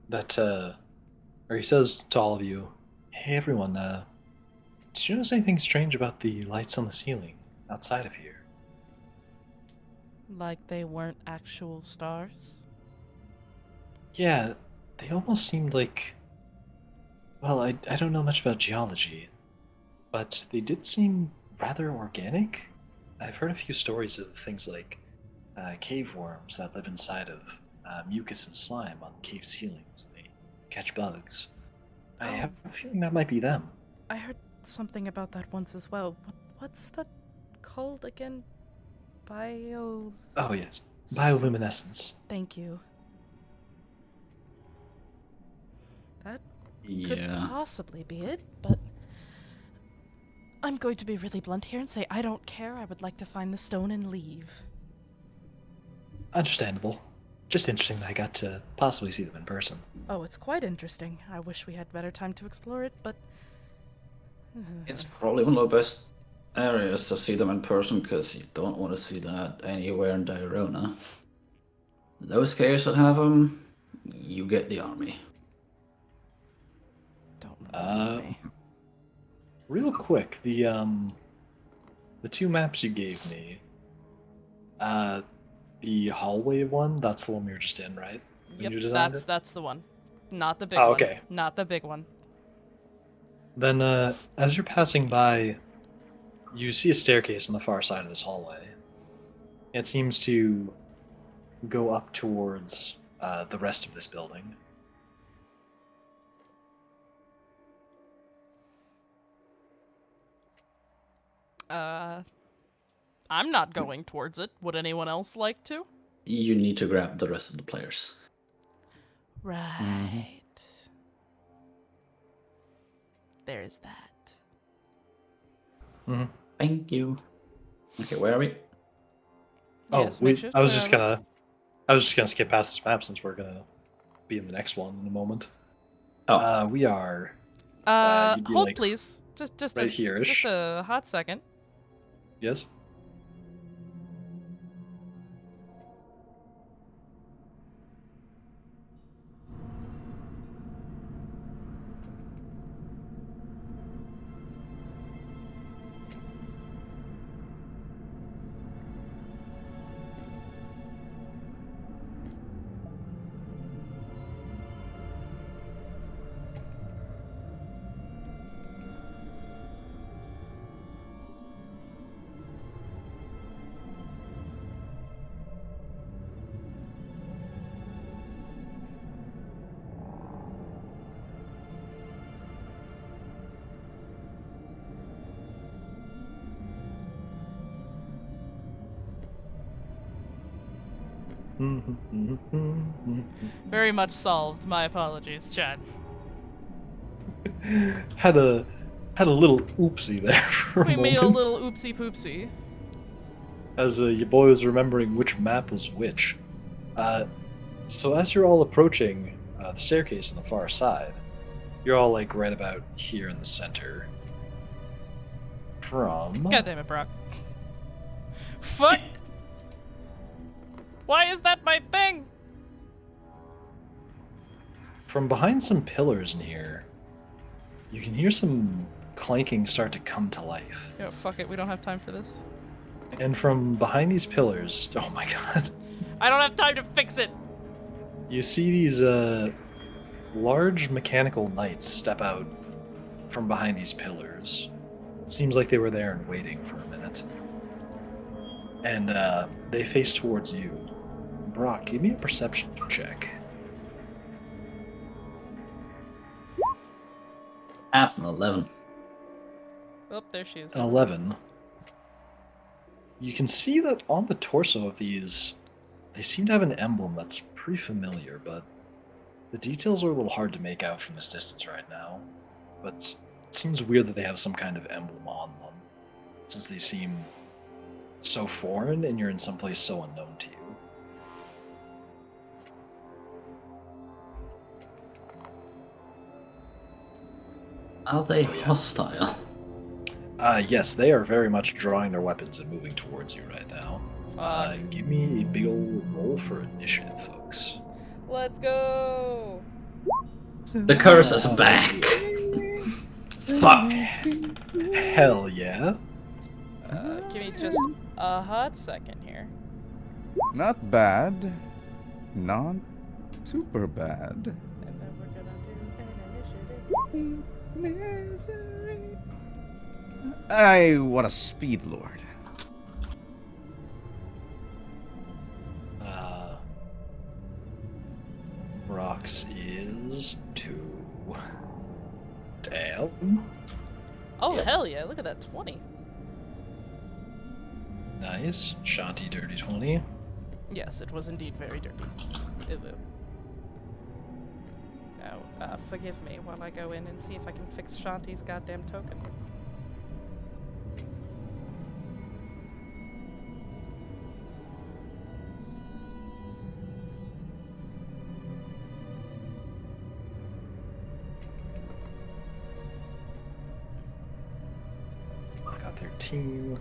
that, or he says to all of you, "Hey everyone, did you notice anything strange about the lights on the ceiling outside of here?"
Like they weren't actual stars?
Yeah, they almost seemed like. Well, I don't know much about geology, but they did seem rather organic. I've heard a few stories of things like cave worms that live inside of mucus and slime on cave ceilings. They catch bugs. I have a feeling that might be them.
I heard something about that once as well. What's that called again? Bio...
Oh, yes. Bioluminescence.
Thank you. That could
Yeah.
possibly be it, but I'm going to be really blunt here and say I don't care. I would like to find the stone and leave.
Understandable. Just interesting that I got to possibly see them in person.
Oh, it's quite interesting. I wish we had better time to explore it, but...
It's probably one of the best areas to see them in person because you don't want to see that anywhere in Diarona. Those caves that have them, you get the army.
Don't know me.
Real quick, the two maps you gave me, the hallway one, that's the one we were just in, right? When you
Yep,
designed it?
that's the one. Not the big
Oh,
one.
okay.
Not the big one.
Then, as you're passing by, you see a staircase on the far side of this hallway. It seems to go up towards the rest of this building.
I'm not going towards it. Would anyone else like to?
You need to grab the rest of the players.
Right. There's that.
Mm-hmm.
Thank you. Okay, where are we?
Oh,
Yes, Makeshift,
I was
where
just
are
gonna skip past this map since we're gonna be in the next one in a moment.
Oh.
We are. You'd be,
hold
like,
please. Just
right
a
here-ish.
just a hot second.
Yes.
Very much solved. My apologies, Chad.
had a little oopsie there for a
We
moment.
made a little oopsie poopsie.
As your boy was remembering which map was which. So as you're all approaching the staircase on the far side, you're all like right about here in the center. From
God damn it, Brock. Fuck! Why is that my thing?
from behind some pillars in here, you can hear some clanking start to come to life.
Yo, fuck it. We don't have time for this.
And from behind these pillars, oh my god,
I don't have time to fix it.
you see these large mechanical knights step out from behind these pillars. It seems like they were there and waiting for a minute. And they face towards you. Brock, give me a perception check.
That's an 11.
Oh, there she is.
An 11. You can see that on the torso of these, they seem to have an emblem that's pretty familiar, but the details are a little hard to make out from this distance right now. But it seems weird that they have some kind of emblem on them, since they seem so foreign and you're in some place so unknown to you.
Are they hostile?
Yes, they are very much drawing their weapons and moving towards you right now. Give me a big old roll for initiative, folks.
Let's go.
The curse is back. Fuck.
Hell yeah.
Give me just a hot second here.
Not bad. Not super bad.
And then we're gonna do an initiative.
I want a speed lord.
Brock's is 2. Damn.
Oh, hell yeah. Look at that 20.
Nice. Shanti, dirty 20.
Yes, it was indeed very dirty. Now, forgive me while I go in and see if I can fix Shanti's goddamn token.
Got their team.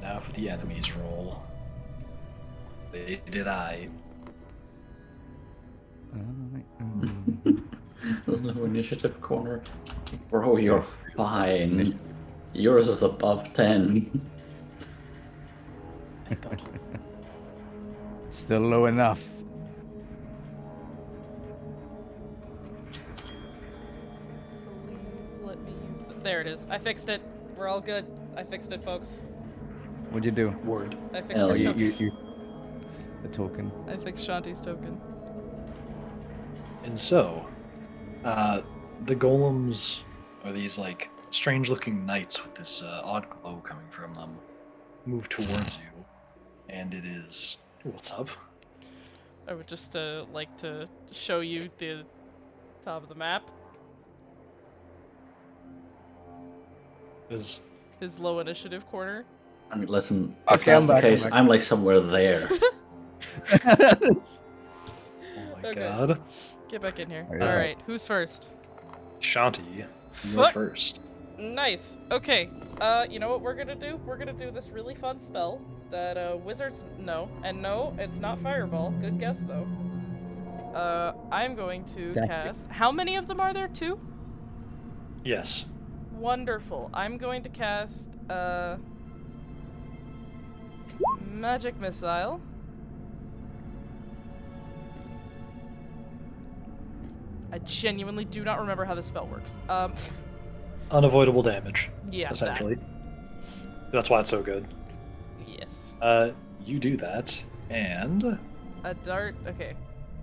Now for the enemies roll. They did I.
No initiative corner. Bro, you're fine. Yours is above 10.
Still low enough.
Please let me use the... There it is. I fixed it. We're all good. I fixed it, folks.
What'd you do?
Word.
I fixed
Hell,
her
You,
token.
you, the token.
I fixed Shanti's token.
And so, the golems are these like strange looking knights with this odd glow coming from them move towards you. And it is. What's up?
I would just like to show you the top of the map.
Is
His low initiative corner.
I mean, listen, if
Okay,
that's
I'm
the
back, I'm
case,
back.
I'm like somewhere there.
oh my
Okay.
god.
Get back in here.
Okay.
Alright, who's first?
Shanti, you're
Fuck.
first.
Nice. Okay. You know what we're gonna do? We're gonna do this really fun spell that wizards know. And no, it's not fireball. Good guess though. I'm going to cast. How many of them are there? 2?
Yes.
Wonderful. I'm going to cast magic missile. I genuinely do not remember how this spell works.
Unavoidable damage,
Yeah.
essentially. That's why it's so good.
Yes.
You do that, and
A dart. Okay.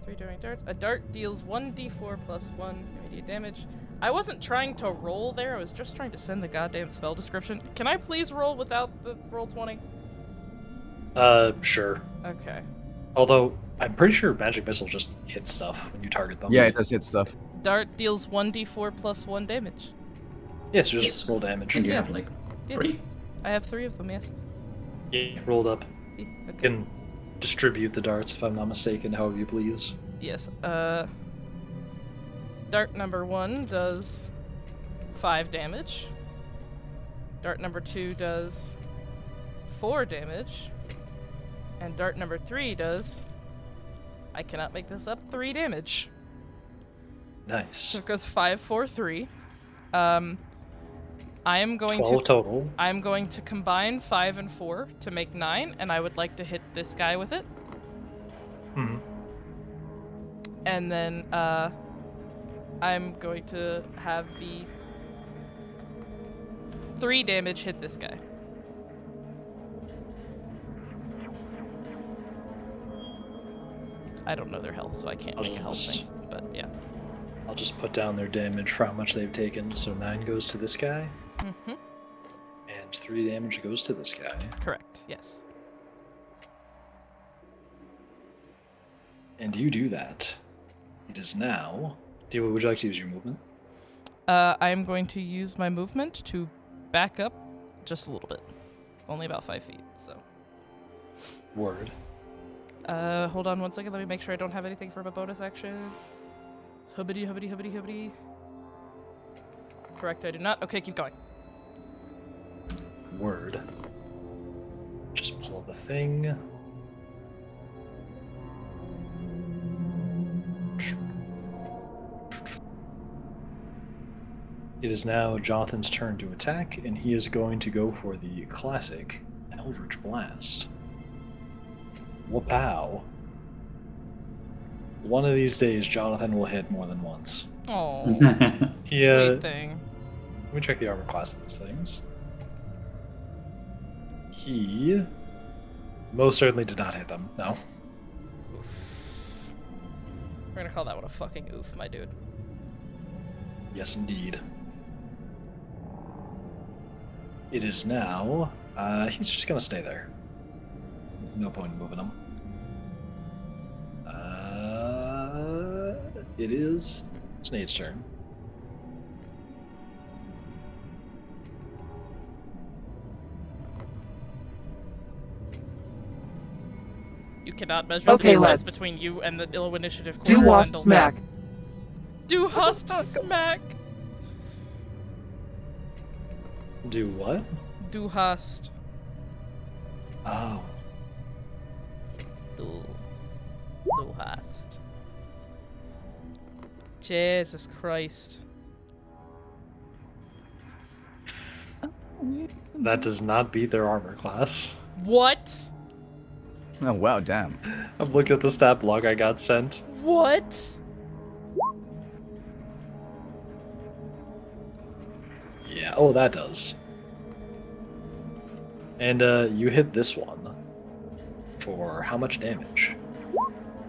3 during darts. A dart deals 1d4 plus 1 immediate damage. I wasn't trying to roll there. I was just trying to send the goddamn spell description. Can I please roll without the roll 20?
sure.
Okay.
Although I'm pretty sure magic missile just hits stuff when you target them.
Yeah, it does hit stuff.
Dart deals 1d4 plus 1 damage.
Yeah, so just roll damage.
And you have like
Yeah.
3.
I have 3 of them, yes.
Yeah, rolled up.
Yeah,
You
okay.
can distribute the darts if I'm not mistaken, however you please.
Yes. Dart number 1 does 5 damage. Dart number 2 does 4 damage. And dart number 3 does, I cannot make this up, 3 damage.
Nice.
So it goes 5, 4, 3. I am going
12
to
total.
I'm going to combine 5 and 4 to make 9, and I would like to hit this guy with it.
Hmm.
And then I'm going to have the 3 damage hit this guy. I don't know their health, so I can't make a health thing. But yeah.
I'll just put down their damage for how much they've taken. So 9 goes to this guy,
Mm-hmm.
and 3 damage goes to this guy.
Correct. Yes.
And you do that. It is now. Would you like to use your movement?
I am going to use my movement to back up just a little bit. Only about 5 feet, so.
Word.
Hold on 1 second. Let me make sure I don't have anything for my bonus action. Hubbity, hubbity, hubbity, hubbity. correct, I do not. Okay, keep going.
Word. Just pull up a thing. It is now Jonathan's turn to attack, and he is going to go for the classic Eldritch Blast. Whoop-ow. One of these days, Jonathan will hit more than once.
Oh,
He,
sweet thing.
Let me check the armor class of these things. He most certainly did not hit them. No.
Oof. We're gonna call that one a fucking oof, my dude.
Yes, indeed. It is now. He's just gonna stay there. No point in moving him. It is Cinade's turn.
You cannot measure
Okay,
the distance
let's
between you and the low initiative
do
corner,
wasp
Zendel.
smack.
Do hust smack.
Do what?
Do hust.
Oh.
Do hust. Jesus Christ.
That does not beat their armor class.
What?
Oh wow, damn.
I'm looking at the stat block I got sent.
What?
Yeah, oh, that does. And you hit this one. For how much damage?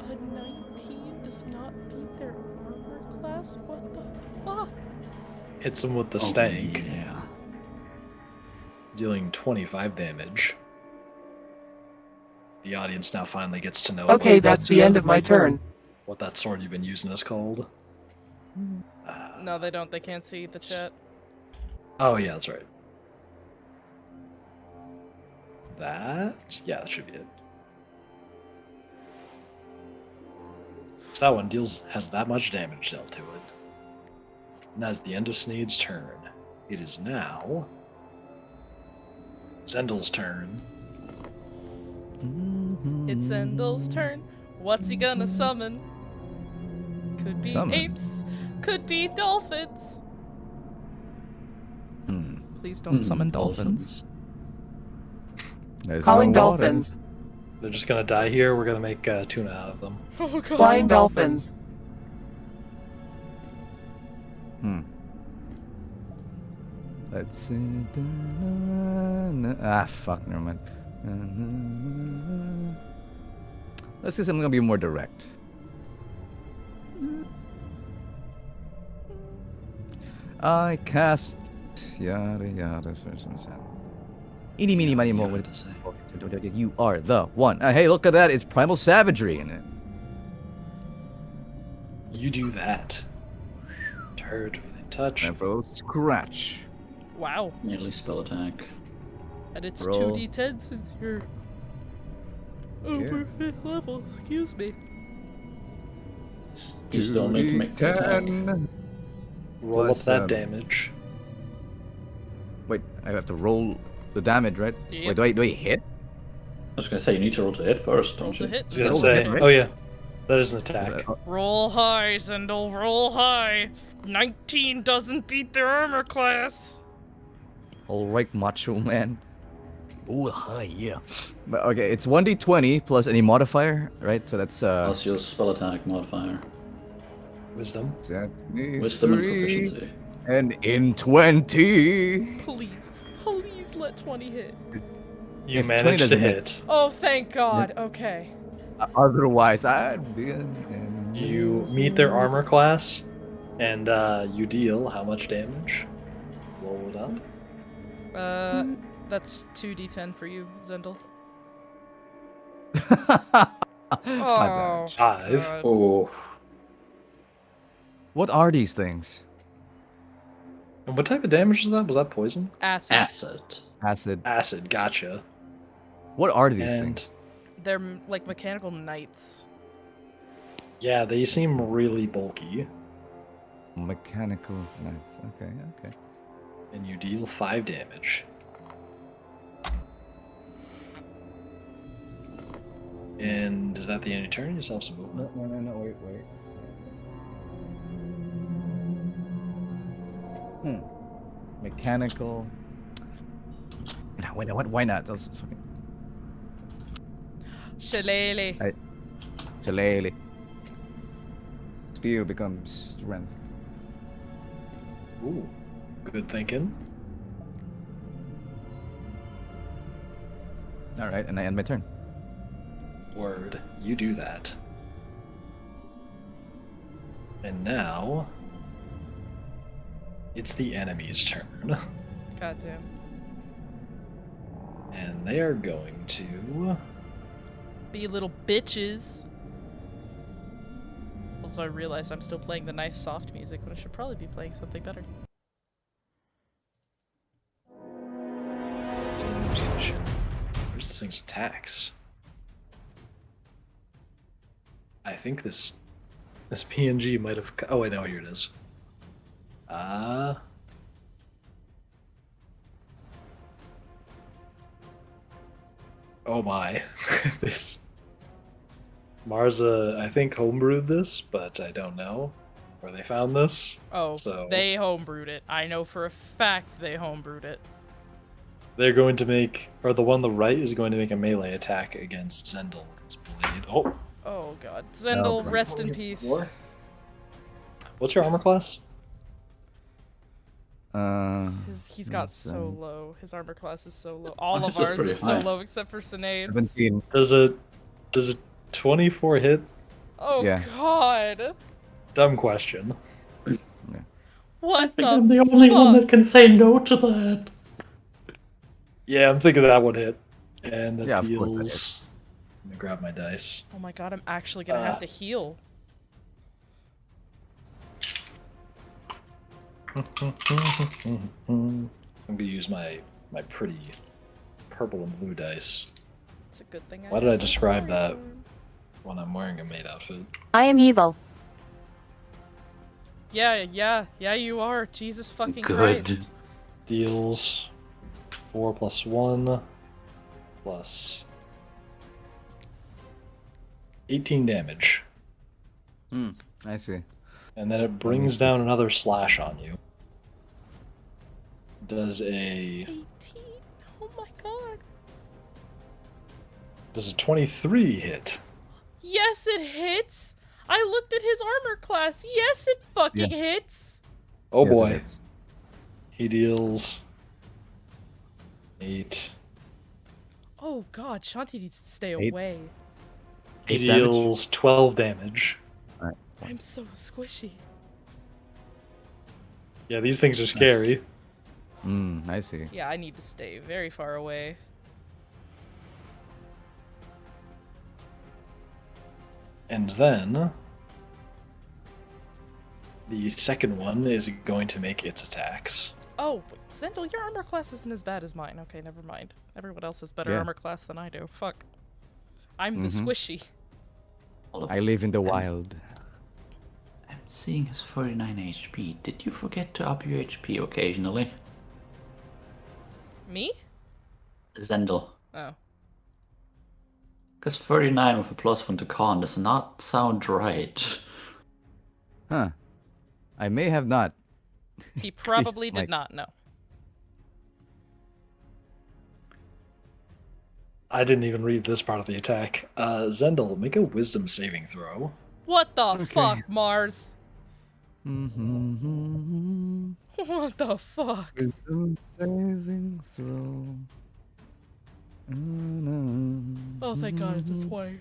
A 19 does not beat their armor class? What the fuck?
Hits him with the stank,
Yeah.
dealing 25 damage. The audience now finally gets to know
Okay, that's the end of my turn.
what that sword you've been using is called.
No, they don't. They can't see the chat.
Oh, yeah, that's right. That should be it. So that one has that much damage dealt to it. And that's the end of Sneed's turn. It is now Zendel's turn.
It's Zendel's turn. What's he gonna summon? Could be
Summon?
apes. Could be dolphins. Please don't summon dolphins.
There's
Calling
no water.
dolphins.
They're just gonna die here. We're gonna make tuna out of them.
Oh god.
Flying dolphins.
Let's see. Ah, fuck, never mind. Let's do something gonna be more direct. I cast yada yada. Eeny meeny miny mo.
Yada to say.
You are the one. Hey, look at that! It's primal savagery in it.
You do that. Turd within touch.
And for those scratch.
Wow.
Nearly spell attack.
And it's
Roll.
2d10 since you're over 5th level. Excuse me.
You still need to make the attack.
2d10.
Roll
Plus,
up that damage.
Wait, I have to roll the damage, right?
Yep.
Wait, do I hit?
I was gonna say, you need to roll to hit first,
Roll
don't
to
you?
hit.
I was gonna
Roll
say,
hit, right?
oh yeah, that is an attack.
Roll high, Zendel. Roll high. 19 doesn't beat their armor class.
All right, macho man. Oh, hi, yeah. But okay, it's 1d20 plus any modifier, right? So that's
Plus your spell attack modifier.
Wisdom.
Wisdom and proficiency.
And in 20.
Please let 20 hit.
You
If 20
managed to
doesn't
hit.
Oh, thank God. Okay.
Otherwise, I'd be in.
You meet their armor class, and you deal how much damage? Roll it up.
That's 2d10 for you, Zendel.
5
Oh,
damage.
5.
God.
Oh,
What are these things?
And what type of damage is that? Was that poison?
Acid.
acid.
Acid.
Acid, gotcha.
What are these
And
things?
They're like mechanical knights.
yeah, they seem really bulky.
Mechanical knives. Okay, okay.
And you deal 5 damage. And is that the end of your turn? You still have some movement.
No, wait. Mechanical. No, why not? Let's fucking.
Shillelagh.
Shillelagh. Spear becomes strength.
Ooh, good thinking.
Alright, and I end my turn.
Word, you do that. And now it's the enemy's turn.
Goddamn.
And they are going to
Be little bitches. Also, I realized I'm still playing the nice soft music, but I should probably be playing something better.
Where's this thing's attacks? I think this PNG might have. Oh wait, no, here it is. Oh my, this Marza, I think homebrewed this, but I don't know where they found this.
Oh,
So
they homebrewed it. I know for a fact they homebrewed it.
they're going to make, or the one on the right is going to make a melee attack against Zendel with its blade. Oh,
Oh god. Zendel,
No,
rest in peace.
what's your armor class?
He's got so low. His armor class is so low. All
This
of
is
ours
pretty
is so
high.
low except for Cynade.
17.
Does a 24 hit?
Oh
Yeah.
god.
Dumb question.
What the
I'm the only one that can say no to that.
Yeah, I'm thinking that would hit. And that
Yeah, of course that
deals.
hits.
Let me grab my dice.
Oh my god, I'm actually gonna have to heal.
I'm gonna use my pretty purple and blue dice
It's a good thing.
Why did I
have
describe
sorry
that?
for him.
when I'm wearing a maid outfit.
I am evil.
Yeah, you are. Jesus fucking
Good.
Christ.
Deals 4 plus 1 plus 18 damage.
I see.
And then it brings down another slash on you. Does a
18. Oh my god.
23 hit?
Yes, it hits. I looked at his armor class. Yes, it fucking hits.
Oh
Yes, it
boy.
hits.
He deals 8.
Oh god, Shanti needs to stay
8.
away.
He
8 damage?
deals 12 damage.
I'm so squishy.
Yeah, these things are scary.
I see.
Yeah, I need to stay very far away.
And then the second one is going to make its attacks.
Oh, wait, Zendel, your armor class isn't as bad as mine. Okay, never mind. Everyone else has better
Yeah.
armor class than I do. Fuck. I'm the squishy.
I live in the wild.
I'm seeing his 39 HP. Did you forget to up your HP occasionally?
Me?
Zendel.
Oh.
Because 39 with a +1 to con does not sound right.
Huh. I may have not.
He probably
Like-
did not know.
I didn't even read this part of the attack. Zendel, make a wisdom saving throw.
What the fuck, Mars?
Mm-hmm.
What the fuck?
Wisdom saving throw.
Oh, thank god it's a 20.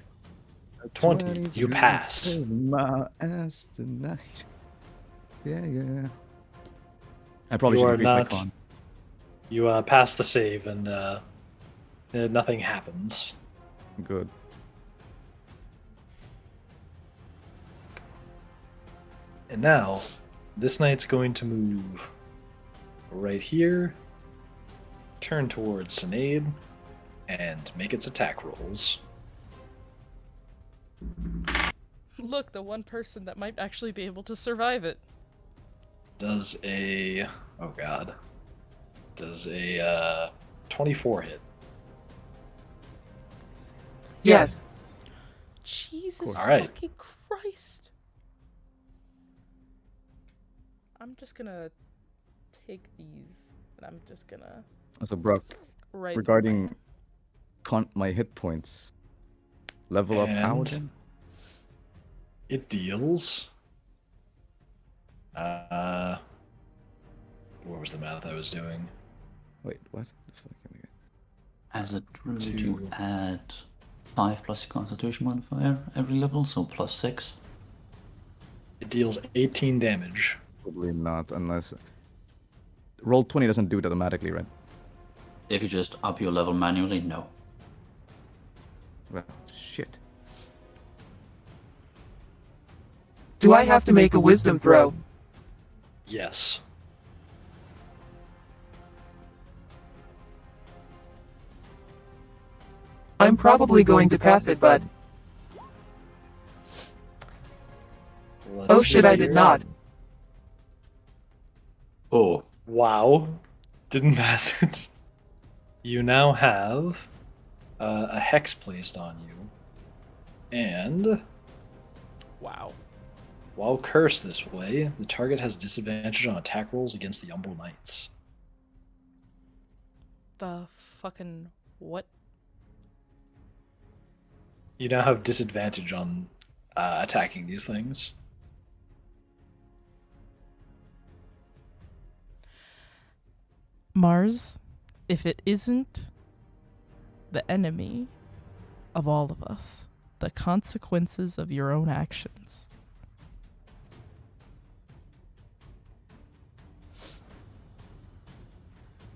20. You pass.
Saving my ass tonight. Yeah. I probably
You
should
are
increase my
not-
con.
You pass the save and nothing happens.
Good.
And now, this knight's going to move right here, turn towards Cynade, and make its attack rolls.
Look, the one person that might actually be able to survive it.
Does a... Oh god. Does a 24 hit?
Yes.
Jesus
All right.
fucking Christ. I'm just gonna take these and I'm just gonna
So, Brock,
right
regarding my hit points, level up how
And
again?
it deals... what was the math I was doing?
Wait, what?
As it really
Two.
to add 5 plus your constitution modifier every level, so plus 6.
It deals 18 damage.
Probably not, unless... Roll 20 doesn't do it automatically, right?
If you just up your level manually, no.
Well, shit.
Do I have to make a wisdom throw?
Yes.
I'm probably going to pass it, but...
Let's
Oh shit,
see
I did
here.
not.
Oh,
Wow. Didn't pass it. You now have a hex placed on you. And
Wow.
while cursed this way, the target has disadvantage on attack rolls against the Umbral Knights.
The fucking what?
You now have disadvantage on attacking these things.
Mars, if it isn't the enemy of all of us, the consequences of your own actions.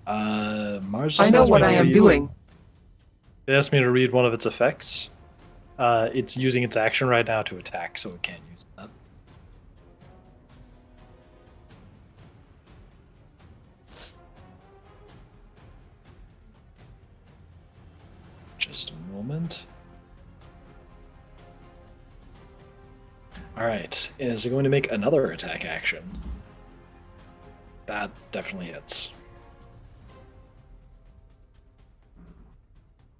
Mars.
I
just
know
asked
what
me
I
to
am
read-
doing.
It asked me to read one of its effects. It's using its action right now to attack, so it can't use that. Just a moment. Alright, is it going to make another attack action? That definitely hits.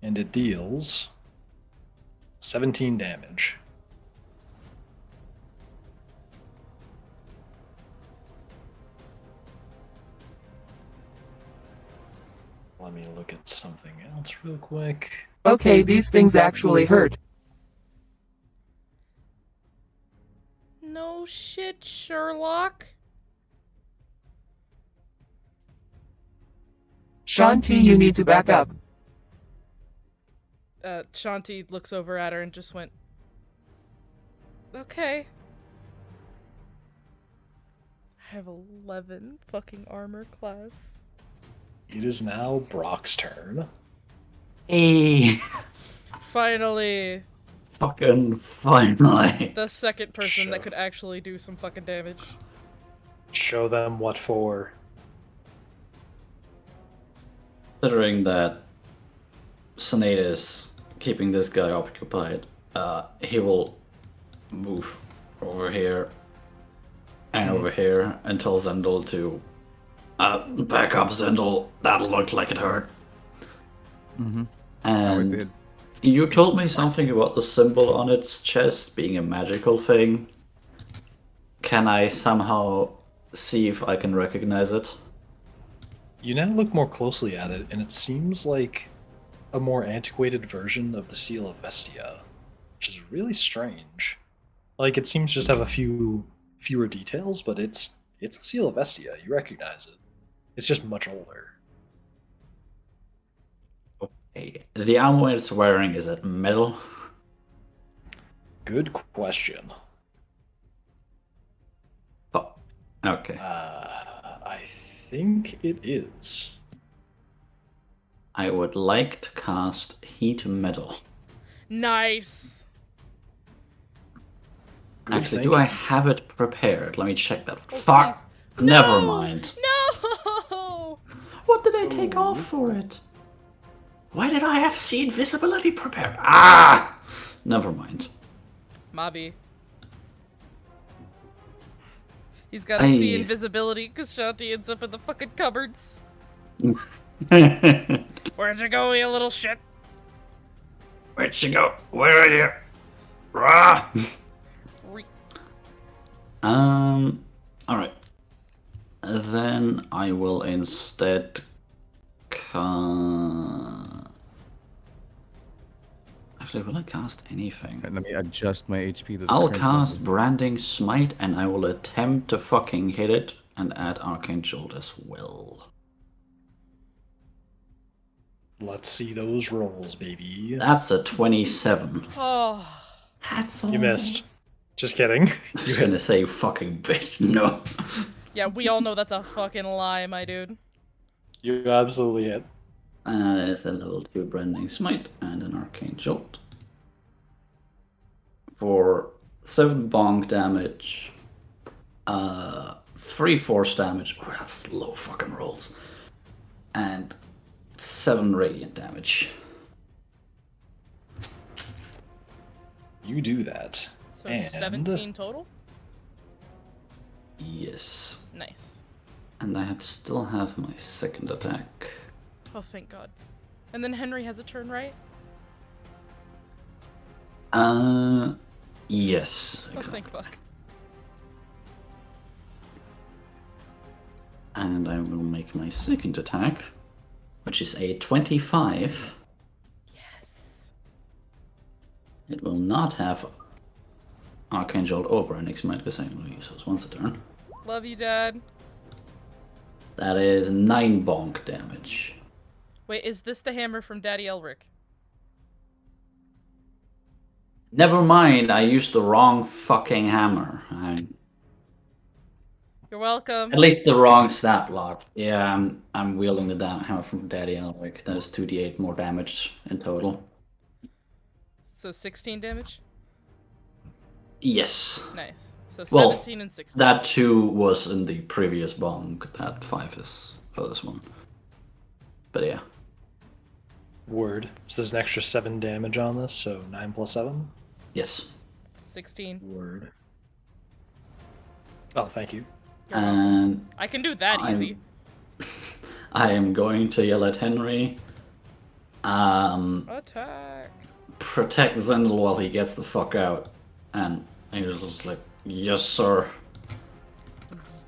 And it deals 17 damage. Let me look at something else real quick.
Okay, these things actually hurt.
No shit, Sherlock.
Shanti, you need to back up.
Shanti looks over at her and just went, okay. I have 11 fucking armor class.
It is now Brock's turn.
hey,
Finally,
fucking finally.
the second person that
Sure.
could actually do some fucking damage.
Show them what for.
Considering that Cynade is keeping this guy occupied, he will move over here and over here and tell Zendel to back up, Zendel. That looked like it hurt.
Mm-hmm.
And
it did.
you told me something about the symbol on its chest being a magical thing. Can I somehow see if I can recognize it?
You now look more closely at it, and it seems like a more antiquated version of the seal of Vestia, which is really strange. Like, it seems just have a fewer details, but it's the seal of Vestia. You recognize it. It's just much older.
Okay. The armor it's wearing, is it metal?
Good question.
Oh, okay.
I think it is.
I would like to cast Heat Metal.
Nice.
Good
Actually,
thinking.
do I have it prepared? Let me check that.
Oh,
Fuck!
please.
Never
No!
mind.
No!
What did I take off for it? Why did I have Seed Visibility prepared? Ah! Never mind.
Mobby. He's gotta see invisibility because Shanti ends up in the fucking cupboards. Where'd you go, you little shit?
Where'd you go? Where are you? Rah! Alright. Then I will instead Actually, will I cast anything?
Right, let me adjust my HP to the
I'll
current
cast
level.
Branding Smite and I will attempt to fucking hit it and add Arcane Jolt as well.
Let's see those rolls, baby.
That's a 27.
Oh.
That's all.
You missed. Just kidding.
I was gonna say fucking bitch. No.
Yeah, we all know that's a fucking lie, my dude.
You absolutely hit.
It's a level 2 Branding Smite and an Arcane Jolt. For 7 bonk damage, 3 force damage. Oh, that's low fucking rolls. And 7 radiant damage.
You do that.
So
And
17 total?
Yes.
Nice.
And I still have my second attack.
Oh, thank God. And then Henry has a turn, right?
Yes.
Oh,
Exactly.
thank fuck.
And I will make my second attack, which is a 25.
Yes.
It will not have Arcane Jolt or Branding Smite because I only use those once a turn.
Love you, Dad.
That is 9 bonk damage.
Wait, is this the hammer from Daddy Elric?
Never mind, I used the wrong fucking hammer.
You're welcome.
At least the wrong stat block. Yeah, I'm wielding the hammer from Daddy Elric. That is 2d8 more damage in total.
So 16 damage?
Yes.
Nice. So
Well,
17 and 16.
That 2 was in the previous bonk. That 5 is for this one. But yeah.
Word. So there's an extra 7 damage on this, so 9 plus 7?
Yes.
16.
Word. Oh, thank you.
And
I can do that easy.
I am going to yell at Henry.
Attack.
Protect Zendel while he gets the fuck out. And he's just like, yes, sir.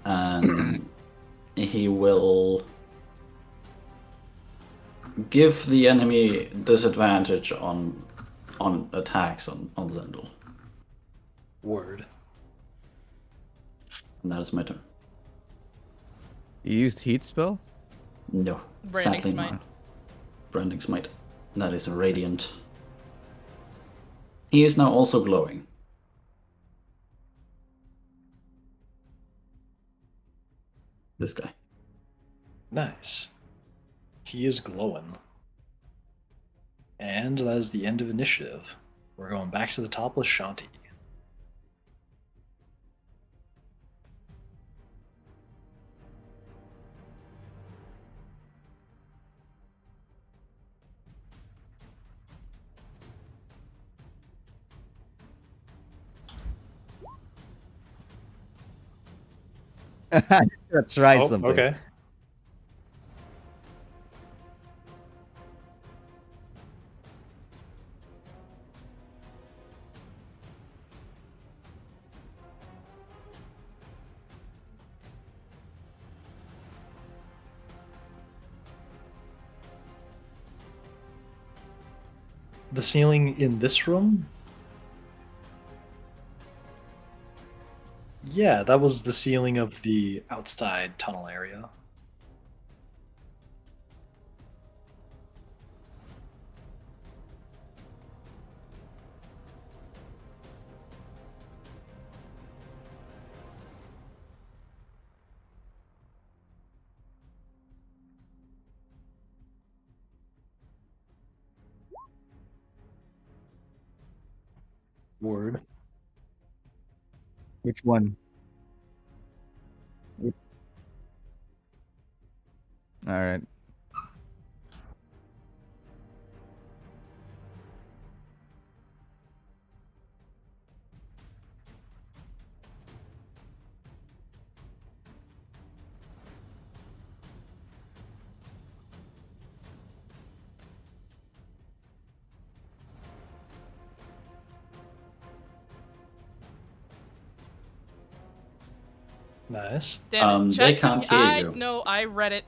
And he will give the enemy disadvantage on attacks on Zendel.
Word.
And that is my turn.
You used heat spell?
No.
Branding
sadly
Smite.
not. Branding Smite. That is radiant. He is now also glowing. This guy.
Nice. He is glowing. And that is the end of initiative. We're going back to the top with Shanti.
Let's try
Oh,
something.
okay. The ceiling in this room? Yeah, that was the ceiling of the outside tunnel area. Word.
Which one? Alright.
Nice.
Damn it,
They
Chet.
can't hear you.
No, I read it.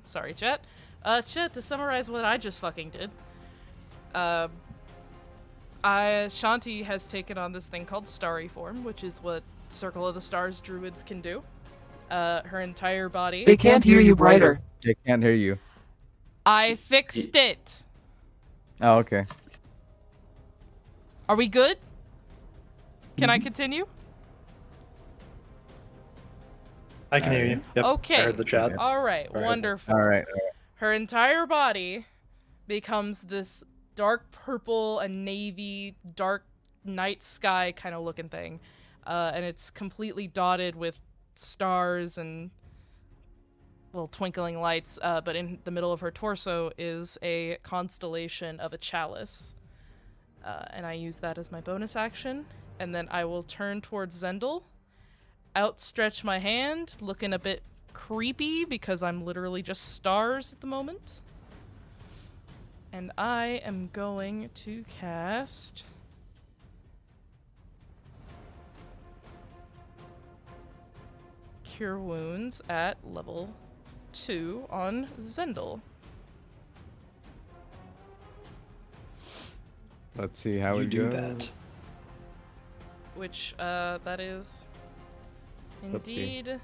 Sorry, Chet. Chet, to summarize what I just fucking did. Shanti has taken on this thing called Starry Form, which is what Circle of the Stars druids can do. Her entire body.
They can't hear you brighter.
They can't hear you.
I fixed it.
Oh, okay.
Are we good? Can I continue?
I can hear you. Yep.
Okay.
I heard the chat.
All right. Wonderful.
All right.
Her entire body becomes this dark purple and navy, dark night sky kind of looking thing. And it's completely dotted with stars and little twinkling lights. But in the middle of her torso is a constellation of a chalice. And I use that as my bonus action. And then I will turn towards Zendel, outstretch my hand, looking a bit creepy because I'm literally just stars at the moment. And I am going to cast Cure Wounds at level 2 on Zendel.
Let's see how
You
we
do
go.
that.
Which, that is indeed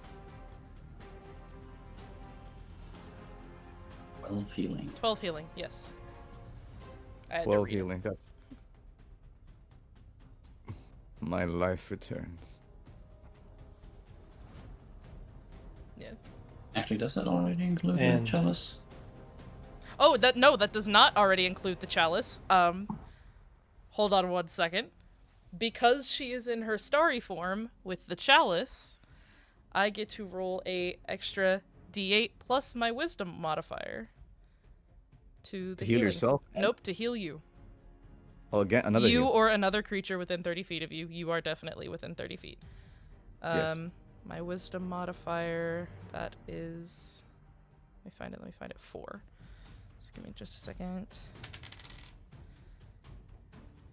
12 healing.
12 healing, yes. I had to
12
read it.
healing. That's... My life returns.
Yeah.
Actually, does that already include the
And-
chalice?
Oh, that does not already include the chalice. Hold on one second. Because she is in her starry form with the chalice, I get to roll a extra d8 plus my wisdom modifier. To the
heal
healing
yourself?
Nope, to heal you.
Oh, again, another
You
heal.
or another creature within 30 feet of you. You are definitely within 30 feet.
Yes.
My wisdom modifier, that is... Let me find it. 4. Just give me just a second.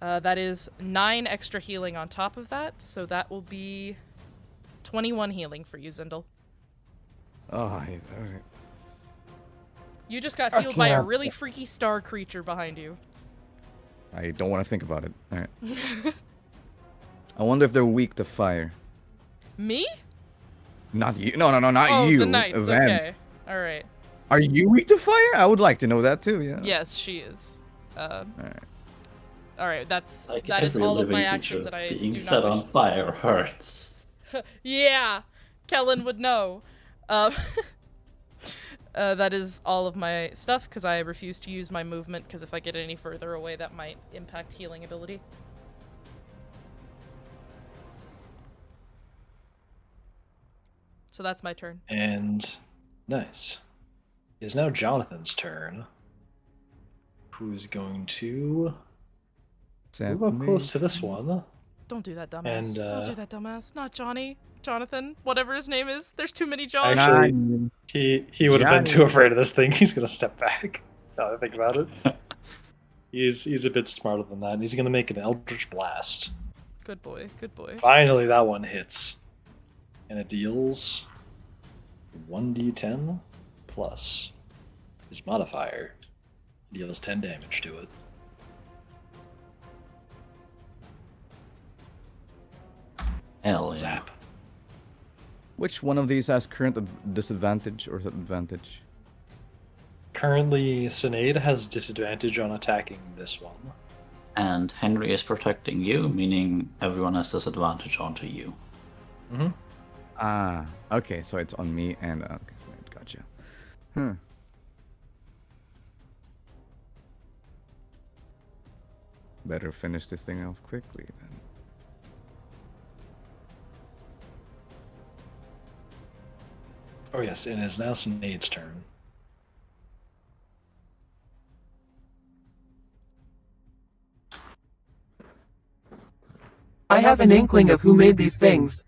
That is 9 extra healing on top of that, so that will be 21 healing for you, Zindel.
Oh, alright.
You just got healed by a
can't-
really freaky star creature behind you.
I don't want to think about it. Alright. I wonder if they're weak to fire.
Me?
Not you. No, not
Oh,
you.
the knights.
Them.
Okay. All right.
Are you weak to fire? I would like to know that too. Yeah.
Yes, she is.
Alright.
All right. That is
every
all of my
living
actions
creature,
that I
being
do
set
not
on
wish.
fire hurts.
Yeah, Kellen would know. That is all of my stuff because I refuse to use my movement because if I get any further away, that might impact healing ability. So that's my turn.
And nice. It is now Jonathan's turn. Who's going to move up close to this one.
Don't do that, dumbass.
And,
Don't do that, dumbass. Not Johnny. Jonathan. Whatever his name is. There's too many Johns.
Actually, he would have been too
Johnny.
afraid of this thing. He's gonna step back. Now that I think about it. He's a bit smarter than that, and he's gonna make an Eldritch Blast.
Good boy. Good boy.
Finally, that one hits. And it deals 1d10 plus his modifier. It deals 10 damage to it.
Hell yeah.
Zap.
Which one of these has current disadvantage or advantage?
Currently, Cynade has disadvantage on attacking this one.
And Henry is protecting you, meaning everyone has disadvantage onto you.
Mm-hmm.
Ah, okay, so it's on me and okay, gotcha. Better finish this thing off quickly then.
Oh yes, it is now Cynade's turn.
I have an inkling of who made these things.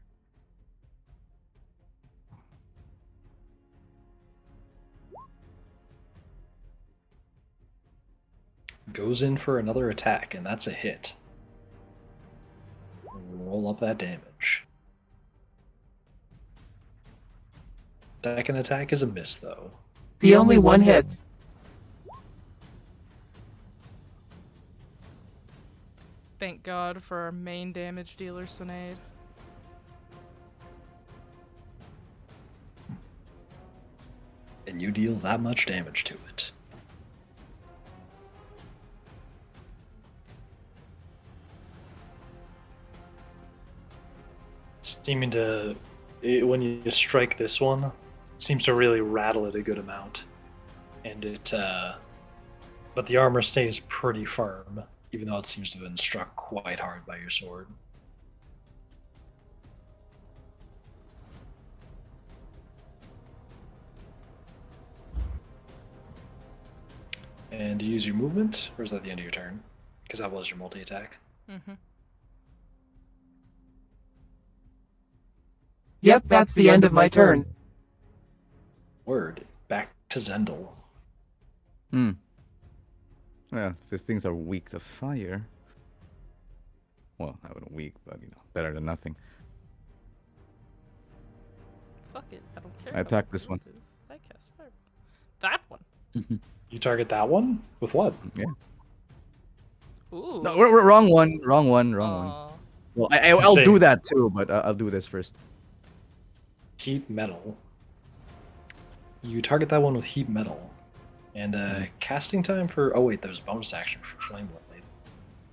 Goes in for another attack, and that's a hit. Roll up that damage. Second attack is a miss, though.
The only one hits.
Thank God for our main damage dealer, Cynade.
And you deal that much damage to it. Seeming to, when you strike this one, it seems to really rattle it a good amount. And it, but the armor stays pretty firm, even though it seems to have been struck quite hard by your sword. And you use your movement, or is that the end of your turn? Because that was your multi-attack.
Mm-hmm.
Yep, that's the end of my turn.
Word. Back to Zendel.
Hmm. Well, these things are weak to fire. Well, I wouldn't weak, but better than nothing.
Fuck it, I don't care.
I attack this one.
I cast fire. That one.
You target that one? With what?
Yeah.
Ooh.
No, we're wrong one. Wrong one.
Aw.
Well, I'll do that too, but I'll do this first.
Heat metal. You target that one with heat metal. And casting time for... Oh wait, there's a bonus action for Flame Blade.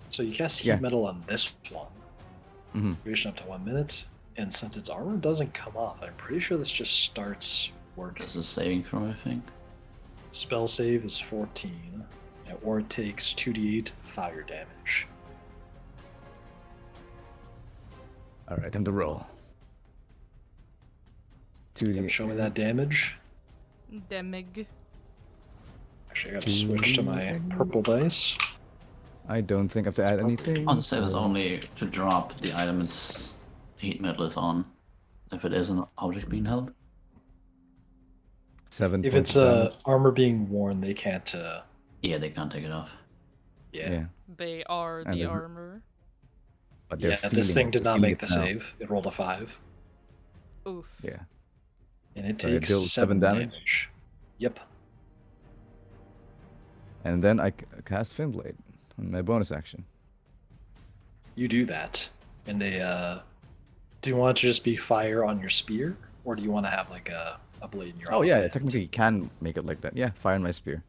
So you cast heat metal on this one. Duration up to 1 minute. And since its armor doesn't come off, I'm pretty sure this just starts working.
This is saving throw, I think.
Spell save is 14. Or it takes 2d8 fire damage.
Alright, time to roll.
Show me that damage.
Demig.
Actually, I gotta switch to my purple dice.
I don't think I have to add anything.
On the save is only to drop the item its heat metal is on. If it is an object being held.
7
If
points
it's
of damage.
armor being worn, they can't.
Yeah, they can't take it off.
Yeah.
They are
And
the
is it-
armor.
But they're
Yeah, this
feeling
thing
it.
did not
Feel
make
it
the
now.
save. It rolled a 5.
Oof.
Yeah.
And it
So it
takes
deals
7
7
damage. Yep.
And then I cast Finblade on my bonus action.
You do that. And they, do you want it to just be fire on your spear? Or do you want to have, like, a blade in your
Oh, yeah,
hand?
technically you can make it like that. Yeah, fire on my spear.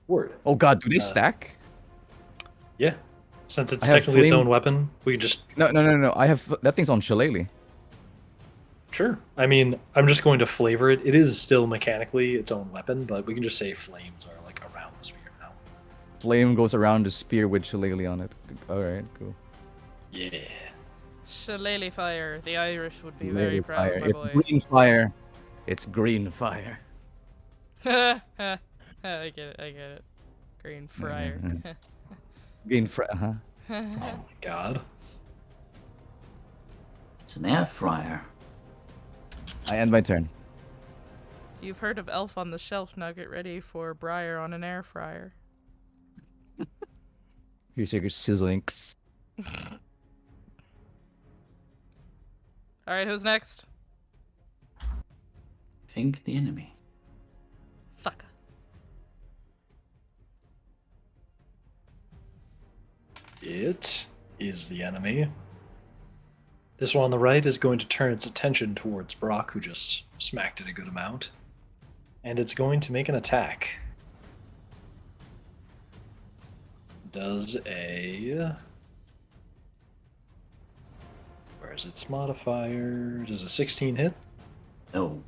Word.
Oh god, do they stack?
Yeah. Since it's
I have
technically its
flame-
own weapon, we can just...
No. I have... That thing's on Shillelagh.
Sure. I mean, I'm just going to flavor it. It is still mechanically its own weapon, but we can just say flames are, like, around the spear now.
Flame goes around the spear with Shillelagh on it. Alright, cool.
Yeah.
Shillelagh fire. The Irish would be very
Shillelagh
proud,
fire.
my
It's
boy.
green fire. It's green fire.
I get it. Green friar.
Green fire, huh?
Oh my god.
It's an air fryer.
I end my turn.
You've heard of Elf on the Shelf, now get ready for Briar on an air fryer.
Here's your sizzling.
Alright, who's next?
Think the enemy.
Fuck.
It is the enemy. This one on the right is going to turn its attention towards Brock, who just smacked it a good amount. And it's going to make an attack. Does a... Where's its modifier? Does a 16 hit?
No.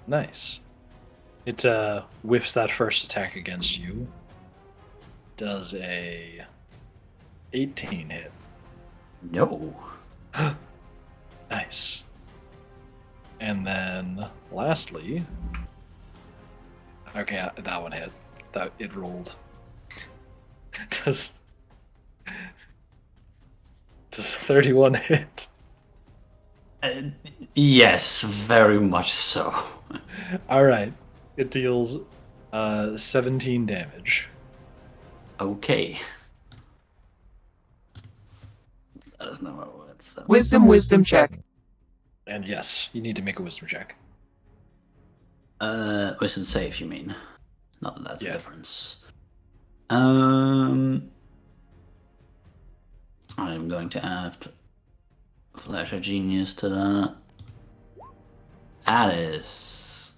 Nice. It whiffs that first attack against you. Does a 18 hit?
No.
Nice. And then lastly, okay, that one hit. That it rolled. Does 31 hit?
Yes, very much so.
All right. It deals 17 damage.
Okay. That is not what it's.
Wisdom check.
And yes, you need to make a wisdom check.
Wisdom save, you mean? Not that that's a
Yeah.
difference. I'm going to add Flash of Genius to that. That is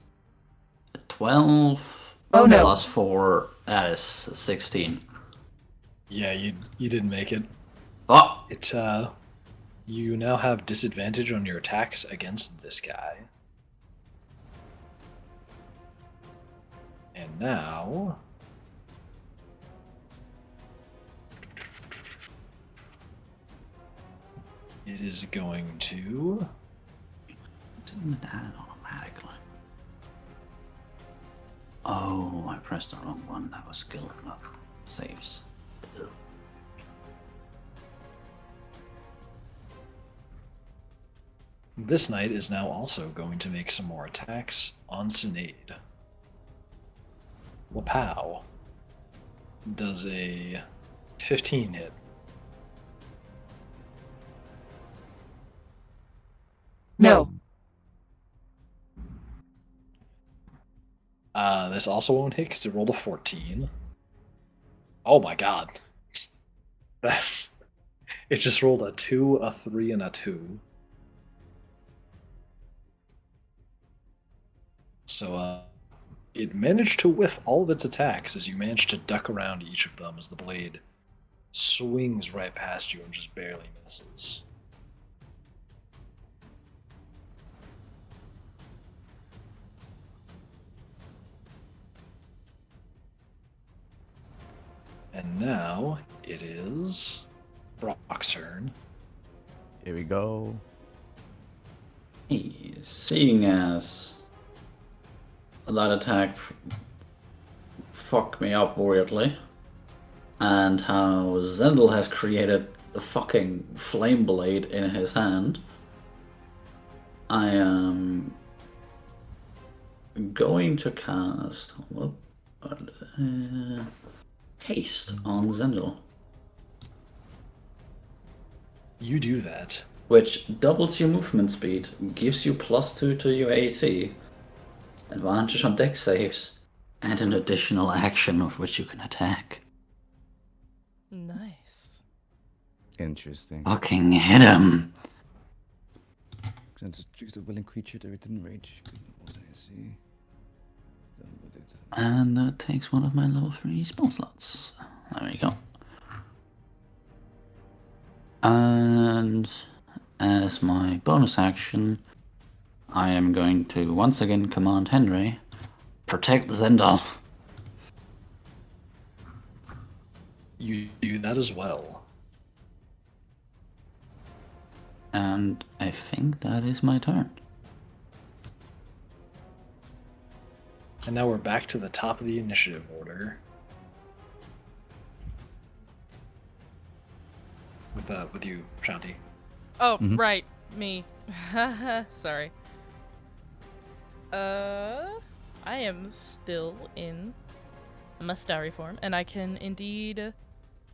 12.
Oh no.
Plus 4. That is 16.
Yeah, you didn't make it.
Oh!
It you now have disadvantage on your attacks against this guy. And now it is going to
Didn't it add it automatically? Oh, I pressed the wrong one. That was skill saves.
this knight is now also going to make some more attacks on Cynade. Wapow does a 15 hit.
No.
This also won't hit because it rolled a 14. Oh my god. It just rolled a 2, a 3, and a 2. So, it managed to whiff all of its attacks as you managed to duck around each of them as the blade swings right past you and just barely misses. And now it is Brock's turn.
Here we go.
Hey, seeing as that attack fucked me up weirdly, and how Zendel has created a fucking flame blade in his hand, I am going to cast haste on Zendel,
You do that.
which doubles your movement speed, gives you +2 to your AC, advantage on dex saves, and an additional action of which you can attack.
Nice.
Interesting.
Fucking hit him!
Just choose a willing creature that within range. What I see.
And that takes one of my level 3 spell slots. There we go. And as my bonus action, I am going to once again command Henry, protect Zendal.
You do that as well.
And I think that is my turn.
And now we're back to the top of the initiative order. With you, Shanti.
Oh, right. Me. Sorry. I am still in my starry form, and I can indeed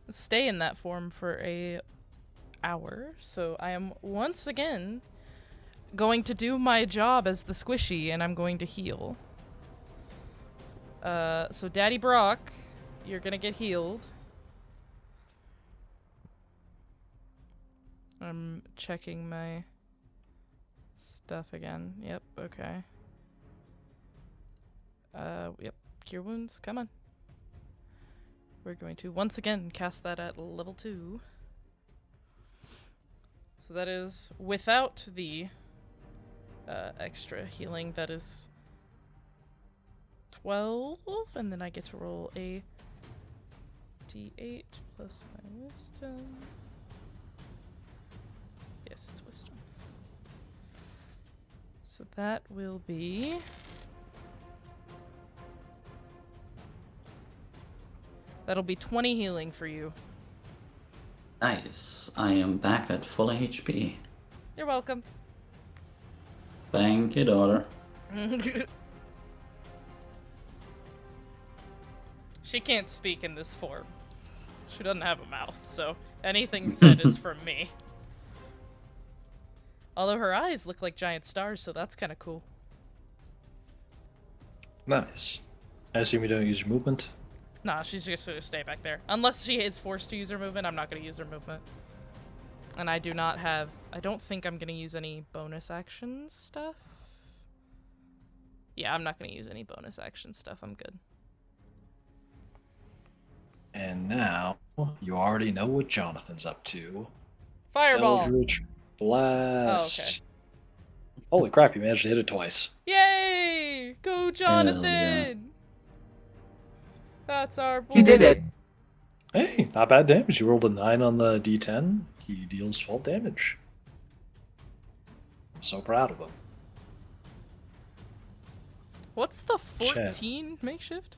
stay in that form for a hour. So I am once again going to do my job as the squishy, and I'm going to heal. So Daddy Brock, you're gonna get healed. I'm checking my stuff again. Yep, okay. Yep, cure wounds, come on. We're going to once again cast that at level 2. So that is without the extra healing. That is 12, and then I get to roll a d8 plus my wisdom. Yes, it's wisdom. So that will be... That'll be 20 healing for you.
Nice. I am back at full HP.
You're welcome.
Thank you, daughter.
She can't speak in this form. She doesn't have a mouth, so anything said is from me. Although her eyes look like giant stars, so that's kind of cool.
Nice. I assume you don't use your movement?
Nah, she's just gonna stay back there. Unless she is forced to use her movement, I'm not gonna use her movement. And I do not have... I don't think I'm gonna use any bonus action stuff. Yeah, I'm not gonna use any bonus action stuff. I'm good.
And now, you already know what Jonathan's up to.
Fireball!
Eldritch Blast.
Oh, okay.
Holy crap, you managed to hit it twice.
Yay! Go, Jonathan!
yeah.
That's our boy.
He did it.
Hey, not bad damage. You rolled a 9 on the d10. He deals 12 damage. I'm so proud of him.
What's the 14 makeshift?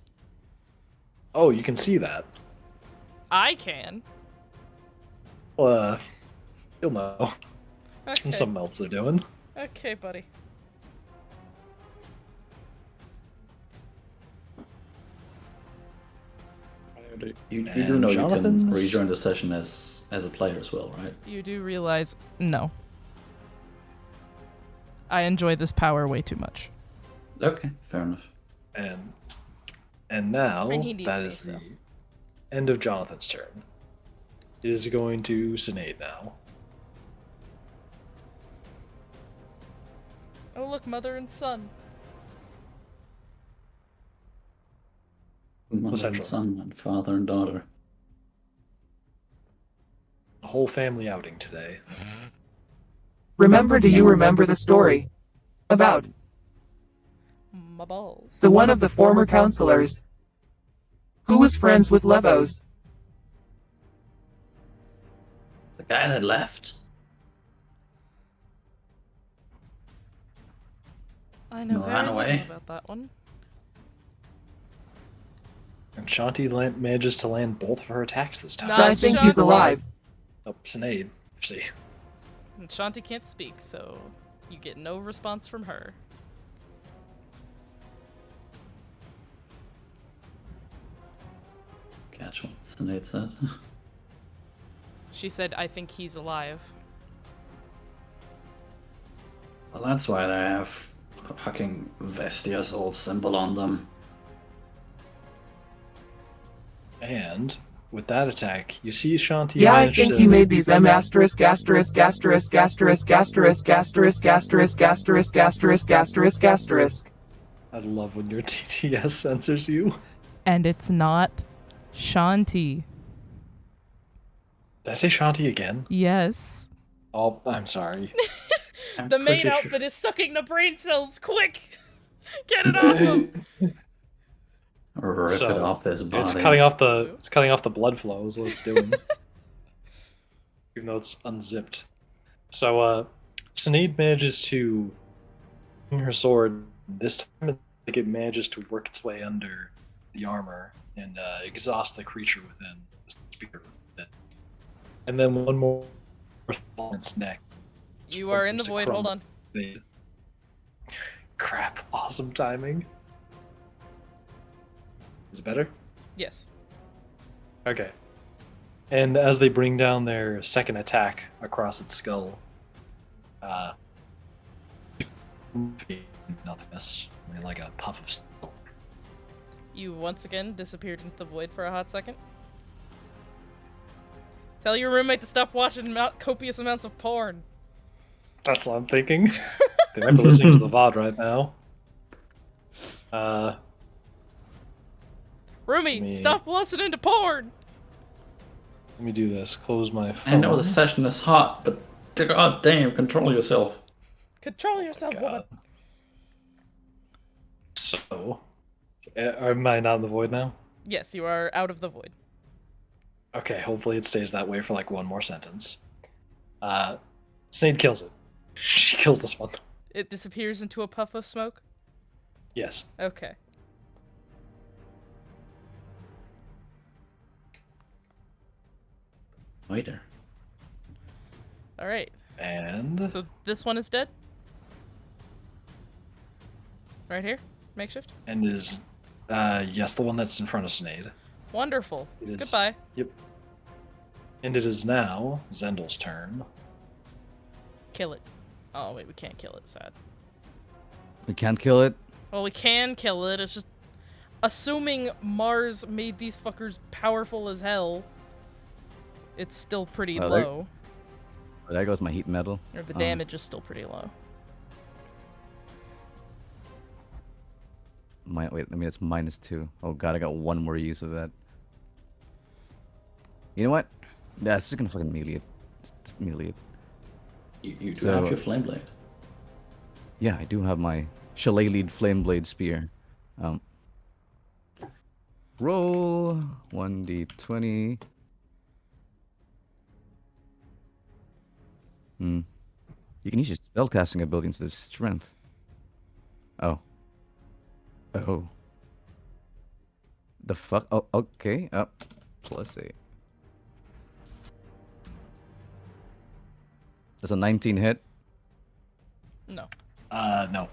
Oh, you can see that.
I can.
You'll know. It's from
Okay.
something else they're doing.
Okay, buddy.
You do
And
know you can
Jonathan's-
rejoin the session as a player as well, right?
You do realize... No. I enjoy this power way too much.
Okay, fair enough.
And now,
And he needs
that
me,
is
so.
the end of Jonathan's turn. It is going to Cynade now.
Oh, look, mother and son.
Mother and
Essential.
son and father and daughter.
A whole family outing today.
Remember, do you remember the story? About
My balls.
the one of the former counselors who was friends with Levos.
The guy that left?
I know
Ran
very
away.
little about that one.
And Shanti manages to land both of her attacks this time.
So I think he's
Shanti.
alive.
Oh, Cynade. See.
And Shanti can't speak, so you get no response from her.
Catch what Sinead said.
She said, I think he's alive.
Well, that's why they have fucking Vestia's old symbol on them.
And with that attack, you see Shanti
Yeah, I
manage
think
to...
he made these M asterisk asterisk asterisk asterisk asterisk asterisk asterisk asterisk asterisk asterisk asterisk.
I love when your TTS censors you.
And it's not Shanti.
Did I say Shanti again?
Yes.
Oh, I'm sorry.
I'm
The main
pretty sure-
outfit is sucking the brain cells. Quick! Get it off him!
Rip it
So,
off his body.
It's cutting off the blood flow is what it's doing. Even though it's unzipped. So Cynade manages to swing her sword. This time it manages to work its way under the armor and exhaust the creature within, the speaker within. And then one more on its neck.
You are in the
Just a
void.
crumb.
Hold on.
Crap, awesome timing. Is it better?
Yes.
Okay. And as they bring down their second attack across its skull, nothingness, like a puff of smoke.
You once again disappeared into the void for a hot second. Tell your roommate to stop watching copious amounts of porn.
That's what I'm thinking. They might be listening to the VOD right now.
Roommate,
Me.
stop listening to porn!
Let me do this. Close my phone.
I know the session is hot, but god damn, control yourself.
Control yourself, woman.
God. So, am I not in the void now?
Yes, you are out of the void.
Okay, hopefully it stays that way for like one more sentence. Cynade kills it. She kills this one.
It disappears into a puff of smoke?
Yes.
Okay.
Waiter.
Alright.
And
So this one is dead? Right here? Makeshift?
and is yes, the one that's in front of Cynade.
Wonderful.
It is.
Goodbye.
Yep. And it is now Zendel's turn.
Kill it. Oh, wait, we can't kill it. Sad.
We can't kill it.
Well, we can kill it. It's just assuming Mars made these fuckers powerful as hell. It's still pretty
Oh,
low.
there goes my heat metal.
Or the damage is still pretty low.
Wait, I mean it's -2. Oh god, I got one more use of that. You know what? Yeah, it's just gonna fucking melee it. Just melee it.
You do have your flame blade.
Yeah, I do have my shillelagh'd flame blade spear. Roll 1d20. You can use your spellcasting ability instead of strength. Oh. Oh. The fuck? Oh, okay. +8. That's a 19 hit.
No.
No.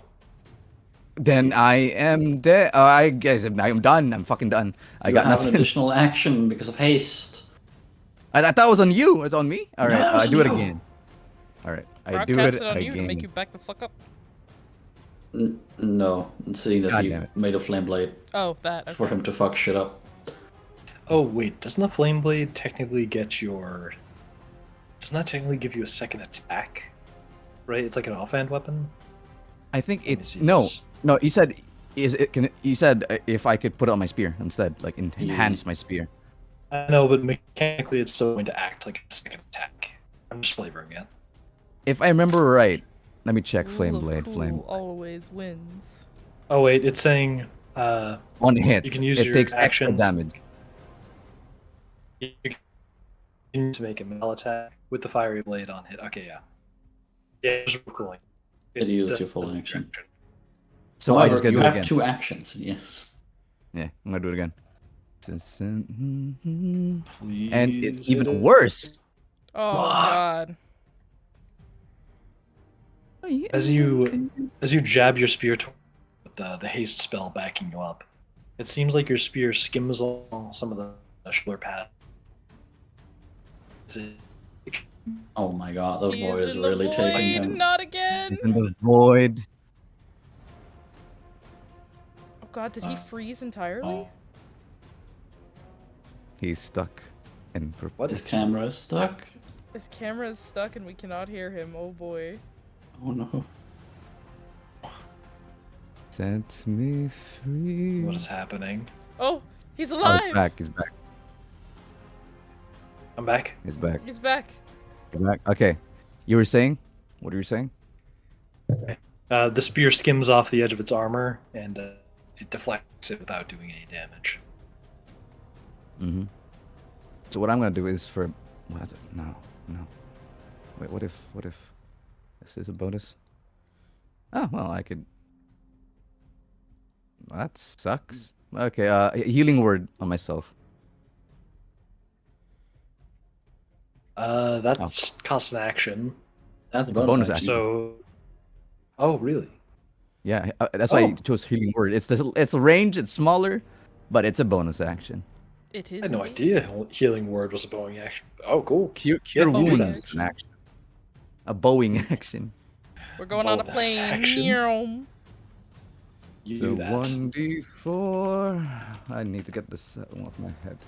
Then I am dead. I guess I'm done. I'm fucking done. I got
have
nothing.
an additional action because of haste.
I thought it was on you. It's on me. All right,
No,
I do it
you.
again. All right, I
Brock
do
cast
it
it on
again.
you to make you back the fuck up.
No, seeing that
God
he
damn it.
made a flame blade
Oh, that.
for
Okay.
him to fuck shit up.
Oh wait, doesn't the flame blade technically get your? Doesn't that technically give you a second attack? Right, it's like an offhand weapon.
I think
Let me
it's
see
no,
this.
no. You said you said if I could put it on my spear instead, like enhance my spear.
I know, but mechanically it's still going to act like a second attack. I'm just flavoring it.
If I remember right, let me check.
Rule
Flame
of
blade,
cool
flame.
always wins.
Oh wait, it's saying
One hit.
you can use
it
your
takes extra
actions.
damage.
you can to make a melee attack with the fiery blade on hit. Okay, yeah. Yeah, just cooling.
It uses your full action.
So
However,
I just gotta
you
do it
have
again.
2 actions. Yes.
Yeah, I'm gonna do it again.
Please
And it's
hit
even
it.
worse.
Oh
Fuck.
god.
As you jab your spear toward the haste spell backing you up, it seems like your spear skims along some of the shoulder pad. Is it?
Oh my god, that
He
boy
is
is
in the
really taking
void,
him.
not again.
It's in the void.
Oh god, did he freeze entirely?
Oh,
He's stuck. In
what
His
is
camera is stuck.
His camera is stuck and we cannot hear him. Oh boy.
Oh no.
Set me free.
what is happening?
Oh, he's
Oh,
alive.
he's back. He's back.
I'm back.
He's back.
He's back.
He's back. Okay. You were saying? What were you saying?
The spear skims off the edge of its armor and it deflects it without doing any damage.
Mm-hmm. So what I'm gonna do is for what is it? No. Wait, what if this is a bonus? Oh well, I could. That sucks. Okay, healing word on myself.
That's cost an action.
That's a
It's a
bonus
bonus
action.
So, oh really?
Yeah, that's why I chose healing word. It's the range. It's smaller, but it's a bonus action.
It
I
is.
had no
indeed.
idea healing word was a bowing action. Oh, cool.
Cure
Yeah,
bonus
wounds
action.
an action. A bowing action.
We're going on a
Bonus
plane.
action.
Meow.
You
So
do that.
1d4. I need to get this off my head.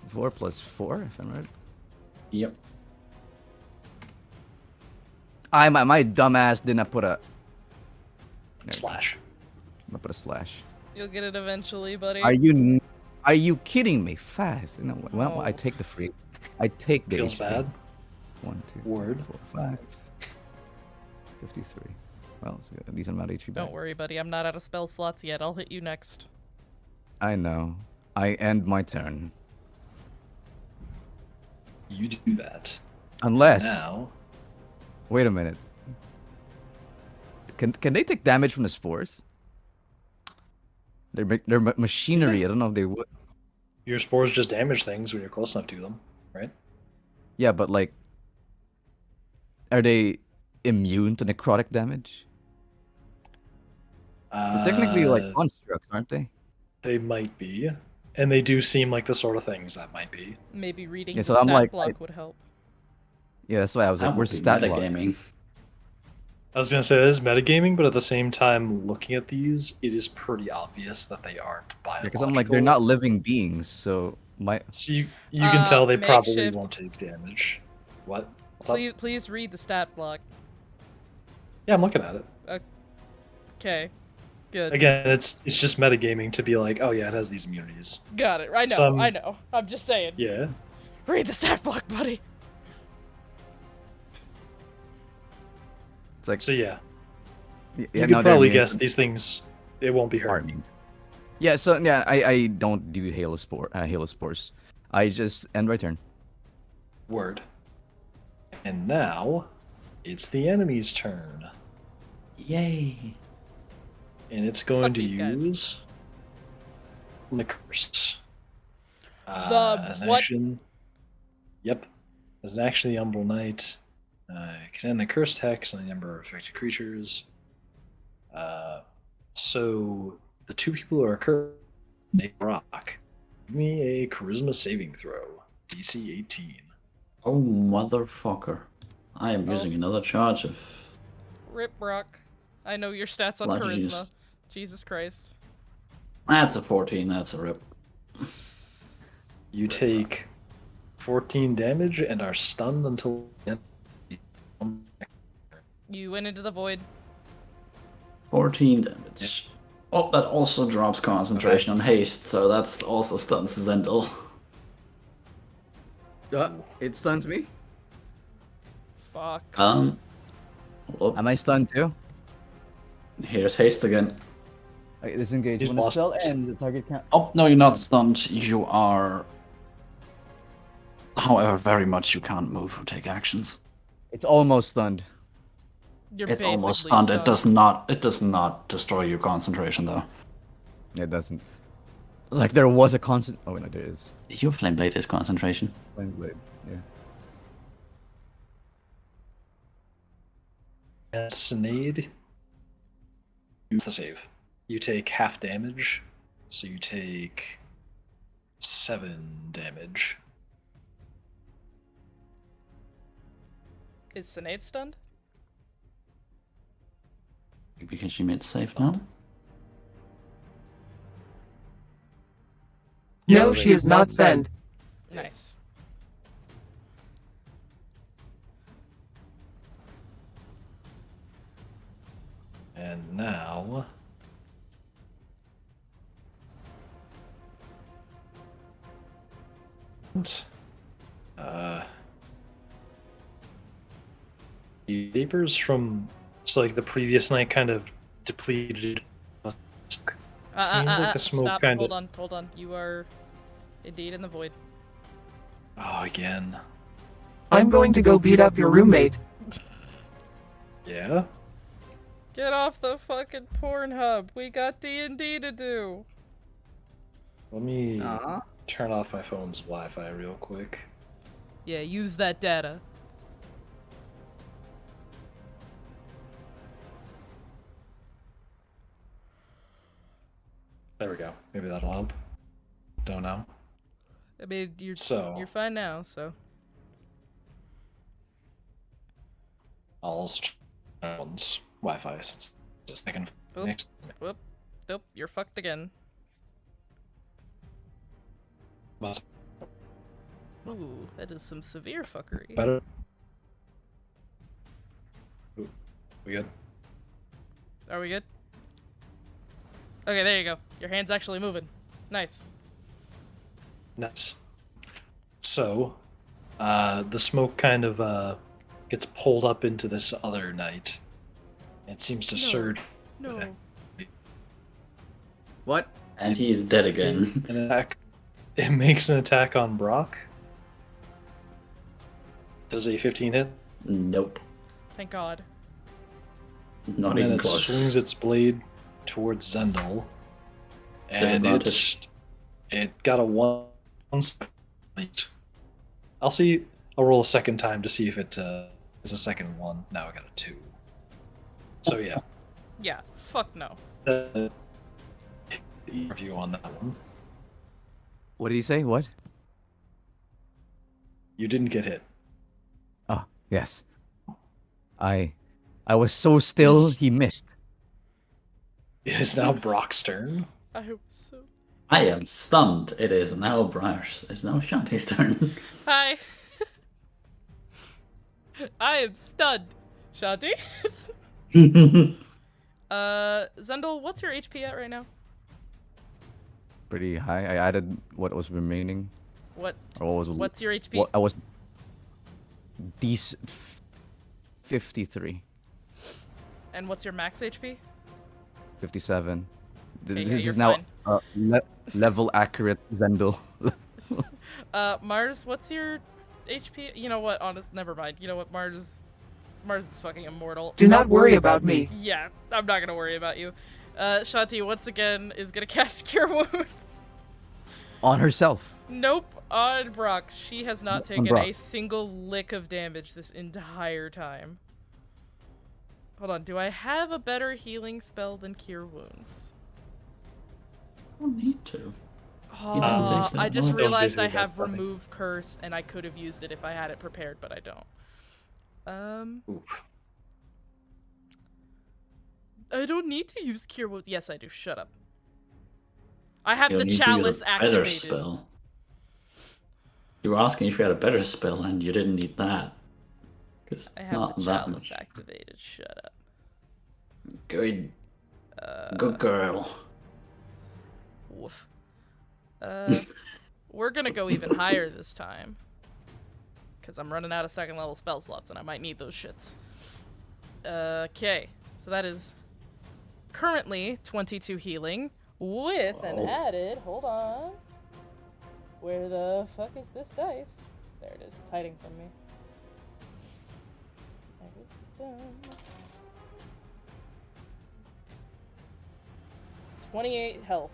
4 plus 4, if I'm right.
Yep.
My dumbass didn't put a
Slash.
I put a slash.
You'll get it eventually, buddy.
Are you kidding me? 5. No, well, I
No.
take the free. I take the
Feels
HP.
bad.
1, 2,
Word.
4, 5. 53. Well, it's a decent amount of HP back.
Don't worry, buddy. I'm not out of spell slots yet. I'll hit you next.
I know. I end my turn.
You do that.
Unless.
Now,
Wait a minute. Can they take damage from the spores? They're machinery. I don't know if they would.
your spores just damage things when you're close enough to them, right?
Yeah, but like, are they immune to necrotic damage? They're technically like constructs, aren't they?
They might be, and they do seem like the sort of things that might be.
Maybe reading
Yeah,
the
so I'm
stat
like,
block would help.
Yeah, that's why I was like,
That
where's
would
the
be
stat block?
metagaming.
I was gonna say this is metagaming, but at the same time, looking at these, it is pretty obvious that they aren't biological.
Because I'm like, they're not living beings, so my...
So you can tell they probably
Makeshift.
won't take damage. What? What's up?
Please read the stat block.
Yeah, I'm looking at it.
Okay. Good.
Again, it's just metagaming to be like, oh yeah, it has these immunities.
Got it. I know. I know. I'm just saying.
Yeah.
Read the stat block, buddy.
It's like...
So yeah.
Yeah,
You
now
could
they're
probably
immune
guess
to
these things. It won't be hurt.
harming. Yeah, so yeah, I don't do Halospores. I just end my turn.
Word. And now, it's the enemy's turn.
Yay.
And it's going
Fuck
to
these guys.
use the curse.
The
as an
what?
action. Yep. As an action, the Umbral Knight can end the curse hex on a number of affected creatures. So the two people who are cursed, they rock. Give me a charisma saving throw. DC 18.
Oh, motherfucker. I am using another charge of...
Rip Brock. I know your stats on
Bludgeon
charisma.
use.
Jesus Christ.
That's a 14, that's a rip.
You take 14 damage and are stunned until the end.
You went into the void.
14 damage. Oh, that also drops concentration on haste, so that's also stuns Zendel.
It stuns me?
Fuck.
Oh,
Am I stunned too?
here's haste again.
Disengage.
He's
When the
lost.
spell ends, the target can't...
Oh, no, you're not stunned. You are... However, very much you can't move or take actions.
It's almost stunned.
You're
It's almost
basically
stunned. It does not destroy your concentration, though.
It doesn't. Like there was a constant... Oh, no, there is.
Your flame blade is concentration.
Flame blade, yeah.
And Cynade, use the save. You take half damage, so you take 7 damage.
Is Cynade stunned?
Because she made save now?
No, she is not sent.
Nice.
And now... the vapors from like the previous night kind of depleted. Seems like the smoke
Stop.
kind
Hold
of...
on. You are indeed in the void.
Oh, again.
I'm going to go beat up your roommate.
Yeah?
Get off the fucking Pornhub. We got D&D to do.
Let me turn off my phone's Wi-Fi real quick.
Yeah, use that data.
There we go. Maybe that'll help. Don't know.
I mean, you're fine now, so.
I'll also turn on phone's Wi-Fi since it's just second.
Whoop. Nope, you're fucked again. Ooh, that is some severe fuckery.
Better. Ooh, we good?
Are we good? Okay, there you go. Your hand's actually moving. Nice.
Nice. So, the smoke kind of gets pulled up into this other night. It seems to surge.
No.
What?
And he's dead again.
An attack. It makes an attack on Brock. Does a 15 hit?
Nope.
Thank God.
Not
And
even
then it
close.
swings its blade towards Zendel. And it got a 1. I'll see. I'll roll a second time to see if it is a second one. Now I got a 2. So yeah.
Yeah, fuck no.
Review on that one.
What did he say? What?
You didn't get hit.
Oh, yes. I I was so still, he missed.
It is now Brock's turn.
I hope so.
I am stunned. It is now Briar's. It's now Shanti's turn.
Hi. I am stunned. Shanti? Zendel, what's your HP at right now?
Pretty high. I added what was remaining.
What?
Or what was,
What's your HP?
What, I was... 53.
And what's your max HP?
57.
Okay,
This
yeah,
is
you're
now
fine.
level accurate Zendel.
Mars, what's your HP? You know what? Honest, never mind. You know what? Mars is fucking immortal.
Do not worry about me.
Yeah, I'm not gonna worry about you. Shanti once again is gonna cast Cure Wounds.
On herself.
Nope, on Brock. She has not
On
taken
Brock.
a single lick of damage this entire time. Hold on, do I have a better healing spell than Cure Wounds?
I don't need to.
Oh, I just
That was
realized I
basically best
have
buddy.
Remove Curse, and I could have used it if I had it prepared, but I don't.
Oof.
I don't need to use Cure Wounds. Yes, I do. Shut up. I have
You
the
need to use
Chalice
a better
activated.
spell. You were asking if you had a better spell, and you didn't need that. Cause
I have
not
the
that
Chalice
much.
activated. Shut up.
Good. Good girl.
Woof. We're gonna go even higher this time. Because I'm running out of second level spell slots and I might need those shits. Okay. So that is currently 22 healing with an added. Hold on. Where the fuck is this dice? There it is. It's hiding from me. There it is. 28 health.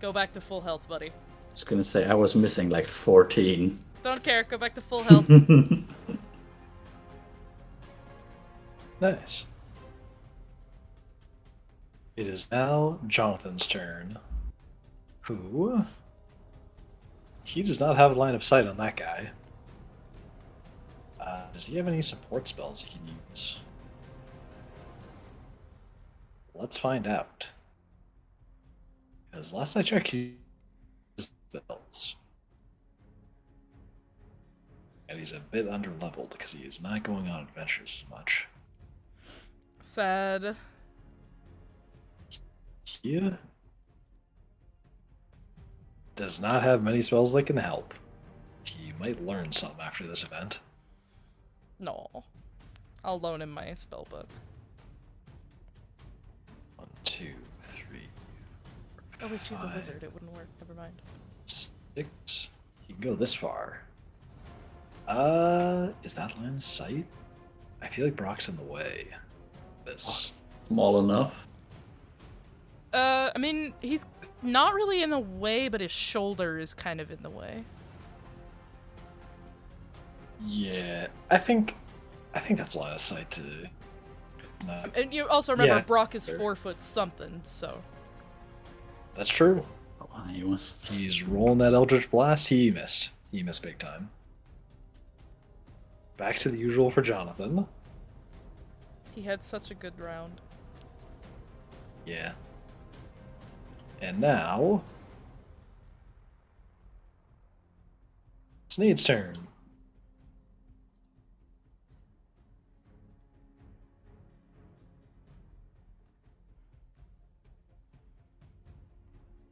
Go back to full health, buddy.
I was gonna say I was missing like 14.
Don't care. Go back to full health.
Nice. It is now Jonathan's turn. Who? He does not have a line of sight on that guy. Does he have any support spells he can use? Let's find out. Because last I checked, he has spells. And he's a bit underleveled because he is not going on adventures as much.
Sad.
He does not have many spells that can help. He might learn some after this event.
No. I'll loan him my spell book.
1, 2, 3,
Oh wait, she's a
5,
wizard. It wouldn't work. Never mind.
6. He can go this far. Is that line of sight? I feel like Brock's in the way. This.
Small enough.
I mean, he's not really in the way, but his shoulder is kind of in the way.
Yeah, I think that's line of sight to.
And you also remember
Yeah,
Brock is
sure.
4 foot something, so.
That's true.
Oh, he was.
He's rolling that Eldritch Blast. He missed. He missed big time. Back to the usual for Jonathan.
He had such a good round.
Yeah. And now... Snead's turn.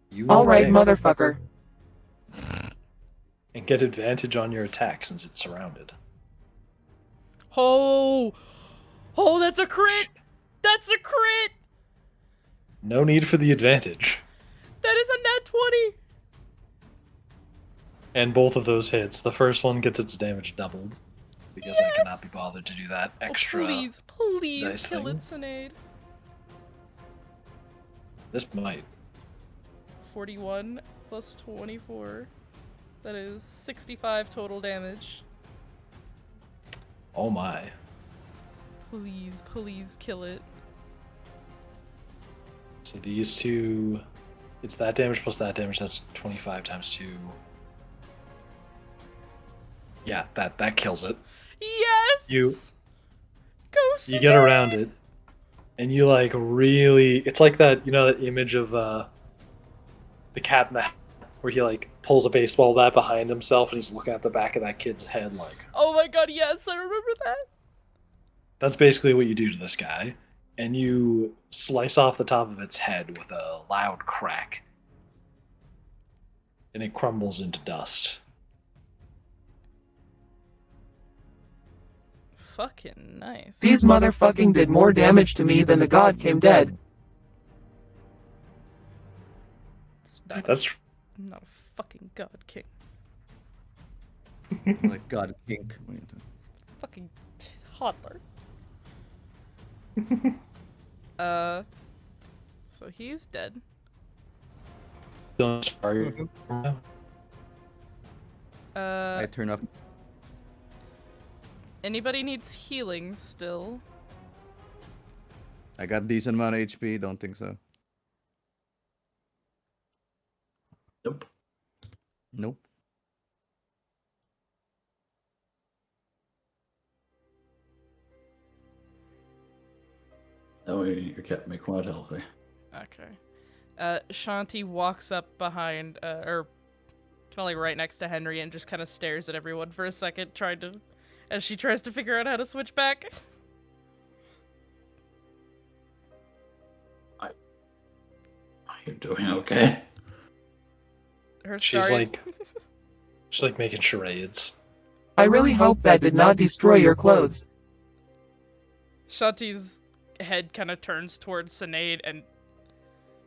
You
All right,
may-
motherfucker.
And get advantage on your attack since it's surrounded.
Oh! Oh, that's a crit! That's a crit!
No need for the advantage.
That is a net 20!
And both of those hits. The first one gets its damage doubled. Because I cannot be
Yes!
bothered to do that
Oh,
extra.
please,
dice
kill
thing.
it, Cynade.
This might.
41 plus 24. That is 65 total damage.
Oh my.
Please, please kill it.
So these two, it's that damage plus that damage. That's 25 times 2. Yeah, that kills it.
Yes!
You-
Go
You get around it, and you like really. It's like that, you know, that image of the Cat in the Hat, where he like pulls a baseball bat behind himself, and he's looking at the back of that kid's head, like.
Oh my god, yes, I remember that.
That's basically what you do to this guy, and you slice off the top of its head with a loud crack, and it crumbles into dust.
Fucking nice.
These motherfucking did more damage to me than the god came dead.
That's
I'm not a fucking god king.
Like God kink.
Fucking toddler. So he's dead.
don't start.
I turn off.
Anybody needs healing still?
I got decent amount of HP. Don't think so.
Nope.
Nope.
No, you kept me quite healthy.
Okay. Shanti walks up behind, or kind of like right next to Henry, and just kind of stares at everyone for a second, as she tries to figure out how to switch back.
Are you doing okay?
She's like making charades.
I really hope that did not destroy your clothes.
Shanti's head kind of turns towards Cynade, and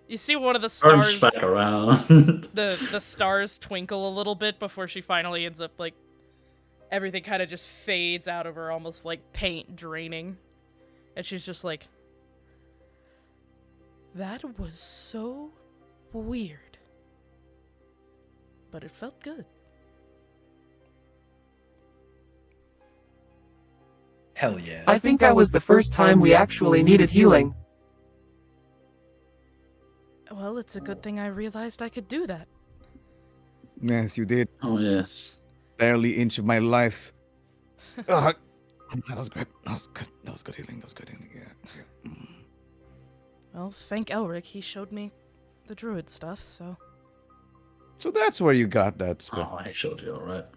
you see one of the stars.
Turns back around.
the stars twinkle a little bit before she finally ends up like everything kind of just fades out of her, almost like paint draining, and she's just like, "That was so weird, but it felt good."
Hell yeah.
I think that was the first time we actually needed healing.
Well, it's a good thing I realized I could do that.
Yes, you did.
Oh, yes.
Barely inch of my life. That was great. That was good. That was good healing. That was good healing. Yeah.
Well, thank Elric. He showed me the druid stuff, so.
So that's where you got that spell.
Oh, I showed you, alright.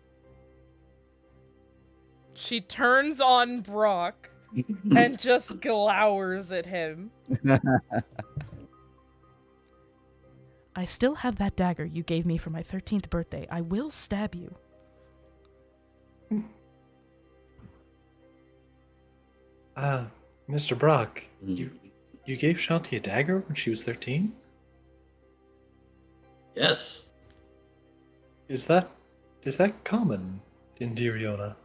She turns on Brock and just glowers at him. I still have that dagger you gave me for my 13th birthday. I will stab you.
Mr. Brock, you gave Shanti a dagger when she was 13?
Yes.
Is that common in Diriona?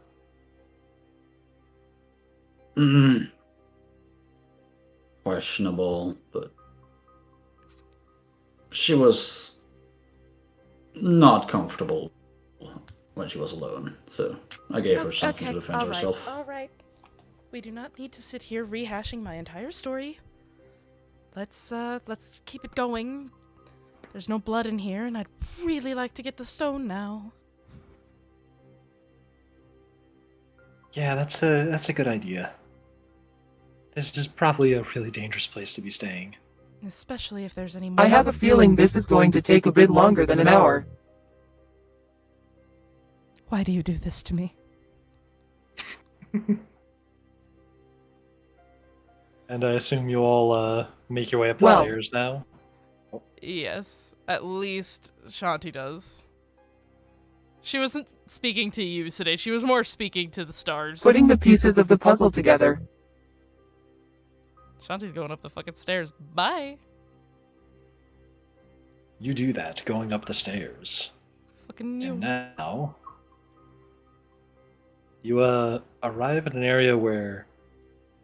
Questionable, but she was not comfortable when she was alone, so I gave her something to defend herself.
Alright. We do not need to sit here rehashing my entire story. Let's keep it going. There's no blood in here, and I'd really like to get the stone now.
Yeah, that's a good idea. This is probably a really dangerous place to be staying.
Especially if there's any more.
I have a feeling this is going to take a bit longer than an hour.
Why do you do this to me?
And I assume you all make your way up the
Well-
stairs now?
Yes, at least Shanti does. She wasn't speaking to you today. She was more speaking to the stars.
Putting the pieces of the puzzle together.
Shanti's going up the fucking stairs. Bye.
You do that, going up the stairs.
Fucking you.
And now, you arrive at an area where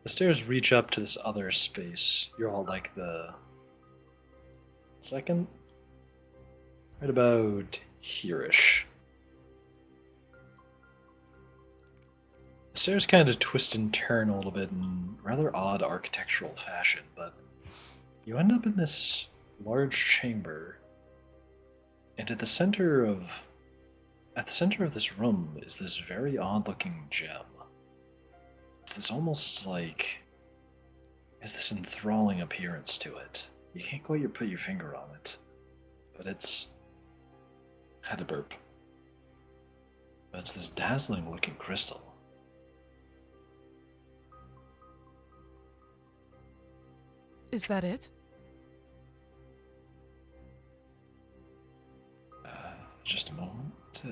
the stairs reach up to this other space. You're all like the second, right about here-ish. The stairs kind of twist and turn a little bit in rather odd architectural fashion, but you end up in this large chamber. And at the center of this room is this very odd-looking gem. it's this almost like has this enthralling appearance to it. You can't quite put your finger on it, but it's had a burp. But it's this dazzling looking crystal.
Is that it?
Just a moment.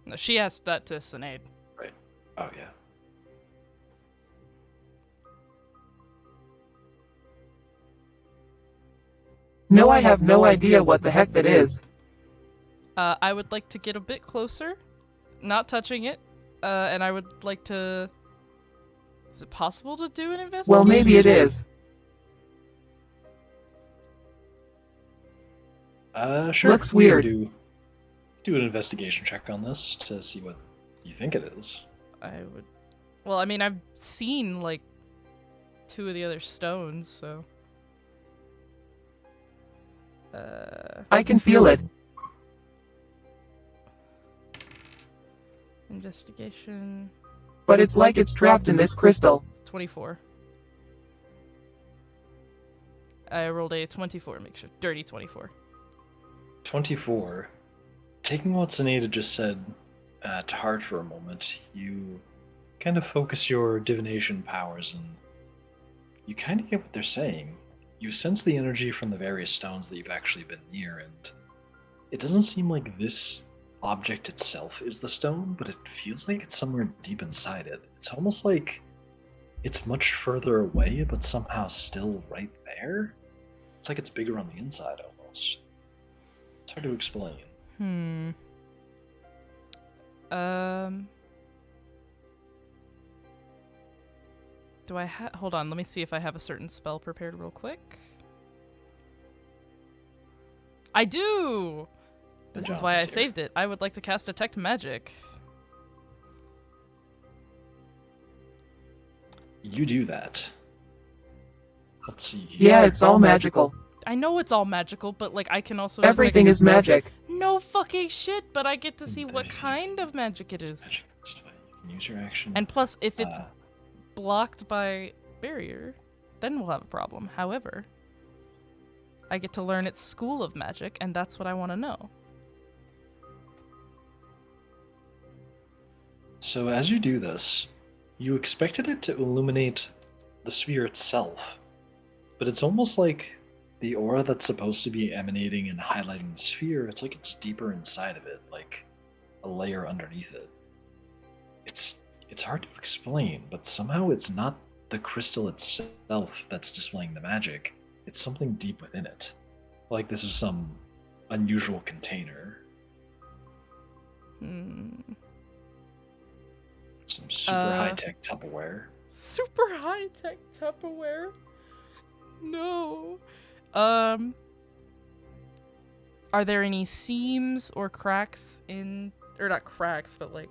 No, she asked that to Cynade.
Right. Oh, yeah.
No, I have no idea what the heck that is.
I would like to get a bit closer, not touching it, and I would like to... Is it possible to do an investigation?
Well, maybe it is.
Sure.
Looks
we can
weird.
Do an investigation check on this to see what you think it is.
I would... Well, I mean, I've seen, like, 2 of the other stones, so...
I can feel it.
Investigation...
But it's like it's trapped in this crystal.
24. I rolled a 24, makeshift. Dirty 24.
24. Taking what Sinead just said to heart for a moment, you kind of focus your divination powers and you kind of get what they're saying. You sense the energy from the various stones that you've actually been near, and it doesn't seem like this object itself is the stone, but it feels like it's somewhere deep inside it. It's almost like it's much further away, but somehow still right there. It's like it's bigger on the inside almost. It's hard to explain.
Do I have... Hold on, let me see if I have a certain spell prepared real quick. I do! This is why I saved it. I would like to cast Detect Magic.
You do that. Let's see.
Yeah, it's all magical.
I know it's all magical, but, like, I can also...
Everything is magic.
No fucking shit, but I get to see what kind of magic it is.
You can use your action.
And plus, if it's blocked by barrier, then we'll have a problem. However, I get to learn its school of magic, and that's what I want to know.
So as you do this, you expected it to illuminate the sphere itself, but it's almost like the aura that's supposed to be emanating and highlighting the sphere, it's like it's deeper inside of it, like a layer underneath it. It's hard to explain, but somehow it's not the crystal itself that's displaying the magic. It's something deep within it. Like this is some unusual container. Some super high-tech Tupperware.
Super high-tech Tupperware? No. Are there any seams or cracks in... Or not cracks, but like...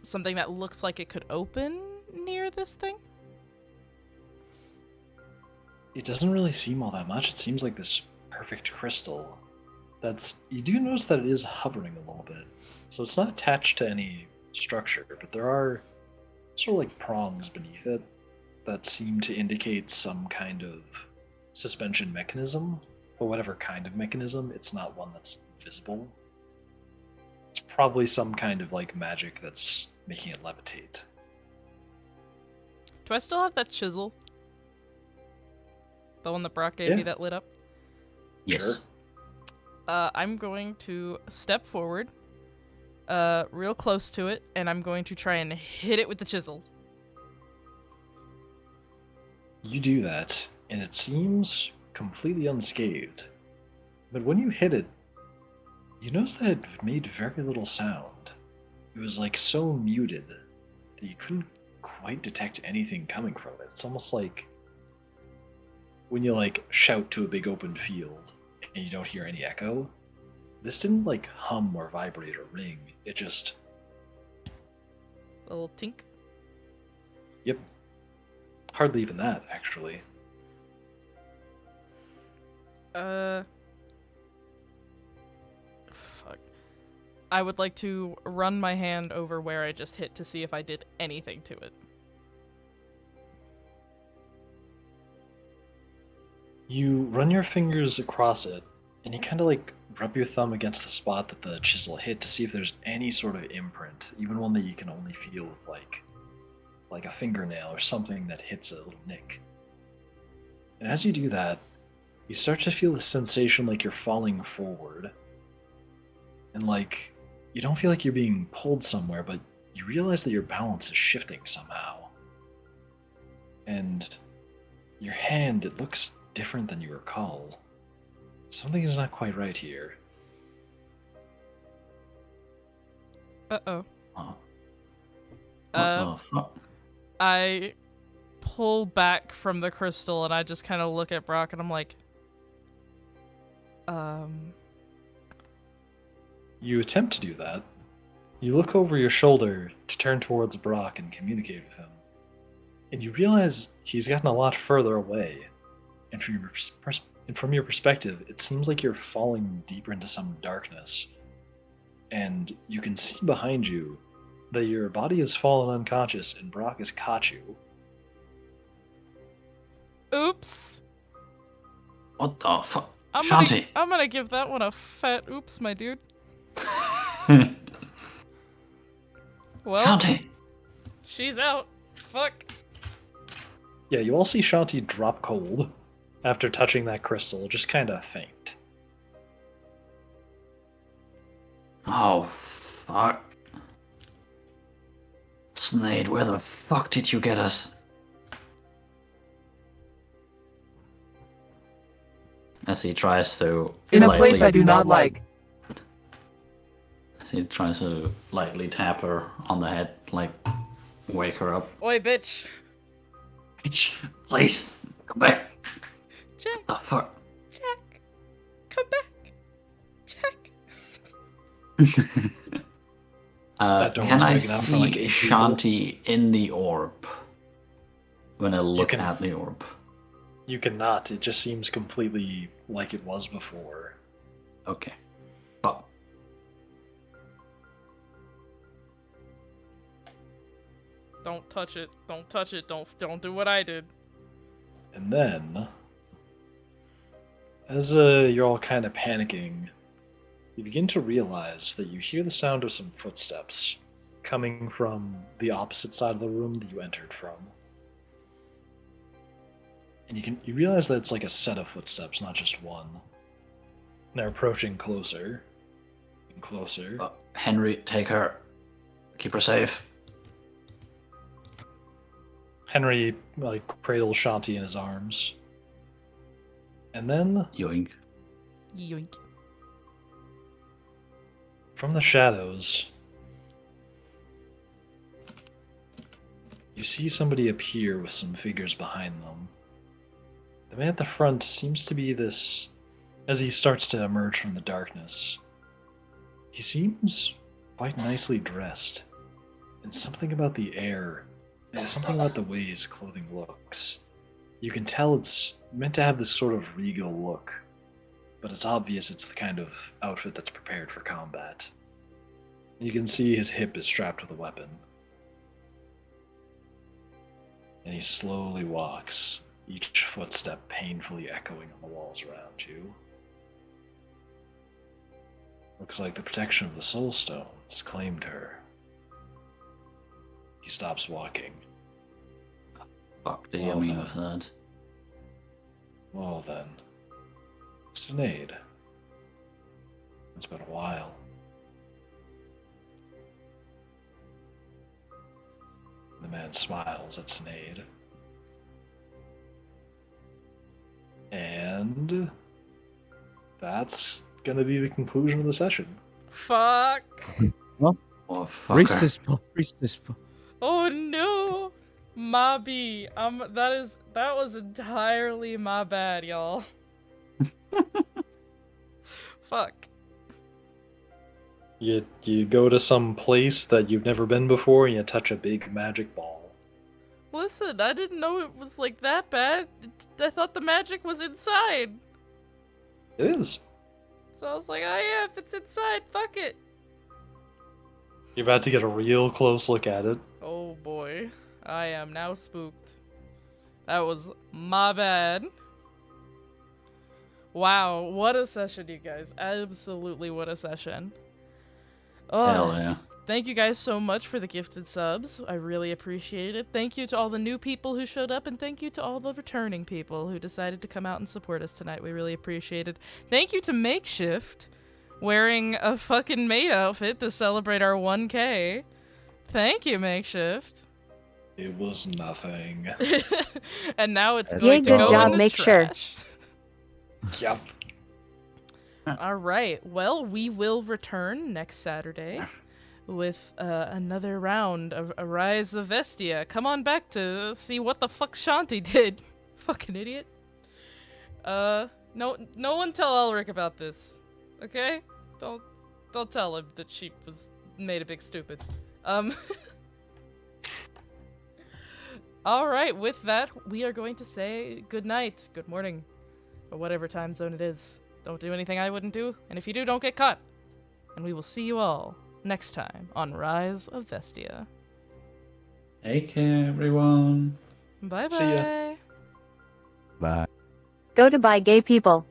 something that looks like it could open near this thing?
It doesn't really seem all that much. It seems like this perfect crystal. You do notice that it is hovering a little bit. So it's not attached to any structure, but there are sort of like prongs beneath it that seem to indicate some kind of suspension mechanism, but whatever kind of mechanism, it's not one that's visible. It's probably some kind of like magic that's making it levitate.
Do I still have that chisel? The one that Brock gave me that lit up?
Yes.
Sure.
I'm going to step forward, real close to it, and I'm going to try and hit it with the chisel.
You do that, and it seems completely unscathed. But when you hit it, you notice that it made very little sound. It was like so muted that you couldn't quite detect anything coming from it. It's almost like when you like shout to a big open field and you don't hear any echo. This didn't like hum or vibrate or ring. It just...
A little tink.
Yep. Hardly even that, actually.
Fuck. I would like to run my hand over where I just hit to see if I did anything to it.
You run your fingers across it, and you kind of like rub your thumb against the spot that the chisel hit to see if there's any sort of imprint, even one that you can only feel with like a fingernail or something that hits a little nick. And as you do that, you start to feel the sensation like you're falling forward. And like, you don't feel like you're being pulled somewhere, but you realize that your balance is shifting somehow. And your hand, it looks different than you recall. Something is not quite right here.
Uh-oh.
Oh. What the fuck?
I pull back from the crystal and I just kind of look at Brock and I'm like,
You attempt to do that. You look over your shoulder to turn towards Brock and communicate with him. And you realize he's gotten a lot further away. And from your perspective, it seems like you're falling deeper into some darkness. And you can see behind you that your body has fallen unconscious and Brock has caught you.
oops.
What the fuck?
I'm
Shanti!
gonna give that one a fat oops, my dude. Well,
Shanti!
she's out. Fuck.
Yeah, you all see Shanti drop cold after touching that crystal, just kind of faint.
Oh, fuck. Cynade, where the fuck did you get us? As he tries to...
In a
lightly-
place I do not like.
As he tries to lightly tap her on the head, like, wake her up.
Oi, bitch.
Bitch, please, come back.
Jack,
The fuck?
Jack. Come back. Jack.
That door
Can
was
I
big enough for,
see
like, 8 people.
Shanti in the orb? When I look
can-
at the orb.
You cannot, it just seems completely like it was before.
Okay. Oh,
Don't touch it. Don't touch it. Don't do what I did.
And then, as you're all kind of panicking, you begin to realize that you hear the sound of some footsteps coming from the opposite side of the room that you entered from. And you realize that it's like a set of footsteps, not just one. And they're approaching closer and closer.
Henry, take her. Keep her safe.
Henry like cradles Shanti in his arms. And then
Yoink.
Yoink.
from the shadows, you see somebody appear with some figures behind them. The man at the front seems to be this, as he starts to emerge from the darkness. He seems quite nicely dressed, and something about the air, and something about the way his clothing looks. You can tell it's meant to have this sort of regal look, but it's obvious it's the kind of outfit that's prepared for combat. You can see his hip is strapped with a weapon. And he slowly walks, each footstep painfully echoing on the walls around you. Looks like the protection of the Soul Stones claimed her. He stops walking.
Fuck do you
Well,
mean
then.
with that?
Well then, Cynade. It's been a while. The man smiles at Cynade. And that's gonna be the conclusion of the session.
Fuck.
Oh,
Racist,
fucker.
racist.
Oh no. My B. That was entirely my bad, y'all. Fuck.
You go to some place that you've never been before and you touch a big magic ball.
Listen, I didn't know it was like that bad. I thought the magic was inside.
It is.
So I was like, oh yeah, if it's inside, fuck it.
You're about to get a real close look at it.
Oh boy. I am now spooked. That was my bad. Wow, what a session, you guys. Absolutely what a session. Oh,
Hell yeah.
thank you guys so much for the gifted subs. I really appreciate it. Thank you to all the new people who showed up, and thank you to all the returning people who decided to come out and support us tonight. We really appreciate it. Thank you to Makeshift, wearing a fucking maid outfit to celebrate our 1K. Thank you, Makeshift.
It was nothing.
And now it's
Yeah,
going to
good
go
job,
in the
make sure.
trash.
Yep.
All right. Well, we will return next Saturday with another round of A Rise of Vestia. Come on back to see what the fuck Shanti did. Fucking idiot. No one tell Elric about this. Okay? Don't tell him that she was made a big stupid. All right. With that, we are going to say good night, good morning, or whatever time zone it is. Don't do anything I wouldn't do, and if you do, don't get caught. And we will see you all next time on Rise of Vestia.
Take care, everyone.
Bye
See ya.
bye.
Bye.
Go to buy gay people.